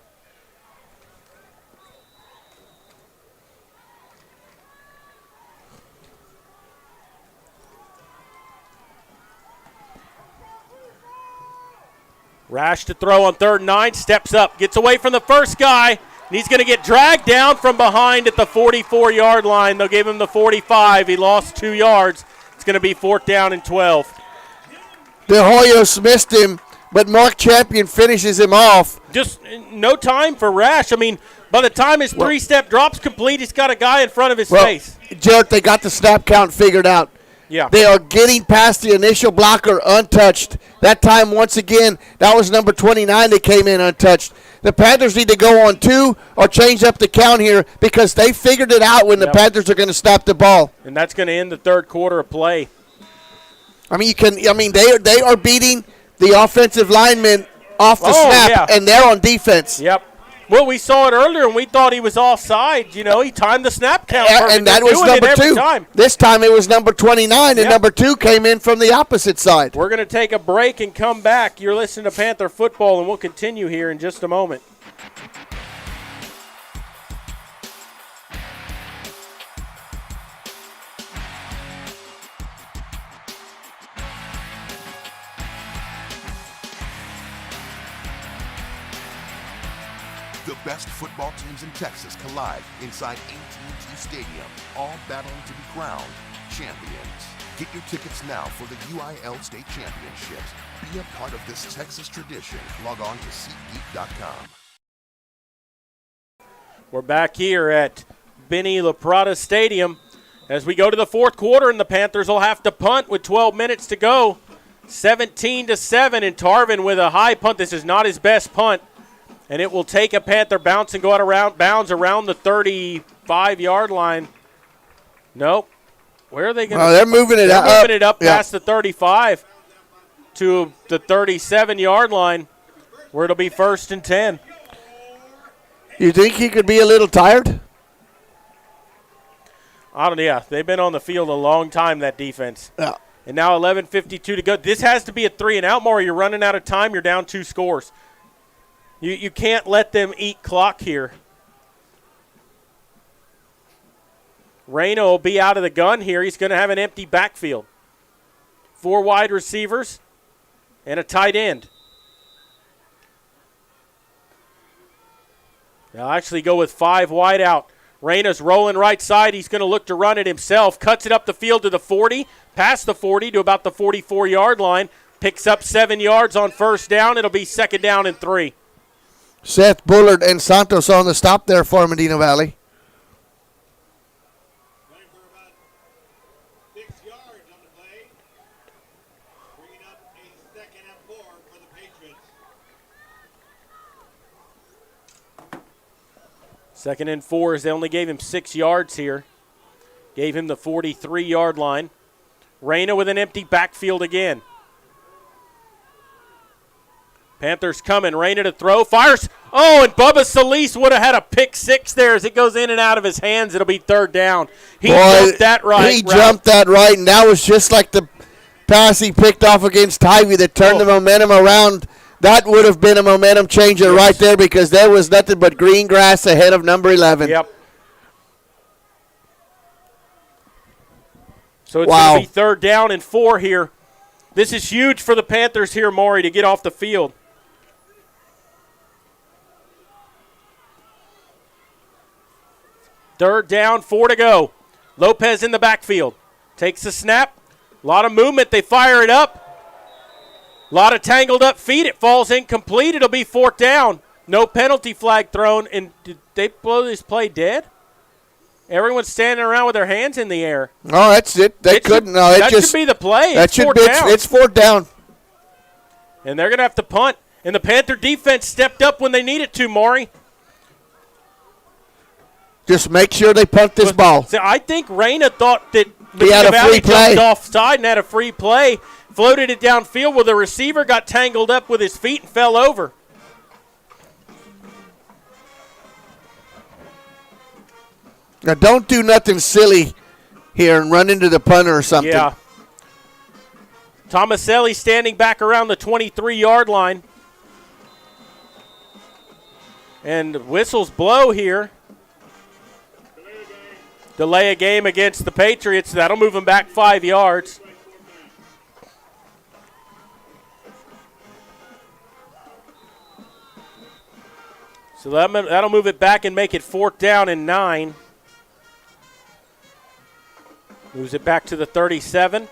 Rash to throw on 3rd and 9, steps up, gets away from the first guy, and he's going to get dragged down from behind at the 44-yard line. They'll give him the 45. He lost 2 yards. It's going to be 4th down and 12. De Hoyos missed him, but Mark Champion finishes him off. Just no time for Rash. I mean, by the time his 3-step drop's complete, he's got a guy in front of his face. Jarrett, they got the snap count figured out. Yeah. They are getting past the initial blocker untouched. That time, once again, that was number 29 that came in untouched. The Panthers need to go on 2 or change up the count here because they figured it out when the Panthers are going to snap the ball. And that's going to end the 3rd quarter of play. I mean, they are beating the offensive linemen off the snap, and they're on defense. Yep. Well, we saw it earlier, and we thought he was offside. You know, he timed the snap count. And that was number 2. Time. This time it was number 29, and number 2 came in from the opposite side. We're going to take a break and come back. You're listening to Panther Football, and we'll continue here in just a moment. The best football teams in Texas collide inside AT&T Stadium, all battling to be crowned champions. Get your tickets now for the UIL State Championships. Be a part of this Texas tradition. Log on to SeatGeek.com. We're back here at Benny LaPrada Stadium as we go to the 4th quarter, and the Panthers will have to punt with 12 minutes to go. 17-7, and Tarvin with a high punt. This is not his best punt. And it will take a Panther bounce and go out around bounds around the 35-yard line. Nope. Where are they going to? They're moving it up. They're moving it up past the 35 to the 37-yard line, where it'll be 1st and 10. You think he could be a little tired? I don't know. Yeah, they've been on the field a long time, that defense. Yeah. And now 11:52 to go. This has to be a 3-and-out, more. You're running out of time. You're down 2 scores. You can't let them eat clock here. Reyna will be out of the gun here. He's going to have an empty backfield. 4 wide receivers and a tight end. They'll actually go with 5 wide out. Reyna's rolling right side. He's going to look to run it himself. Cuts it up the field to the 40, past the 40 to about the 44-yard line. Picks up 7 yards on 1st down. It'll be 2nd down and 3. Seth Bullard and Santos on the stop there for Medina Valley. Running for about 6 yards on the play. Bringing up a 2nd and 4 for the Patriots. 2nd and 4 as they only gave him 6 yards here. Gave him the 43-yard line. Reyna with an empty backfield again. Panthers coming. Reyna to throw. Fires. Oh, and Bubba Solis would have had a pick 6 there as it goes in and out of his hands. It'll be 3rd down. He jumped that right. He jumped that right, and that was just like the pass he picked off against Tybee that turned the momentum around. That would have been a momentum changer right there because there was nothing but green grass ahead of number 11. Yep. So it's going to be 3rd down and 4 here. This is huge for the Panthers here, Maury, to get off the field. Third down, 4 to go. Lopez in the backfield. Takes the snap. A lot of movement. They fire it up. A lot of tangled up feet. It falls incomplete. It'll be 4th down. No penalty flag thrown. And did they blow this play dead? Everyone's standing around with their hands in the air. No, that's it. They couldn't. That should be the play. That should be. It's fourth down. And they're going to have to punt. And the Panther defense stepped up when they needed to, Maury. Just make sure they punt this ball. So I think Reyna thought that he had a free play. Jumped offside and had a free play, floated it downfield where the receiver got tangled up with his feet and fell over. Now, don't do nothing silly here and run into the punter or something. Yeah. Tomaselli standing back around the 23-yard line. And whistles blow here. Delay a game against the Patriots. That'll move them back 5 yards. So that'll move it back and make it 4th down and 9. Moves it back to the 37.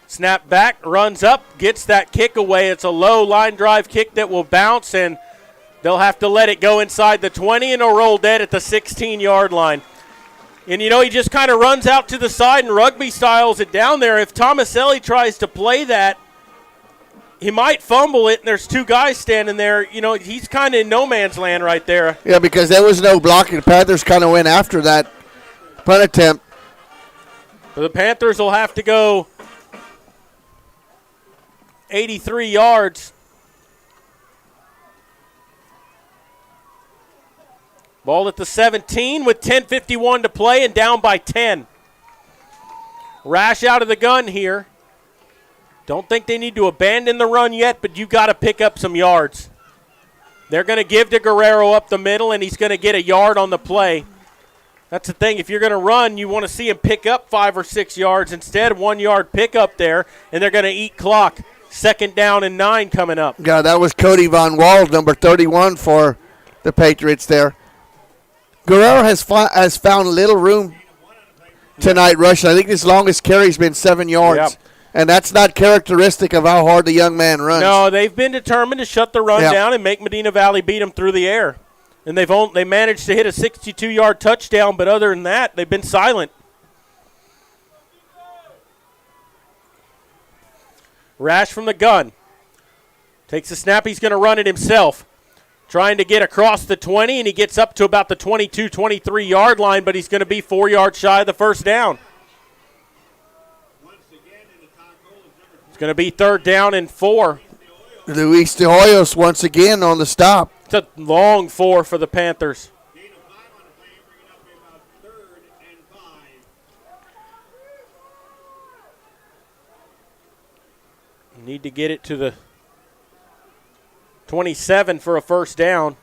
Snap back, runs up, gets that kick away. It's a low line drive kick that will bounce, and they'll have to let it go inside the 20, and it'll roll dead at the 16-yard line. And, he just kind of runs out to the side and rugby styles it down there. If Tomaselli tries to play that, he might fumble it, and there's two guys standing there. He's kind of in no man's land right there. Yeah, because there was no blocking. The Panthers kind of went after that punt attempt. But the Panthers will have to go 83 yards. Ball at the 17 with 10:51 to play and down by 10. Rash out of the gun here. Don't think they need to abandon the run yet, but you've got to pick up some yards. They're going to give to Guerrero up the middle, and he's going to get a yard on the play. That's the thing. If you're going to run, you want to see him pick up 5 or 6 yards. Instead, 1 yard pickup there, and they're going to eat clock. 2nd down and 9 coming up. Yeah, that was Cody Von Wald, number 31 for the Patriots there. Guerrero has found little room tonight rushing. I think his longest carry's been 7 yards. Yep. And that's not characteristic of how hard the young man runs. No, they've been determined to shut the run down and make Medina Valley beat them through the air. And they managed to hit a 62-yard touchdown, but other than that, they've been silent. Rash from the gun. Takes a snap. He's going to run it himself. Trying to get across the 20, and he gets up to about the 22, 23-yard line, but he's going to be 4 yards shy of the first down. It's going to be 3rd down and 4. Luis De Hoyos once again on the stop. It's a long 4 for the Panthers. Need to get it to the 27 for a first down.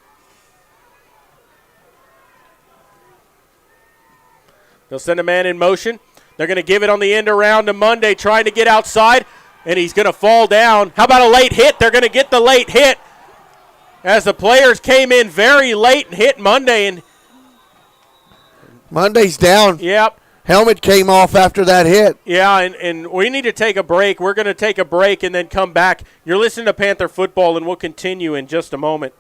They'll send a man in motion. They're going to give it on the end around to Monday, trying to get outside, and he's going to fall down. How about a late hit? They're going to get the late hit as the players came in very late and hit Monday. And Monday's down. Yep. Helmet came off after that hit. Yeah, and we need to take a break. We're going to take a break and then come back. You're listening to Panther Football, and we'll continue in just a moment.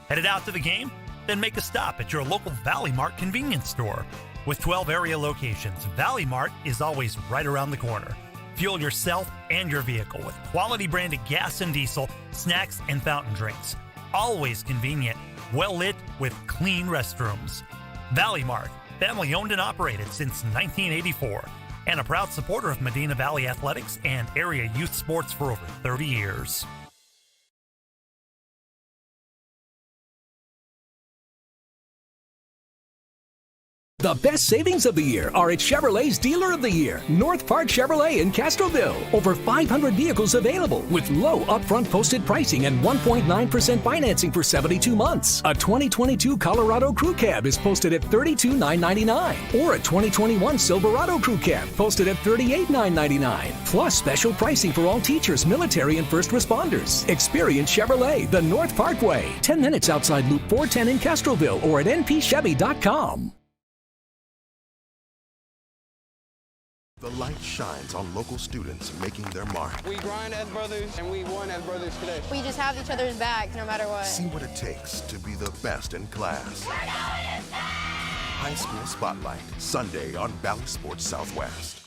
Headed out to the game? Then make a stop at your local Valley Mart convenience store. With 12 area locations, Valley Mart is always right around the corner. Fuel yourself and your vehicle with quality branded gas and diesel, snacks, and fountain drinks. Always convenient, well lit with clean restrooms. Valley Mart, family owned and operated since 1984, and a proud supporter of Medina Valley athletics and area youth sports for over 30 years. The best savings of the year are at Chevrolet's Dealer of the Year, North Park Chevrolet in Castroville. Over 500 vehicles available with low upfront posted pricing and 1.9% financing for 72 months. A 2022 Colorado Crew Cab is posted at $32,999, or a 2021 Silverado Crew Cab posted at $38,999. Plus special pricing for all teachers, military, and first responders. Experience Chevrolet, the North Parkway, 10 minutes outside Loop 410 in Castroville, or at npchevy.com. The light shines on local students making their mark. We grind as brothers, and we won as brothers today. We just have each other's back no matter what. See what it takes to be the best in class. High School Spotlight, Sunday on Valley Sports Southwest.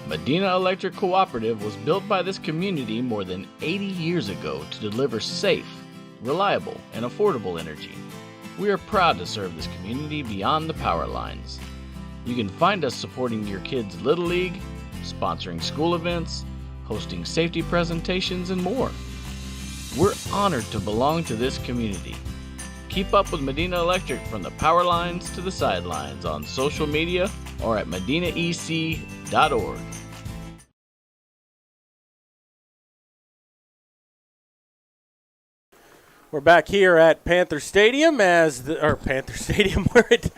Medina Electric Cooperative was built by this community more than 80 years ago to deliver safe, reliable, and affordable energy. We are proud to serve this community beyond the power lines. You can find us supporting your kids' Little League, sponsoring school events, hosting safety presentations, and more. We're honored to belong to this community. Keep up with Medina Electric from the power lines to the sidelines on social media or at medinaec.org. We're back here at Panther Stadium Panther Stadium. We're at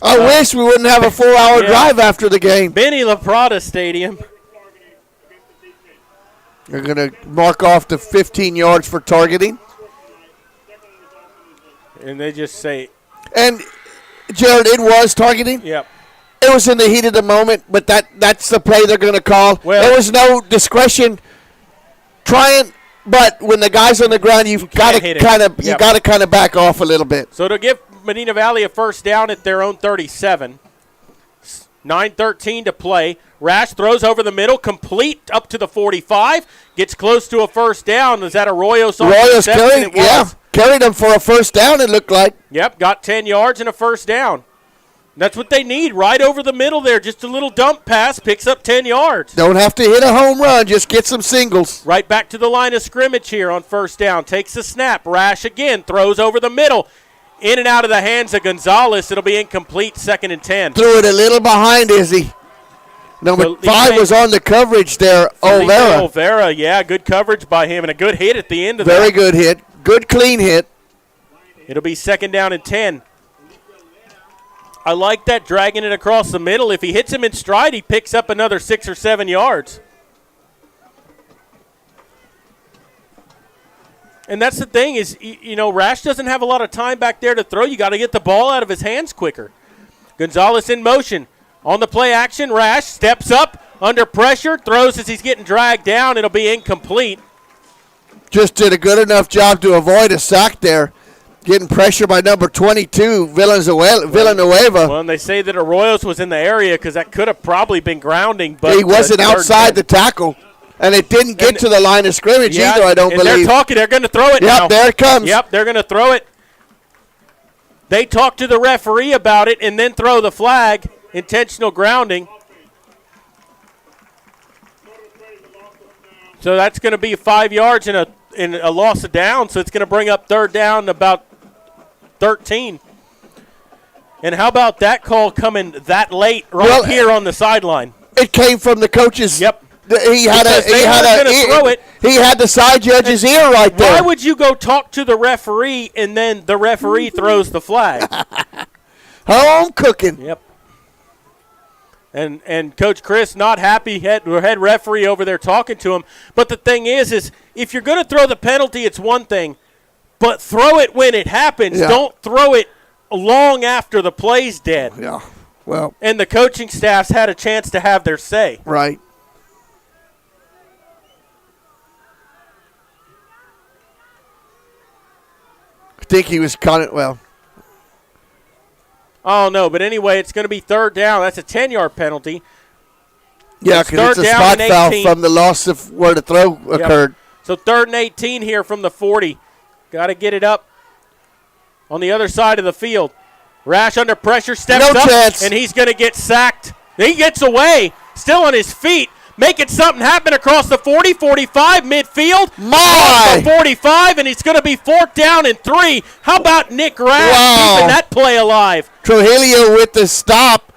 I wish we wouldn't have a 4-hour drive after the game. Benny LaPrada Stadium. They're going to mark off the 15 yards for targeting. And they just say. And, Jared, it was targeting? Yep. It was in the heat of the moment, but that's the play they're going to call. Well, there was no discretion trying, but when the guy's on the ground, you've got to kind of back off a little bit. So to give Medina Valley a first down at their own 37. 9:13 to play. Rash throws over the middle, complete up to the 45. Gets close to a first down. Is that Arroyo's on Arroyo's carried him for a first down, it looked like. Yep, got 10 yards and a first down. That's what they need, right over the middle there. Just a little dump pass, picks up 10 yards. Don't have to hit a home run, just get some singles. Right back to the line of scrimmage here on first down. Takes the snap. Rash again, throws over the middle. In and out of the hands of Gonzalez. It'll be incomplete, 2nd and 10. Threw it a little behind Izzy. Number 5 was on the coverage there, Olvera. Olvera, yeah, good coverage by him and a good hit at the end of Very good hit. Good clean hit. It'll be 2nd down and 10. I like that, dragging it across the middle. If he hits him in stride, he picks up another 6 or 7 yards. And that's the thing is, Rash doesn't have a lot of time back there to throw. You got to get the ball out of his hands quicker. Gonzalez in motion. On the play action, Rash steps up, under pressure, throws as he's getting dragged down. It'll be incomplete. Just did a good enough job to avoid a sack there. Getting pressure by number 22, Villanueva. Well, and they say that Arroyos was in the area because that could have probably been grounding. But he wasn't outside the tackle. And it didn't get to the line of scrimmage either, I don't believe. They're going to throw it now. Yep, there it comes. Yep, they're going to throw it. They talk to the referee about it and then throw the flag. Intentional grounding. So that's going to be 5 yards and a loss of down. So it's going to bring up 3rd down about 13. And how about that call coming that late here on the sideline? It came from the coaches. Yep. He had the side judge's ear right there. Why would you go talk to the referee and then the referee throws the flag? Home cooking. Yep. And Coach Chris not happy, head referee over there talking to him. But the thing is if you're going to throw the penalty, it's one thing. But throw it when it happens. Yeah. Don't throw it long after the play's dead. Yeah. Well. And the coaching staff's had a chance to have their say. Right. I think he was Oh, no, but anyway, it's going to be 3rd down. That's a 10-yard penalty. Yeah, because it's a spot foul from the loss of where the throw occurred. So 3rd and 18 here from the 40. Got to get it up on the other side of the field. Rash under pressure, steps up, and he's going to get sacked. He gets away, still on his feet, making something happen across the 40, 45, midfield. 45, and it's going to be 4th down and 3. How about Nick Rash keeping that play alive? Trujillo with the stop,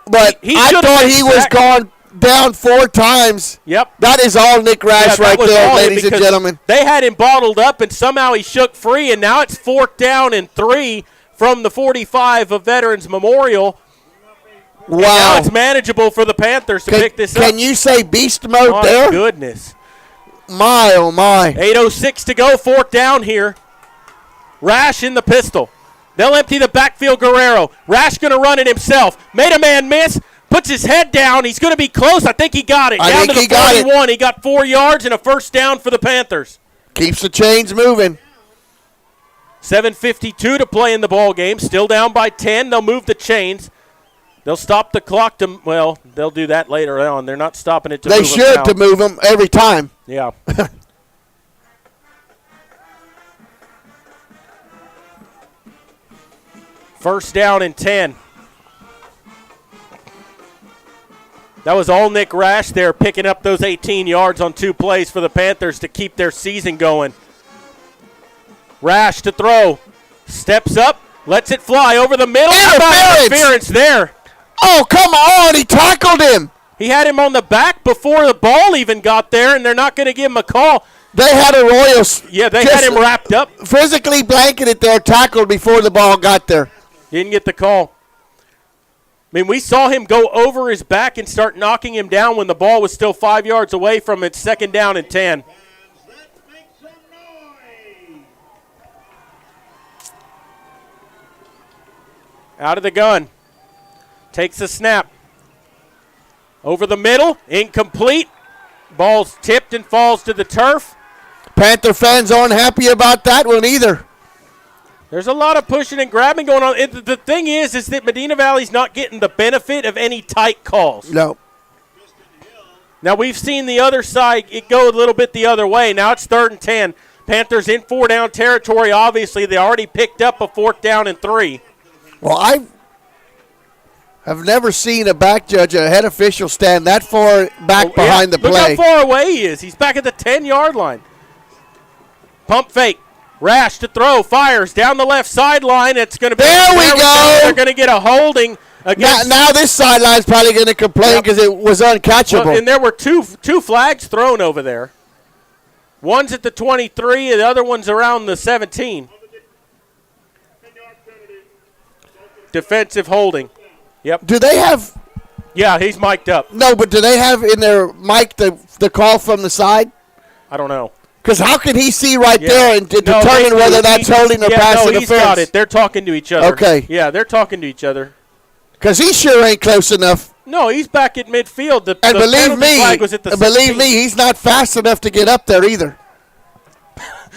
but I thought he was gone down 4 times. Yep. That is all Nick Rash right there, ladies and gentlemen. They had him bottled up, and somehow he shook free, and now it's 4th down and 3 from the 45 of Veterans Memorial. Wow. And now it's manageable for the Panthers to pick this up. Can you say beast mode there? My goodness. My, oh, my. 8:06 to go, 4th down here. Rash in the pistol. They'll empty the backfield. Guerrero. Rash going to run it himself. Made a man miss. Puts his head down. He's going to be close. I think he got it. Down to the 41. He got 4 yards and a first down for the Panthers. Keeps the chains moving. 7:52 to play in the ball game. Still down by 10. They'll move the chains. They'll stop the clock to, well, they'll do that later on. They're not stopping it to move them. They should to move them every time. Yeah. First down and 10. That was all Nick Rash there, picking up those 18 yards on 2 plays for the Panthers to keep their season going. Rash to throw. Steps up, lets it fly over the middle. How about interference there? Oh, come on. He tackled him. He had him on the back before the ball even got there, and they're not going to give him a call. They had a Royals. Yeah, they had him wrapped up. Physically blanketed there, tackled before the ball got there. Didn't get the call. I mean, we saw him go over his back and start knocking him down when the ball was still 5 yards away from it, 2nd down and 10. Out of the gun. Takes a snap. Over the middle. Incomplete. Ball's tipped and falls to the turf. Panther fans aren't happy about that one either. There's a lot of pushing and grabbing going on. The thing is that Medina Valley's not getting the benefit of any tight calls. No. Now, we've seen the other side it go a little bit the other way. Now it's 3rd and 10. Panthers in 4-down territory, obviously. They already picked up a 4th down and 3. Well, I have never seen a back judge, a head official, stand that far back behind the play. Look how far away he is. He's back at the 10-yard line. Pump fake. Rash to throw. Fires down the left sideline. It's going to be. There we go. They're going to get a holding. Now this sideline's probably going to complain because it was uncatchable. Well, and there were two flags thrown over there. One's at the 23, and the other one's around the 17. Defensive holding. Yep. Do they have? Yeah, he's mic'd up. No, but do they have in their mic the call from the side? I don't know. Because how can he see there and determine whether that's holding or pass interference? He's got it. They're talking to each other. Okay. Yeah, they're talking to each other. Because he sure ain't close enough. No, he's back at midfield. The believe flag was at the 16. He's not fast enough to get up there either.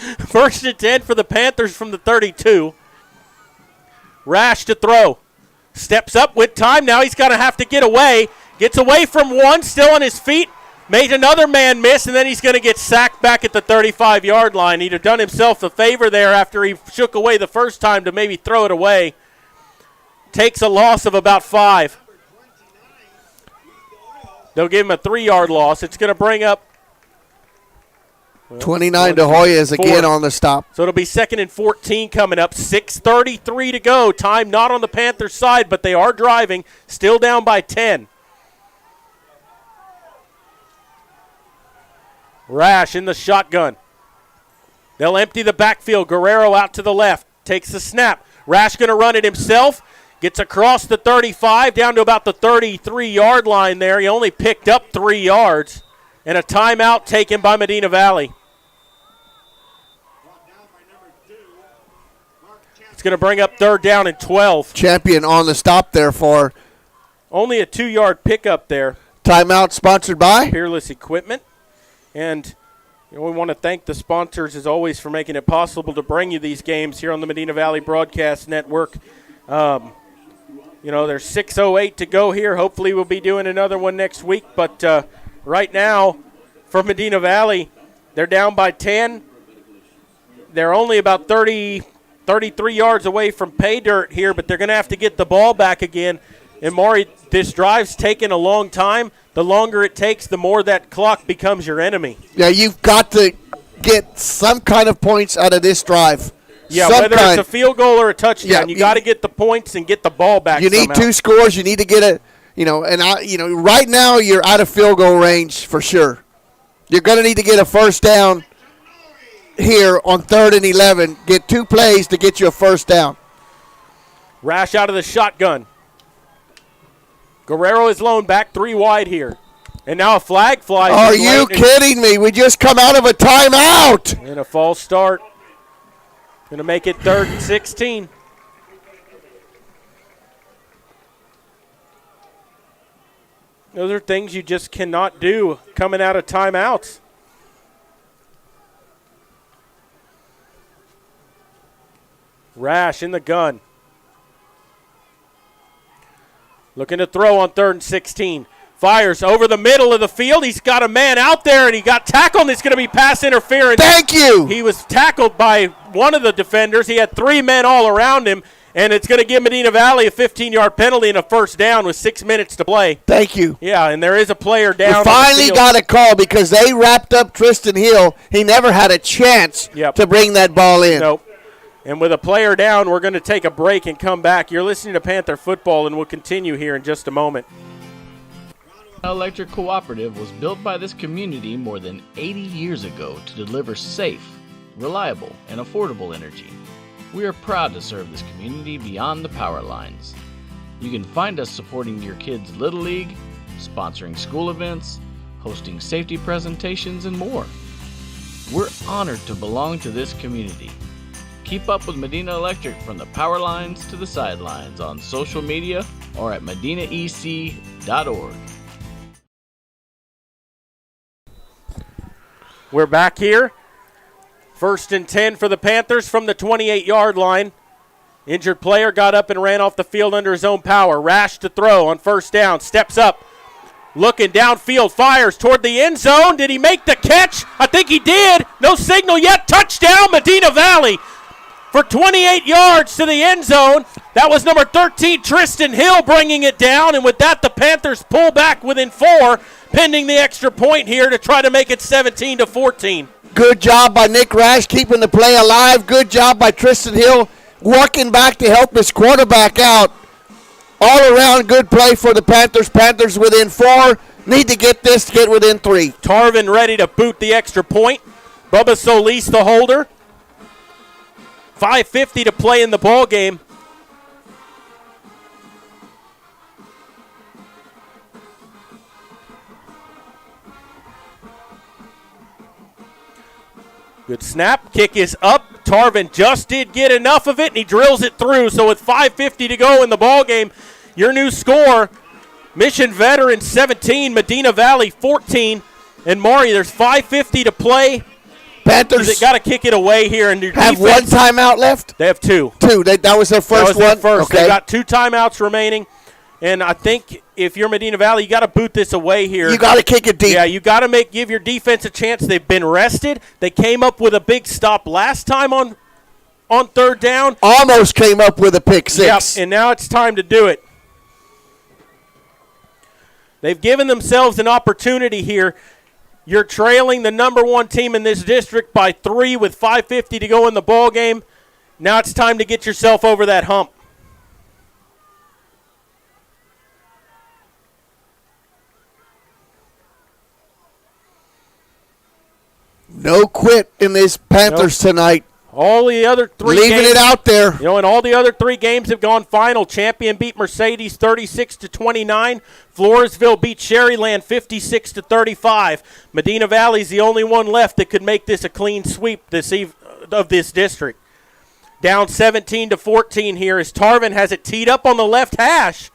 1st and 10 for the Panthers from the 32. Rash to throw. Steps up with time. Now he's going to have to get away. Gets away from one, still on his feet. Made another man miss, and then he's going to get sacked back at the 35-yard line. He'd have done himself a favor there after he shook away the first time to maybe throw it away. Takes a loss of about 5. They'll give him a 3-yard loss. It's going to bring up 29 to Hoyas again on the stop. So it'll be 2nd and 14 coming up. 6:33 to go. Time not on the Panthers' side, but they are driving. Still down by 10. Rash in the shotgun. They'll empty the backfield. Guerrero out to the left. Takes the snap. Rash going to run it himself. Gets across the 35 down to about the 33-yard line there. He only picked up 3 yards. And a timeout taken by Medina Valley. It's going to bring up 3rd down and 12. Champion on the stop there for. Only a 2-yard pickup there. Timeout sponsored by Peerless Equipment. And we want to thank the sponsors, as always, for making it possible to bring you these games here on the Medina Valley Broadcast Network. There's 6:08 to go here. Hopefully we'll be doing another one next week. But right now, for Medina Valley, they're down by 10. They're only about 33 yards away from pay dirt here, but they're going to have to get the ball back again. And, Maury, this drive's taken a long time. The longer it takes, the more that clock becomes your enemy. Yeah, you've got to get some kind of points out of this drive. Yeah, whether it's a field goal or a touchdown, you got to get the points and get the ball back. You need 2 scores. You need to get right now you're out of field goal range for sure. You're going to need to get a first down here on 3rd and 11. Get 2 plays to get you a first down. Rash out of the shotgun. Guerrero is lone back 3 wide here. And now a flag flies. Are you kidding me? We just come out of a timeout. And a false start. Going to make it 3rd and 16. Those are things you just cannot do coming out of timeouts. Rash in the gun. Looking to throw on 3rd and 16. Fires over the middle of the field. He's got a man out there, and he got tackled, and it's going to be pass interference. Thank you. He was tackled by one of the defenders. He had 3 men all around him, and it's going to give Medina Valley a 15-yard penalty and a first down with 6 minutes to play. Thank you. Yeah, and there is a player down. We finally got a call because they wrapped up Tristan Hill. He never had a chance to bring that ball in. Nope. And with a player down, we're going to take a break and come back. You're listening to Panther Football, and we'll continue here in just a moment. Electric Cooperative was built by this community more than 80 years ago to deliver safe, reliable, and affordable energy. We are proud to serve this community beyond the power lines. You can find us supporting your kids' Little League, sponsoring school events, hosting safety presentations, and more. We're honored to belong to this community. Keep up with Medina Electric from the power lines to the sidelines on social media or at medinaec.org. We're back here. 1st and 10 for the Panthers from the 28-yard line. Injured player got up and ran off the field under his own power. Rash to throw on 1st down. Steps up. Looking downfield. Fires toward the end zone. Did he make the catch? I think he did. No signal yet. Touchdown, Medina Valley. For 28 yards to the end zone. That was number 13, Tristan Hill, bringing it down. And with that, the Panthers pull back within 4, pending the extra point here to try to make it 17-14. Good job by Nick Rash keeping the play alive. Good job by Tristan Hill working back to help his quarterback out. All around good play for the Panthers. Panthers within 4. Need to get this to get within 3. Tarvin ready to boot the extra point. Bubba Solis the holder. 5:50 to play in the ball game. Good snap. Kick is up. Tarvin just did get enough of it, and he drills it through. So with 5:50 to go in the ball game, your new score, Mission Veterans 17, Medina Valley 14. And Maury, there's 5:50 to play. Panthers they got to kick it away here. And have one timeout left? They have 2. 2. That was their first one? Okay. They got 2 timeouts remaining. And I think if you're Medina Valley, you got to boot this away here. You got to kick it deep. Yeah, you got to give your defense a chance. They've been rested. They came up with a big stop last time on 3rd down. Almost came up with a pick 6. Yep, and now it's time to do it. They've given themselves an opportunity here. You're trailing the number 1 team in this district by 3 with 5:50 to go in the ball game. Now it's time to get yourself over that hump. No quit in these Panthers tonight. All the other 3 leaving games, it out there. You know, and all the other 3 games have gone final. Champion beat Mercedes 36-29. Floresville beat Sherryland 56-35. Medina Valley's the only one left that could make this a clean sweep of this district. Down 17-14 here as Tarvin has it teed up on the left hash.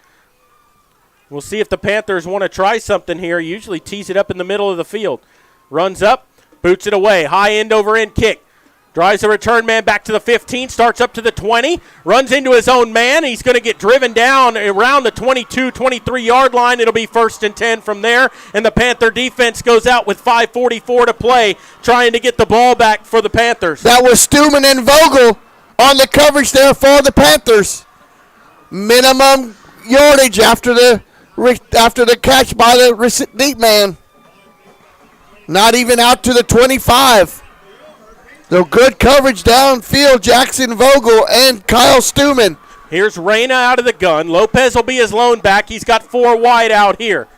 We'll see if the Panthers want to try something here. Usually tees it up in the middle of the field. Runs up, boots it away. High end over end kick. Drives the return man back to the 15, starts up to the 20, runs into his own man. He's going to get driven down around the 22, 23-yard line. It'll be 1st and 10 from there, and the Panther defense goes out with 5:44 to play, trying to get the ball back for the Panthers. That was Stuman and Vogel on the coverage there for the Panthers. Minimum yardage after the catch by the deep man. Not even out to the 25. So good coverage downfield, Jackson Vogel and Kyle Stuman. Here's Reyna out of the gun. Lopez will be his lone back. He's got 4 wide out here.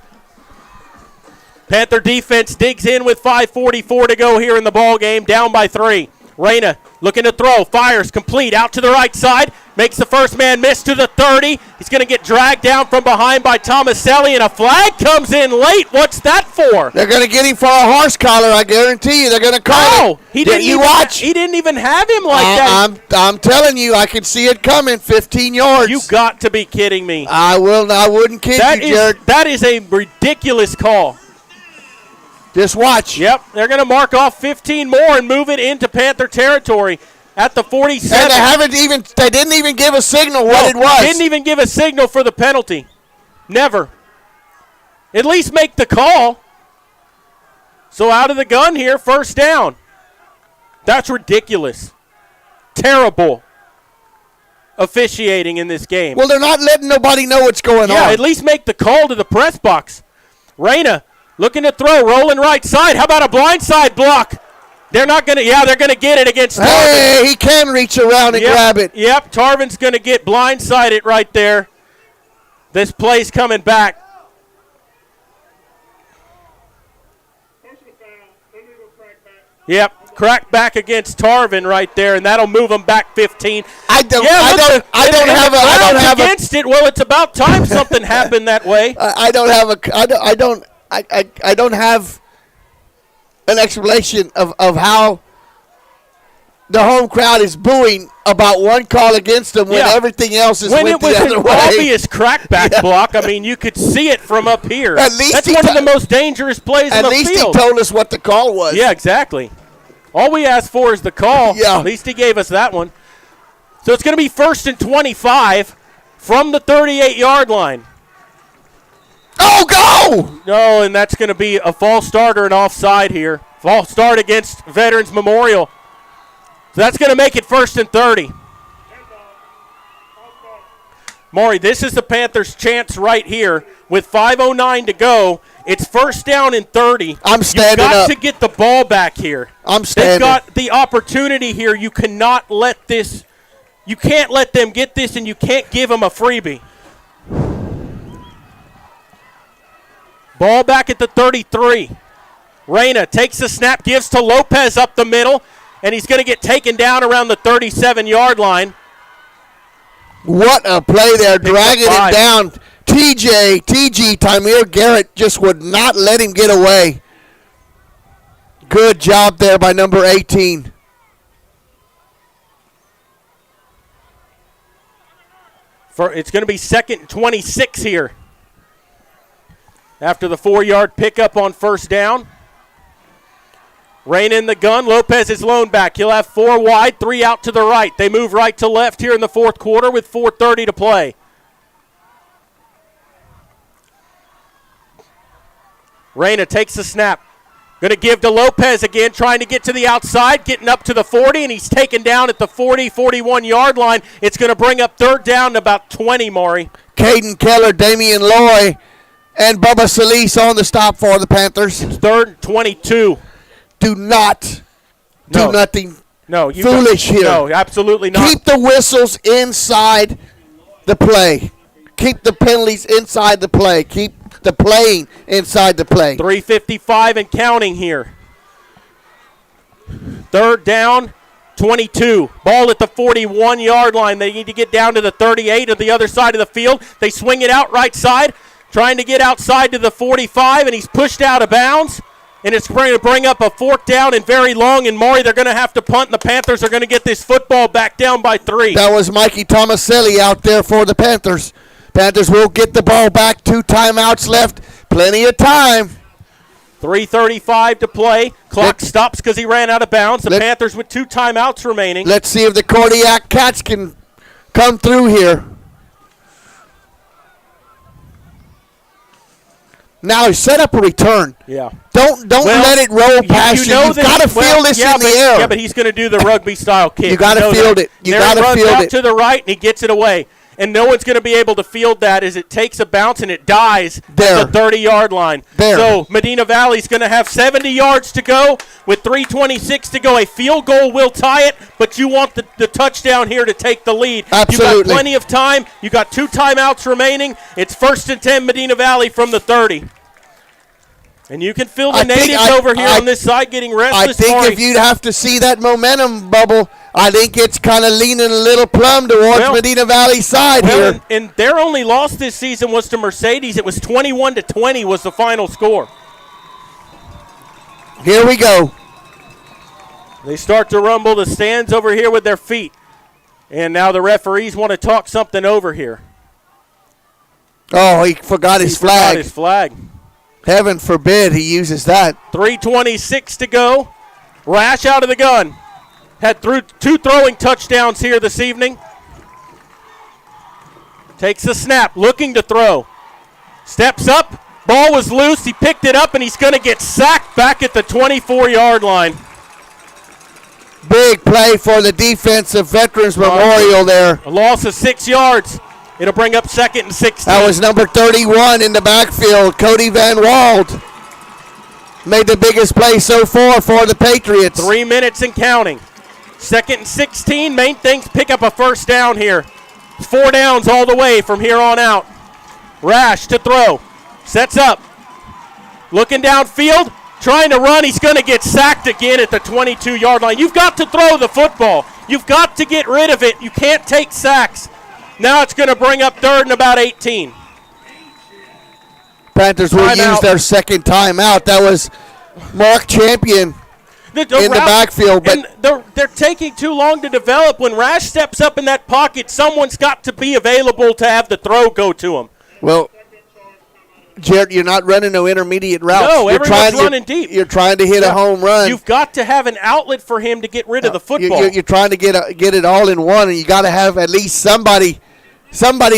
Panther defense digs in with 5:44 to go here in the ball game, down by 3. Reyna looking to throw, fires, complete, out to the right side, makes the first man miss to the 30. He's going to get dragged down from behind by Tomaselli, and a flag comes in late. What's that for? They're going to get him for a horse collar, I guarantee you. They're going to call it. He didn't watch. He didn't even have him like that. I'm telling you, I can see it coming, 15 yards. You got to be kidding me. I wouldn't kid you, Jared. That is a ridiculous call. Just watch. Yep, they're going to mark off 15 more and move it into Panther territory at the 47. And they didn't even give a signal what it was. Didn't even give a signal for the penalty. Never. At least make the call. So out of the gun here, first down. That's ridiculous. Terrible officiating in this game. Well, they're not letting nobody know what's going on. Yeah, at least make the call to the press box. Reyna looking to throw, rolling right side. How about a blindside block? They're not going to, they're going to get it against Tarvin. Hey, he can reach around and grab it. Yep, Tarvin's going to get blindsided right there. This play's coming back. Yep, crack back against Tarvin right there, and that'll move them back 15. I don't have against it. Well, it's about time something happened that way. I don't have an explanation of how the home crowd is booing about one call against them when everything else is when went it was the other an way. obvious crackback block. I mean, you could see it from up here. At least that's one of the most dangerous plays in the field. At least he told us what the call was. Yeah, exactly. All we asked for is the call. Yeah. At least he gave us that one. So it's going to be 1st and 25 from the 38-yard line. Oh, go! No, and that's going to be a false start or an offside here. False start against Veterans Memorial. So that's going to make it 1st and 30. Maury, this is the Panthers' chance right here. With 5:09 to go, it's 1st down and 30. I'm standing You've got up. to get the ball back here. I'm standing. They've got the opportunity here. You cannot let this. You can't let them get this, and you can't give them a freebie. Ball back at the 33. Reyna takes the snap, gives to Lopez up the middle, and he's going to get taken down around the 37-yard line. What a play there, dragging him down. TG, Tamir Garrett just would not let him get away. Good job there by number 18. It's going to be 2nd and 26 here. After the 4-yard pickup on 1st down. Reyna in the gun. Lopez is lone back. He'll have 4 wide, 3 out to the right. They move right to left here in the 4th quarter with 4:30 to play. Reyna takes the snap. Going to give to Lopez again, trying to get to the outside, getting up to the 40, and he's taken down at the 40, 41-yard line. It's going to bring up 3rd down to about 20, Maury. Caden Keller, Damian Loy, and Bubba Solis on the stop for the Panthers. 3rd and 22. Do not do nothing foolish here. No, absolutely not. Keep the whistles inside the play. Keep the penalties inside the play. Keep the playing inside the play. 3:55 and counting here. 3rd down, 22. Ball at the 41-yard line. They need to get down to the 38 on the other side of the field. They swing it out right side, trying to get outside to the 45, and he's pushed out of bounds. And it's going to bring up a 4th down and very long. And Maury, they're going to have to punt, and the Panthers are going to get this football back down by 3. That was Mikey Tomaselli out there for the Panthers. Panthers will get the ball back. 2 timeouts left. Plenty of time. 3:35 to play. Clock stops because he ran out of bounds. The Panthers with 2 timeouts remaining. Let's see if the Kodiak Cats can come through here. Now set up a return. Yeah. Don't let it roll past you. You've got to feel this in the air. Yeah, but he's going to do the rugby-style kick. You got to field it. You got to field out it. to the right, and he gets it away. And no one's going to be able to field that as it takes a bounce and it dies at the 30-yard line. So Medina Valley's going to have 70 yards to go with 3:26 to go. A field goal will tie it, but you want the touchdown here to take the lead. Absolutely. You got plenty of time. You got 2 timeouts remaining. It's 1st and 10 Medina Valley from the 30. And you can feel the natives over here on this side getting restless. I think if you'd have to see that momentum bubble, I think it's kind of leaning a little plumb towards Medina Valley's side here. And their only loss this season was to Mercedes. It was 21-20 was the final score. Here we go. They start to rumble the stands over here with their feet. And now the referees want to talk something over here. Oh, he forgot his flag. Forgot his flag. Heaven forbid he uses that. 3:26 to go. Rash out of the gun. Had two throwing touchdowns here this evening. Takes the snap, looking to throw. Steps up. Ball was loose. He picked it up, and he's going to get sacked back at the 24-yard line. Big play for the defensive Veterans Memorial there. A loss of 6 yards. It'll bring up 2nd and 16. That was number 31 in the backfield, Cody Van Wald. Made the biggest play so far for the Patriots. 3 minutes and counting. 2nd and 16. Main thing's pick up a first down here. 4 downs all the way from here on out. Rash to throw. Sets up. Looking downfield. Trying to run. He's going to get sacked again at the 22-yard line. You've got to throw the football. You've got to get rid of it. You can't take sacks. Now it's going to bring up 3rd and about 18. Panthers will use their second timeout. That was Mark Champion in the backfield. But they're taking too long to develop. When Rash steps up in that pocket, someone's got to be available to have the throw go to him. Well, Jared, you're not running no intermediate routes. No, everyone's running deep. You're trying to hit a home run. You've got to have an outlet for him to get rid of the football. You're trying to get it all in one, and you got to have at least somebody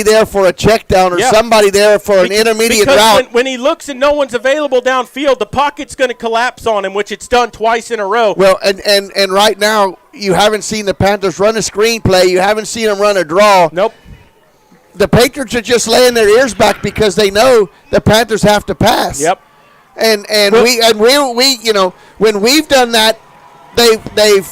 there for a check down or somebody there for an intermediate route. When he looks and no one's available downfield, the pocket's going to collapse on him, which it's done twice in a row. Well, and right now you haven't seen the Panthers run a screen play. You haven't seen them run a draw. Nope. The Patriots are just laying their ears back because they know the Panthers have to pass. Yep. And we you know, when we've done that, they've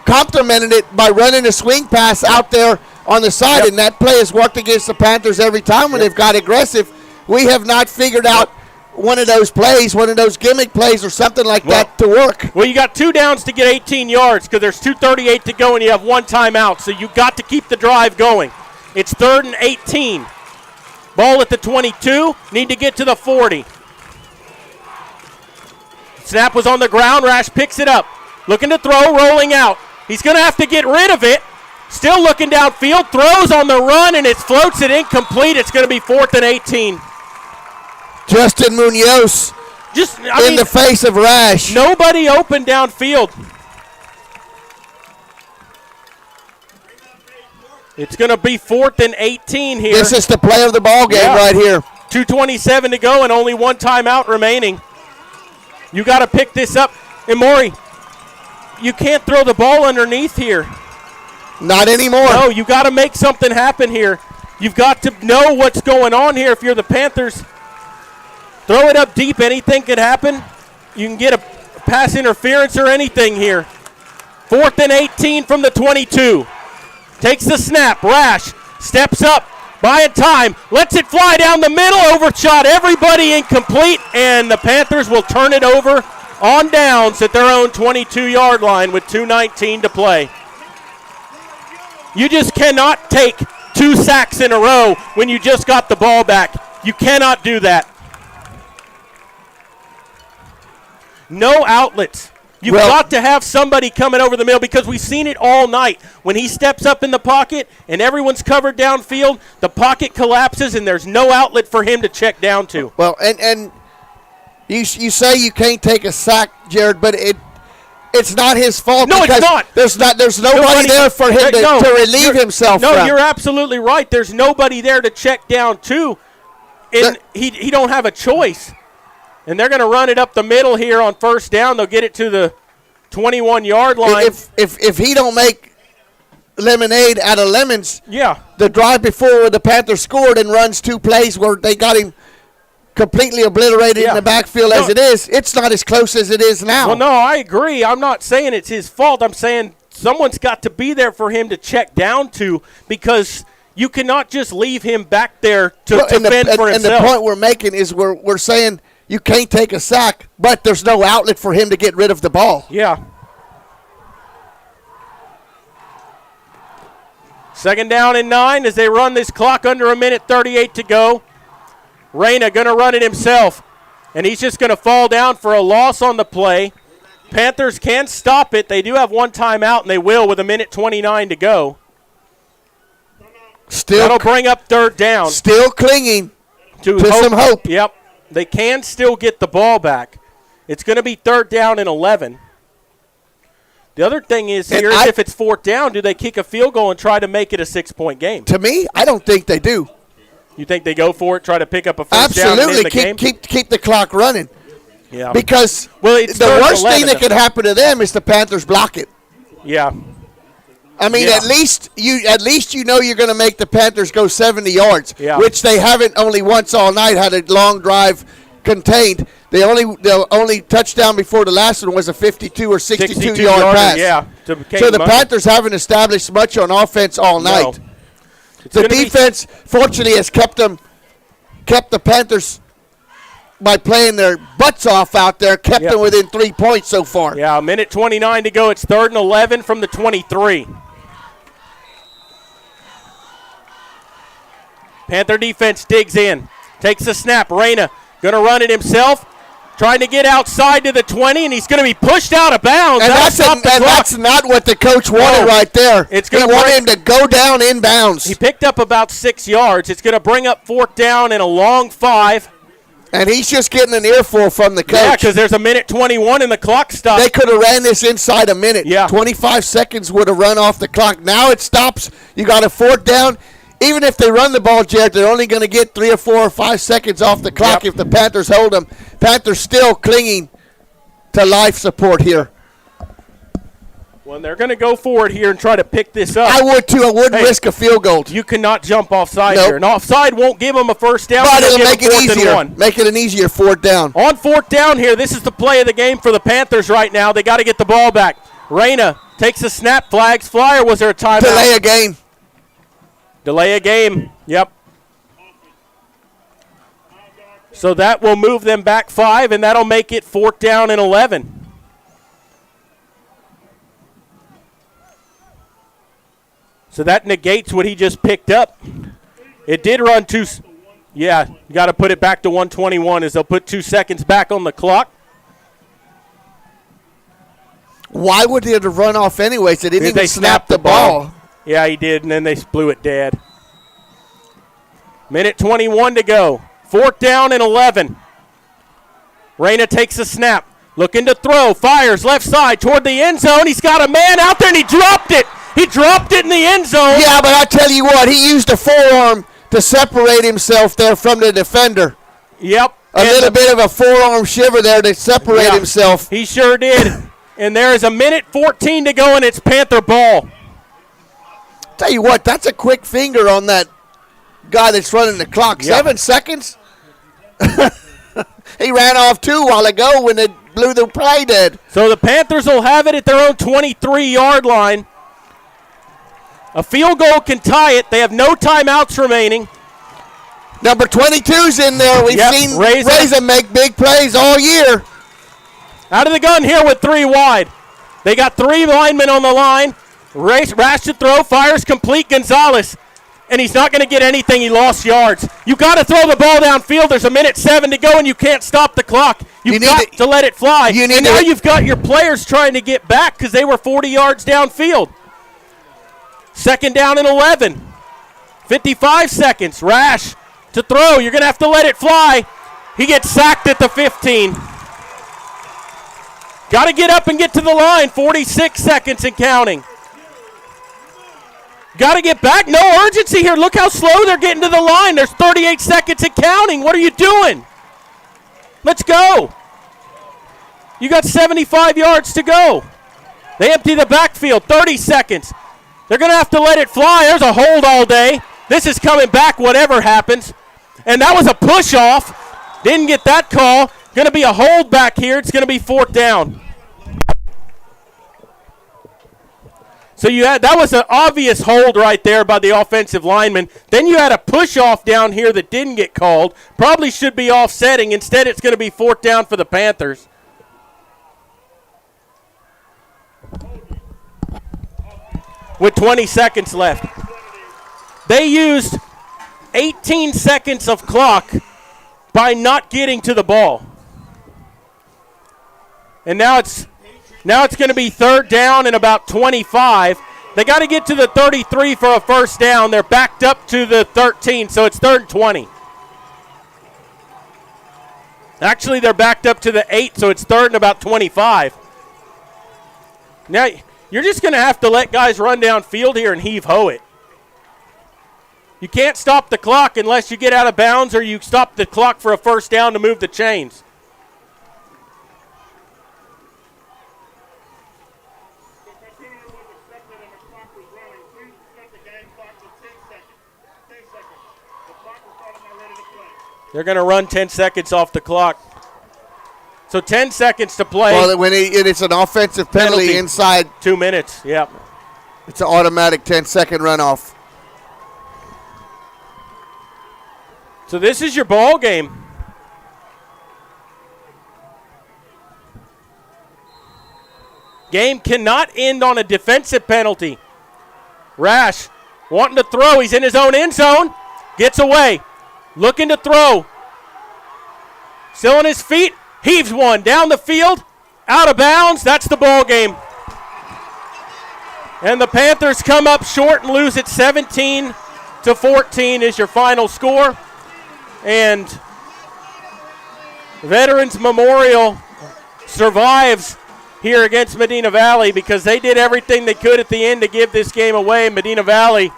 complemented it by running a swing pass out there on the side, and that play has worked against the Panthers every time when they've got aggressive. We have not figured out one of those plays, one of those gimmick plays or something like that to work. Well, you got 2 downs to get 18 yards because there's 2:38 to go and you have 1 timeout, so you got to keep the drive going. It's 3rd and 18. Ball at the 22. Need to get to the 40. Snap was on the ground. Rash picks it up. Looking to throw, rolling out. He's going to have to get rid of it. Still looking downfield. Throws on the run, and it floats it incomplete. It's going to be 4th and 18. Justin Munoz in the face of Rash. Nobody open downfield. It's going to be 4th and 18 here. This is the play of the ball game right here. 2:27 to go and only 1 timeout remaining. You got to pick this up. And Maury, you can't throw the ball underneath here. Not anymore. No, you got to make something happen here. You've got to know what's going on here if you're the Panthers. Throw it up deep. Anything could happen. You can get a pass interference or anything here. 4th and 18 from the 22. Takes the snap. Rash steps up, buying time, lets it fly down the middle, overshot everybody, incomplete, and the Panthers will turn it over on downs at their own 22-yard line with 2:19 to play. You just cannot take 2 sacks in a row when you just got the ball back. You cannot do that. No outlets. You've got to have somebody coming over the middle because we've seen it all night. When he steps up in the pocket and everyone's covered downfield, the pocket collapses and there's no outlet for him to check down to. Well, and you say you can't take a sack, Jared, but it's not his fault. No, it's not. There's nobody there for him to relieve himself from. No, you're absolutely right. There's nobody there to check down to. And he don't have a choice. And they're going to run it up the middle here on first down. They'll get it to the 21-yard line. If he don't make lemonade out of lemons, the drive before where the Panthers scored and runs 2 plays where they got him completely obliterated in the backfield as it is, it's not as close as it is now. Well, no, I agree. I'm not saying it's his fault. I'm saying someone's got to be there for him to check down to because you cannot just leave him back there to fend for himself. And the point we're making is we're saying you can't take a sack, but there's no outlet for him to get rid of the ball. Yeah. Second down and 9 as they run this clock under 1:38 to go. Reyna going to run it himself, and he's just going to fall down for a loss on the play. Panthers can stop it. They do have one timeout, and they will with 1:29 to go. That'll bring up third down. Still clinging to some hope. Yep. They can still get the ball back. It's going to be third down and 11. The other thing is if it's fourth down, do they kick a field goal and try to make it a 6-point game? To me, I don't think they do. You think they go for it, try to pick up a first down and end the game? Keep the clock running. Yeah. Because it's the worst thing that could happen to them is the Panthers block it. Yeah. I mean, at least you know you're going to make the Panthers go 70 yards, yeah. which they haven't only once all night had a long drive contained. The only touchdown before the last one was a 52 or 62-yard pass. Yeah. So the Panthers haven't established much on offense all night. The defense, fortunately, has kept the Panthers by playing their butts off out there, kept them within 3 points so far. Yeah, 1:29 to go. It's 3rd and 11 from the 23. Panther defense digs in, takes a snap. Reyna going to run it himself, trying to get outside to the 20, and he's going to be pushed out of bounds. And that's not what the coach wanted right there. He wanted him to go down inbounds. He picked up about 6 yards. It's going to bring up 4th down and a long 5. And he's just getting an earful from the coach. Yeah, because there's 1:21 and the clock stops. They could have ran this inside a minute. Yeah. 25 seconds would have run off the clock. Now it stops. You got a 4th down. Even if they run the ball, Jared, they're only going to get 3 or 4 or 5 seconds off the clock if the Panthers hold them. Panthers still clinging to life support here. Well, they're going to go forward here and try to pick this up. I would, too. I wouldn't risk a field goal. You cannot jump offside here. And offside won't give them a first down. But it'll make it easier. Make it an easier 4th down. On 4th down here, this is the play of the game for the Panthers right now. They got to get the ball back. Reyna takes a snap, flags fly, or was there a timeout? Delay a game. Delay a game, yep. So that will move them back 5, and that'll make it 4th down and 11. So that negates what he just picked up. It did run 2. Yeah, you got to put it back to 1:21 as they'll put 2 seconds back on the clock. Why would they have run off anyways? They didn't even snap the ball. Yeah, he did, and then they blew it dead. 1:21 to go. 4th down and 11. Reyna takes a snap. Looking to throw. Fires left side toward the end zone. He's got a man out there, and he dropped it. He dropped it in the end zone. Yeah, but I tell you what, he used a forearm to separate himself there from the defender. Yep. A little bit of a forearm shiver there to separate himself. He sure did. And there is 1:14 to go, and it's Panther ball. Tell you what, that's a quick finger on that guy that's running the clock. 7 seconds? He ran off 2 while ago when they blew the play dead. So the Panthers will have it at their own 23-yard line. A field goal can tie it. They have no timeouts remaining. Number 22's in there. We've seen Reza make big plays all year. Out of the gun here with 3 wide. They got 3 linemen on the line. Rash to throw, fires complete. Gonzalez, and he's not going to get anything. He lost yards. You got to throw the ball downfield. There's 1:07 to go, and you can't stop the clock. You've got to let it fly. And now you've got your players trying to get back because they were 40 yards downfield. 2nd down and 11. 55 seconds. Rash to throw. You're going to have to let it fly. He gets sacked at the 15. Got to get up and get to the line. 46 seconds and counting. Got to get back. No urgency here. Look how slow they're getting to the line. There's 38 seconds and counting. What are you doing? Let's go. You got 75 yards to go. They empty the backfield. 30 seconds. They're going to have to let it fly. There's a hold all day. This is coming back whatever happens. And that was a push off. Didn't get that call. Going to be a hold back here. It's going to be 4th down. So that was an obvious hold right there by the offensive lineman. Then you had a push off down here that didn't get called. Probably should be offsetting. Instead, it's going to be 4th down for the Panthers. With 20 seconds left. They used 18 seconds of clock by not getting to the ball. And now it's going to be 3rd down and about 25. They got to get to the 33 for a first down. They're backed up to the 13, so it's 3rd and 20. Actually, they're backed up to the 8, so it's 3rd and about 25. Now, you're just going to have to let guys run downfield here and heave-ho it. You can't stop the clock unless you get out of bounds or you stop the clock for a first down to move the chains. They're going to run 10 seconds off the clock. So 10 seconds to play. Well, it's an offensive penalty inside 2 minutes, yep. It's an automatic 10-second runoff. So this is your ball game. Game cannot end on a defensive penalty. Rash wanting to throw. He's in his own end zone. Gets away. Looking to throw. Still on his feet. Heaves one down the field. Out of bounds. That's the ball game. And the Panthers come up short and lose it 17-14 is your final score. And Veterans Memorial survives here against Medina Valley because they did everything they could at the end to give this game away. Medina Valley,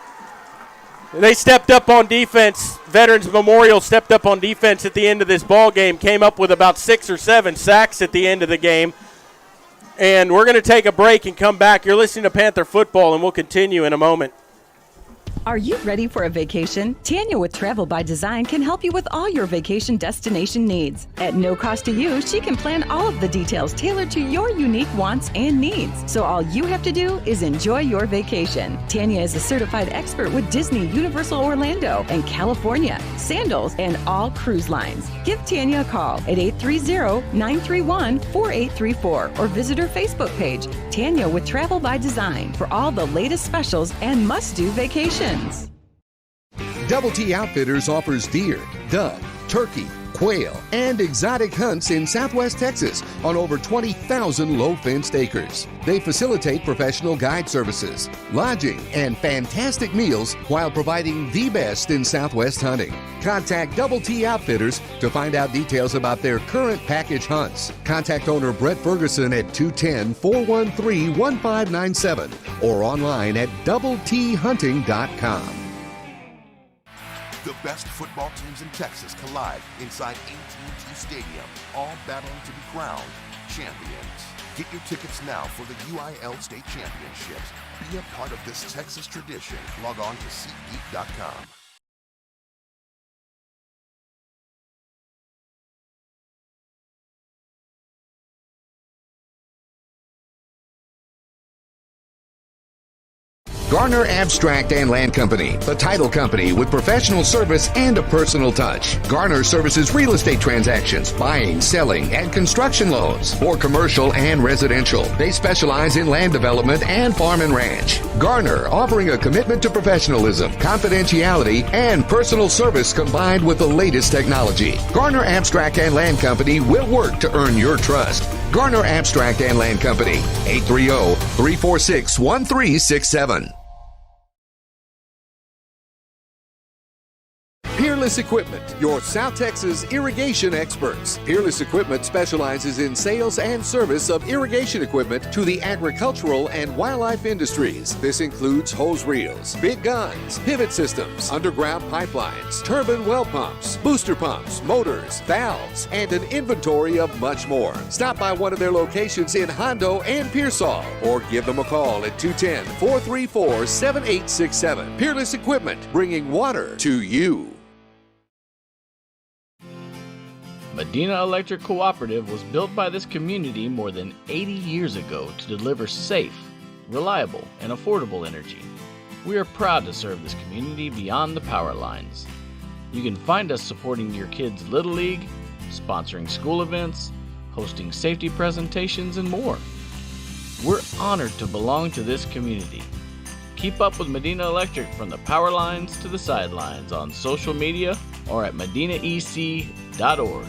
they stepped up on defense. Veterans Memorial stepped up on defense at the end of this ball game, came up with about 6 or 7 sacks at the end of the game. And we're going to take a break and come back. You're listening to Panther Football, and we'll continue in a moment. Are you ready for a vacation? Tanya with Travel by Design can help you with all your vacation destination needs. At no cost to you, she can plan all of the details tailored to your unique wants and needs. So all you have to do is enjoy your vacation. Tanya is a certified expert with Disney, Universal Orlando, and California, Sandals, and all cruise lines. Give Tanya a call at 830-931-4834 or visit her Facebook page, Tanya with Travel by Design, for all the latest specials and must-do vacations. Double T Outfitters offers deer, dove, turkey, quail, and exotic hunts in Southwest Texas on over 20,000 low-fenced acres. They facilitate professional guide services, lodging, and fantastic meals while providing the best in Southwest hunting. Contact Double T Outfitters to find out details about their current package hunts. Contact owner Brett Ferguson at 210-413-1597 or online at doublethunting.com. The best football teams in Texas collide inside AT&T Stadium, all battling to be crowned champions. Get your tickets now for the UIL State Championships. Be a part of this Texas tradition. Log on to SeatGeek.com. Garner Abstract and Land Company, the title company with professional service and a personal touch. Garner services real estate transactions, buying, selling, and construction loans for commercial and residential. They specialize in land development and farm and ranch. Garner, offering a commitment to professionalism, confidentiality, and personal service combined with the latest technology. Garner Abstract and Land Company will work to earn your trust. Garner Abstract and Land Company, 830-346-1367. Peerless Equipment, your South Texas irrigation experts. Peerless Equipment specializes in sales and service of irrigation equipment to the agricultural and wildlife industries. This includes hose reels, big guns, pivot systems, underground pipelines, turbine well pumps, booster pumps, motors, valves, and an inventory of much more. Stop by one of their locations in Hondo and Pearsall or give them a call at 210-434-7867. Peerless Equipment, bringing water to you. Medina Electric Cooperative was built by this community more than 80 years ago to deliver safe, reliable, and affordable energy. We are proud to serve this community beyond the power lines. You can find us supporting your kids' Little League, sponsoring school events, hosting safety presentations, and more. We're honored to belong to this community. Keep up with Medina Electric from the power lines to the sidelines on social media or at medinaec.org.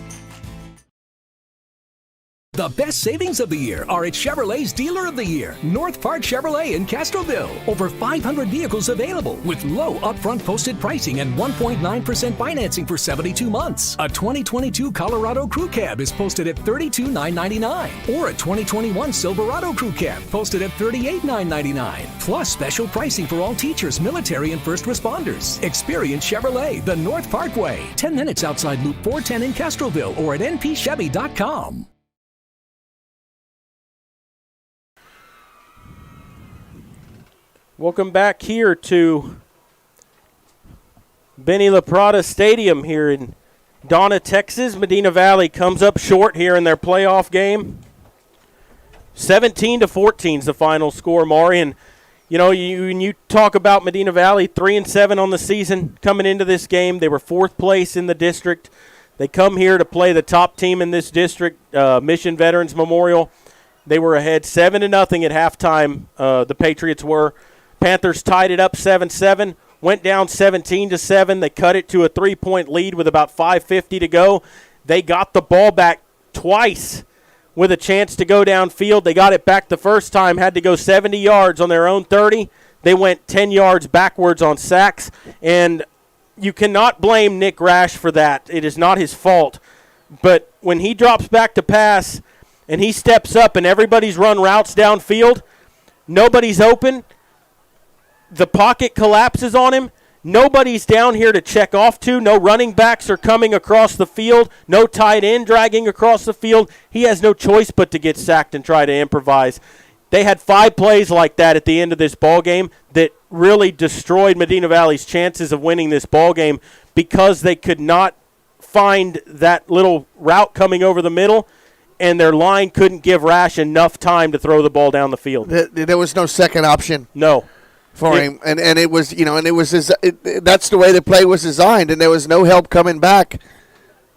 The best savings of the year are at Chevrolet's Dealer of the Year, North Park Chevrolet in Castroville. Over 500 vehicles available with low upfront posted pricing and 1.9% financing for 72 months. A 2022 Colorado Crew Cab is posted at $32,999, or a 2021 Silverado Crew Cab posted at $38,999. Plus special pricing for all teachers, military, and first responders. Experience Chevrolet, the North Parkway, 10 minutes outside Loop 410 in Castroville, or at npchevy.com. Welcome back here to Benny LaPrada Stadium here in Donna, Texas. Medina Valley comes up short here in their playoff game. 17-14 is the final score, Maury. And, you know, when you talk about Medina Valley, 3-7 on the season coming into this game. They were fourth place in the district. They come here to play the top team in this district, Mission Veterans Memorial. They were ahead 7-0 at halftime, the Patriots were. Panthers tied it up 7-7, went down 17-7. They cut it to a 3-point lead with about 5:50 to go. They got the ball back twice with a chance to go downfield. They got it back the first time, had to go 70 yards on their own 30. They went 10 yards backwards on sacks, and you cannot blame Nick Rash for that. It is not his fault. But when he drops back to pass and he steps up and everybody's run routes downfield, nobody's open, the pocket collapses on him. Nobody's down here to check off to. No running backs are coming across the field. No tight end dragging across the field. He has no choice but to get sacked and try to improvise. They had 5 plays like that at the end of this ball game that really destroyed Medina Valley's chances of winning this ball game because they could not find that little route coming over the middle, and their line couldn't give Rash enough time to throw the ball down the field. There was no second option. No. For him, and it was, you know, and it was that's the way the play was designed, and there was no help coming back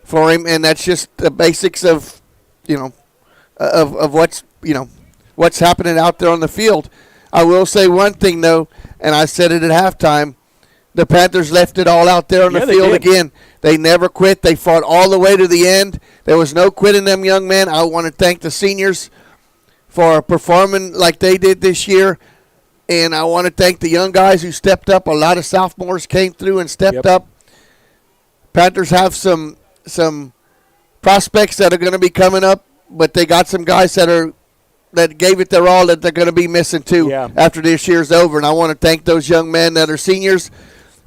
for him, and that's just the basics of, you know, of what's, you know, what's happening out there on the field. I will say one thing though, and I said it at halftime, the Panthers left it all out there on the field again. They never quit. They fought all the way to the end. There was no quitting them young men. I want to thank the seniors for performing like they did this year. And I want to thank the young guys who stepped up. A lot of sophomores came through and stepped up. Panthers have some prospects that are going to be coming up, but they got some guys that gave it their all that they're going to be missing too after this year's over. And I want to thank those young men that are seniors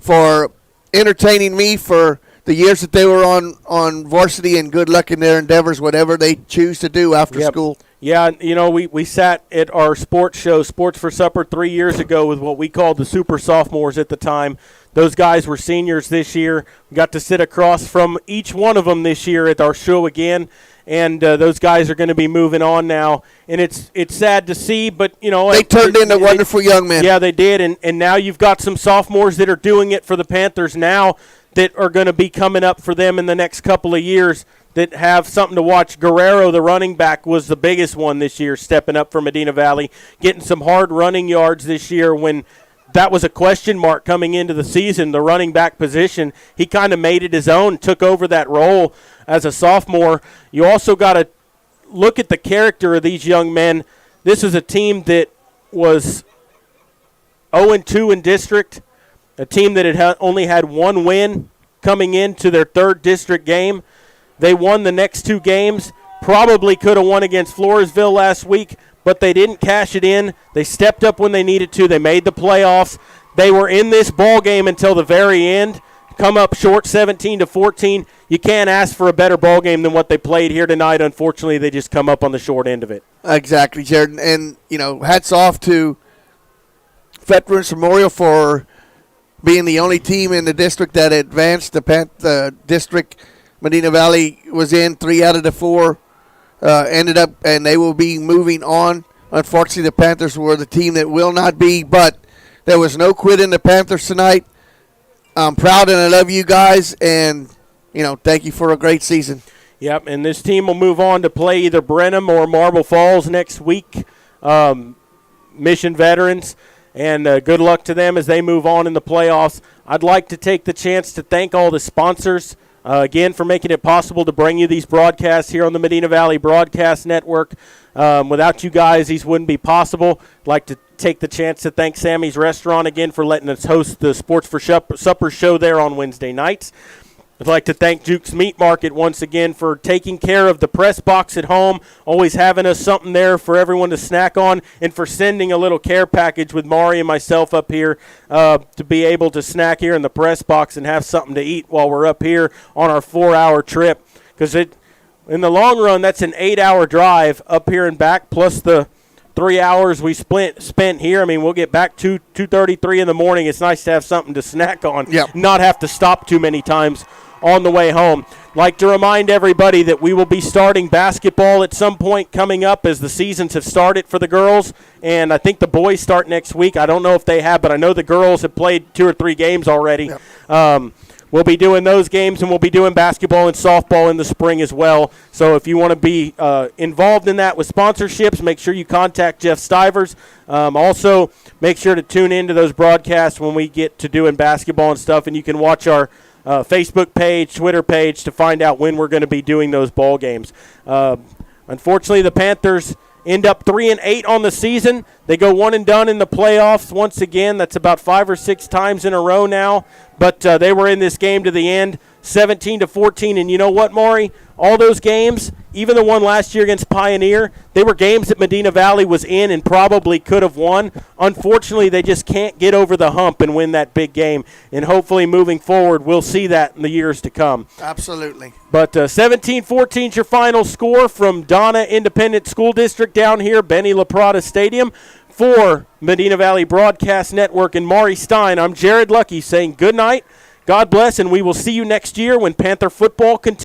for entertaining me for the years that they were on varsity, and good luck in their endeavors, whatever they choose to do after school. Yeah, you know, we sat at our sports show, Sports for Supper, 3 years ago with what we called the super sophomores at the time. Those guys were seniors this year. We got to sit across from each one of them this year at our show again, and those guys are going to be moving on now. And it's sad to see, but, you know. They turned into wonderful young men. Yeah, they did, and now you've got some sophomores that are doing it for the Panthers now that are going to be coming up for them in the next couple of years that have something to watch. Guerrero, the running back, was the biggest one this year, stepping up for Medina Valley, getting some hard running yards this year when that was a question mark coming into the season, the running back position. He kind of made it his own, took over that role as a sophomore. You also got to look at the character of these young men. This is a team that was 0-2 in district, a team that had only had one win coming into their third district game. They won the next 2 games, probably could have won against Floresville last week, but they didn't cash it in. They stepped up when they needed to. They made the playoffs. They were in this ball game until the very end, come up short 17-14. You can't ask for a better ball game than what they played here tonight. Unfortunately, they just come up on the short end of it. Exactly, Jared. And, you know, hats off to Veterans Memorial for being the only team in the district that advanced. The district Medina Valley was in 3 out of the 4, ended up, and they will be moving on Unfortunately, the Panthers were the team that will not be, but there was no quit in the Panthers tonight. I'm proud and I love you guys, and, thank you for a great season. Yep, and this team will move on to play either Brenham or Marble Falls next week. Mission veterans, and good luck to them as they move on in the playoffs. I'd like to take the chance to thank all the sponsors, again, for making it possible to bring you these broadcasts here on the Medina Valley Broadcast Network. Without you guys, these wouldn't be possible. I'd like to take the chance to thank Sammy's Restaurant again for letting us host the Sports for Supper show there on Wednesday nights. I'd like to thank Duke's Meat Market once again for taking care of the press box at home, always having us something there for everyone to snack on, and for sending a little care package with Maury and myself up here to be able to snack here in the press box and have something to eat while we're up here on our 4-hour trip. Because in the long run, that's an 8-hour drive up here and back, plus the 3 hours we spent here. I mean, we'll get back 2:33 in the morning. It's nice to have something to snack on, not have to stop too many times on the way home. Like to remind everybody that we will be starting basketball at some point coming up as the seasons have started for the girls, and I think the boys start next week. I don't know if they have, but I know the girls have played 2 or 3 games already. We'll be doing those games, and we'll be doing basketball and softball in the spring as well. So if you want to be involved in that with sponsorships, make sure you contact Jeff Stivers. Also, make sure to tune into those broadcasts when we get to doing basketball and stuff, and you can watch our Facebook page, Twitter page to find out when we're going to be doing those ball games. Unfortunately, the Panthers end up 3-8 on the season. They go one and done in the playoffs once again. That's about 5 or 6 times in a row now. But they were in this game to the end, 17-14. And you know what, Maury? All those games, even the one last year against Pioneer, they were games that Medina Valley was in and probably could have won. Unfortunately, they just can't get over the hump and win that big game. And hopefully moving forward, we'll see that in the years to come. Absolutely. But 17-14 is your final score from Donna Independent School District down here, Benny LaPrada Stadium. For Medina Valley Broadcast Network and Maury Stein, I'm Jared Lucky saying good night, God bless, and we will see you next year when Panther football continues.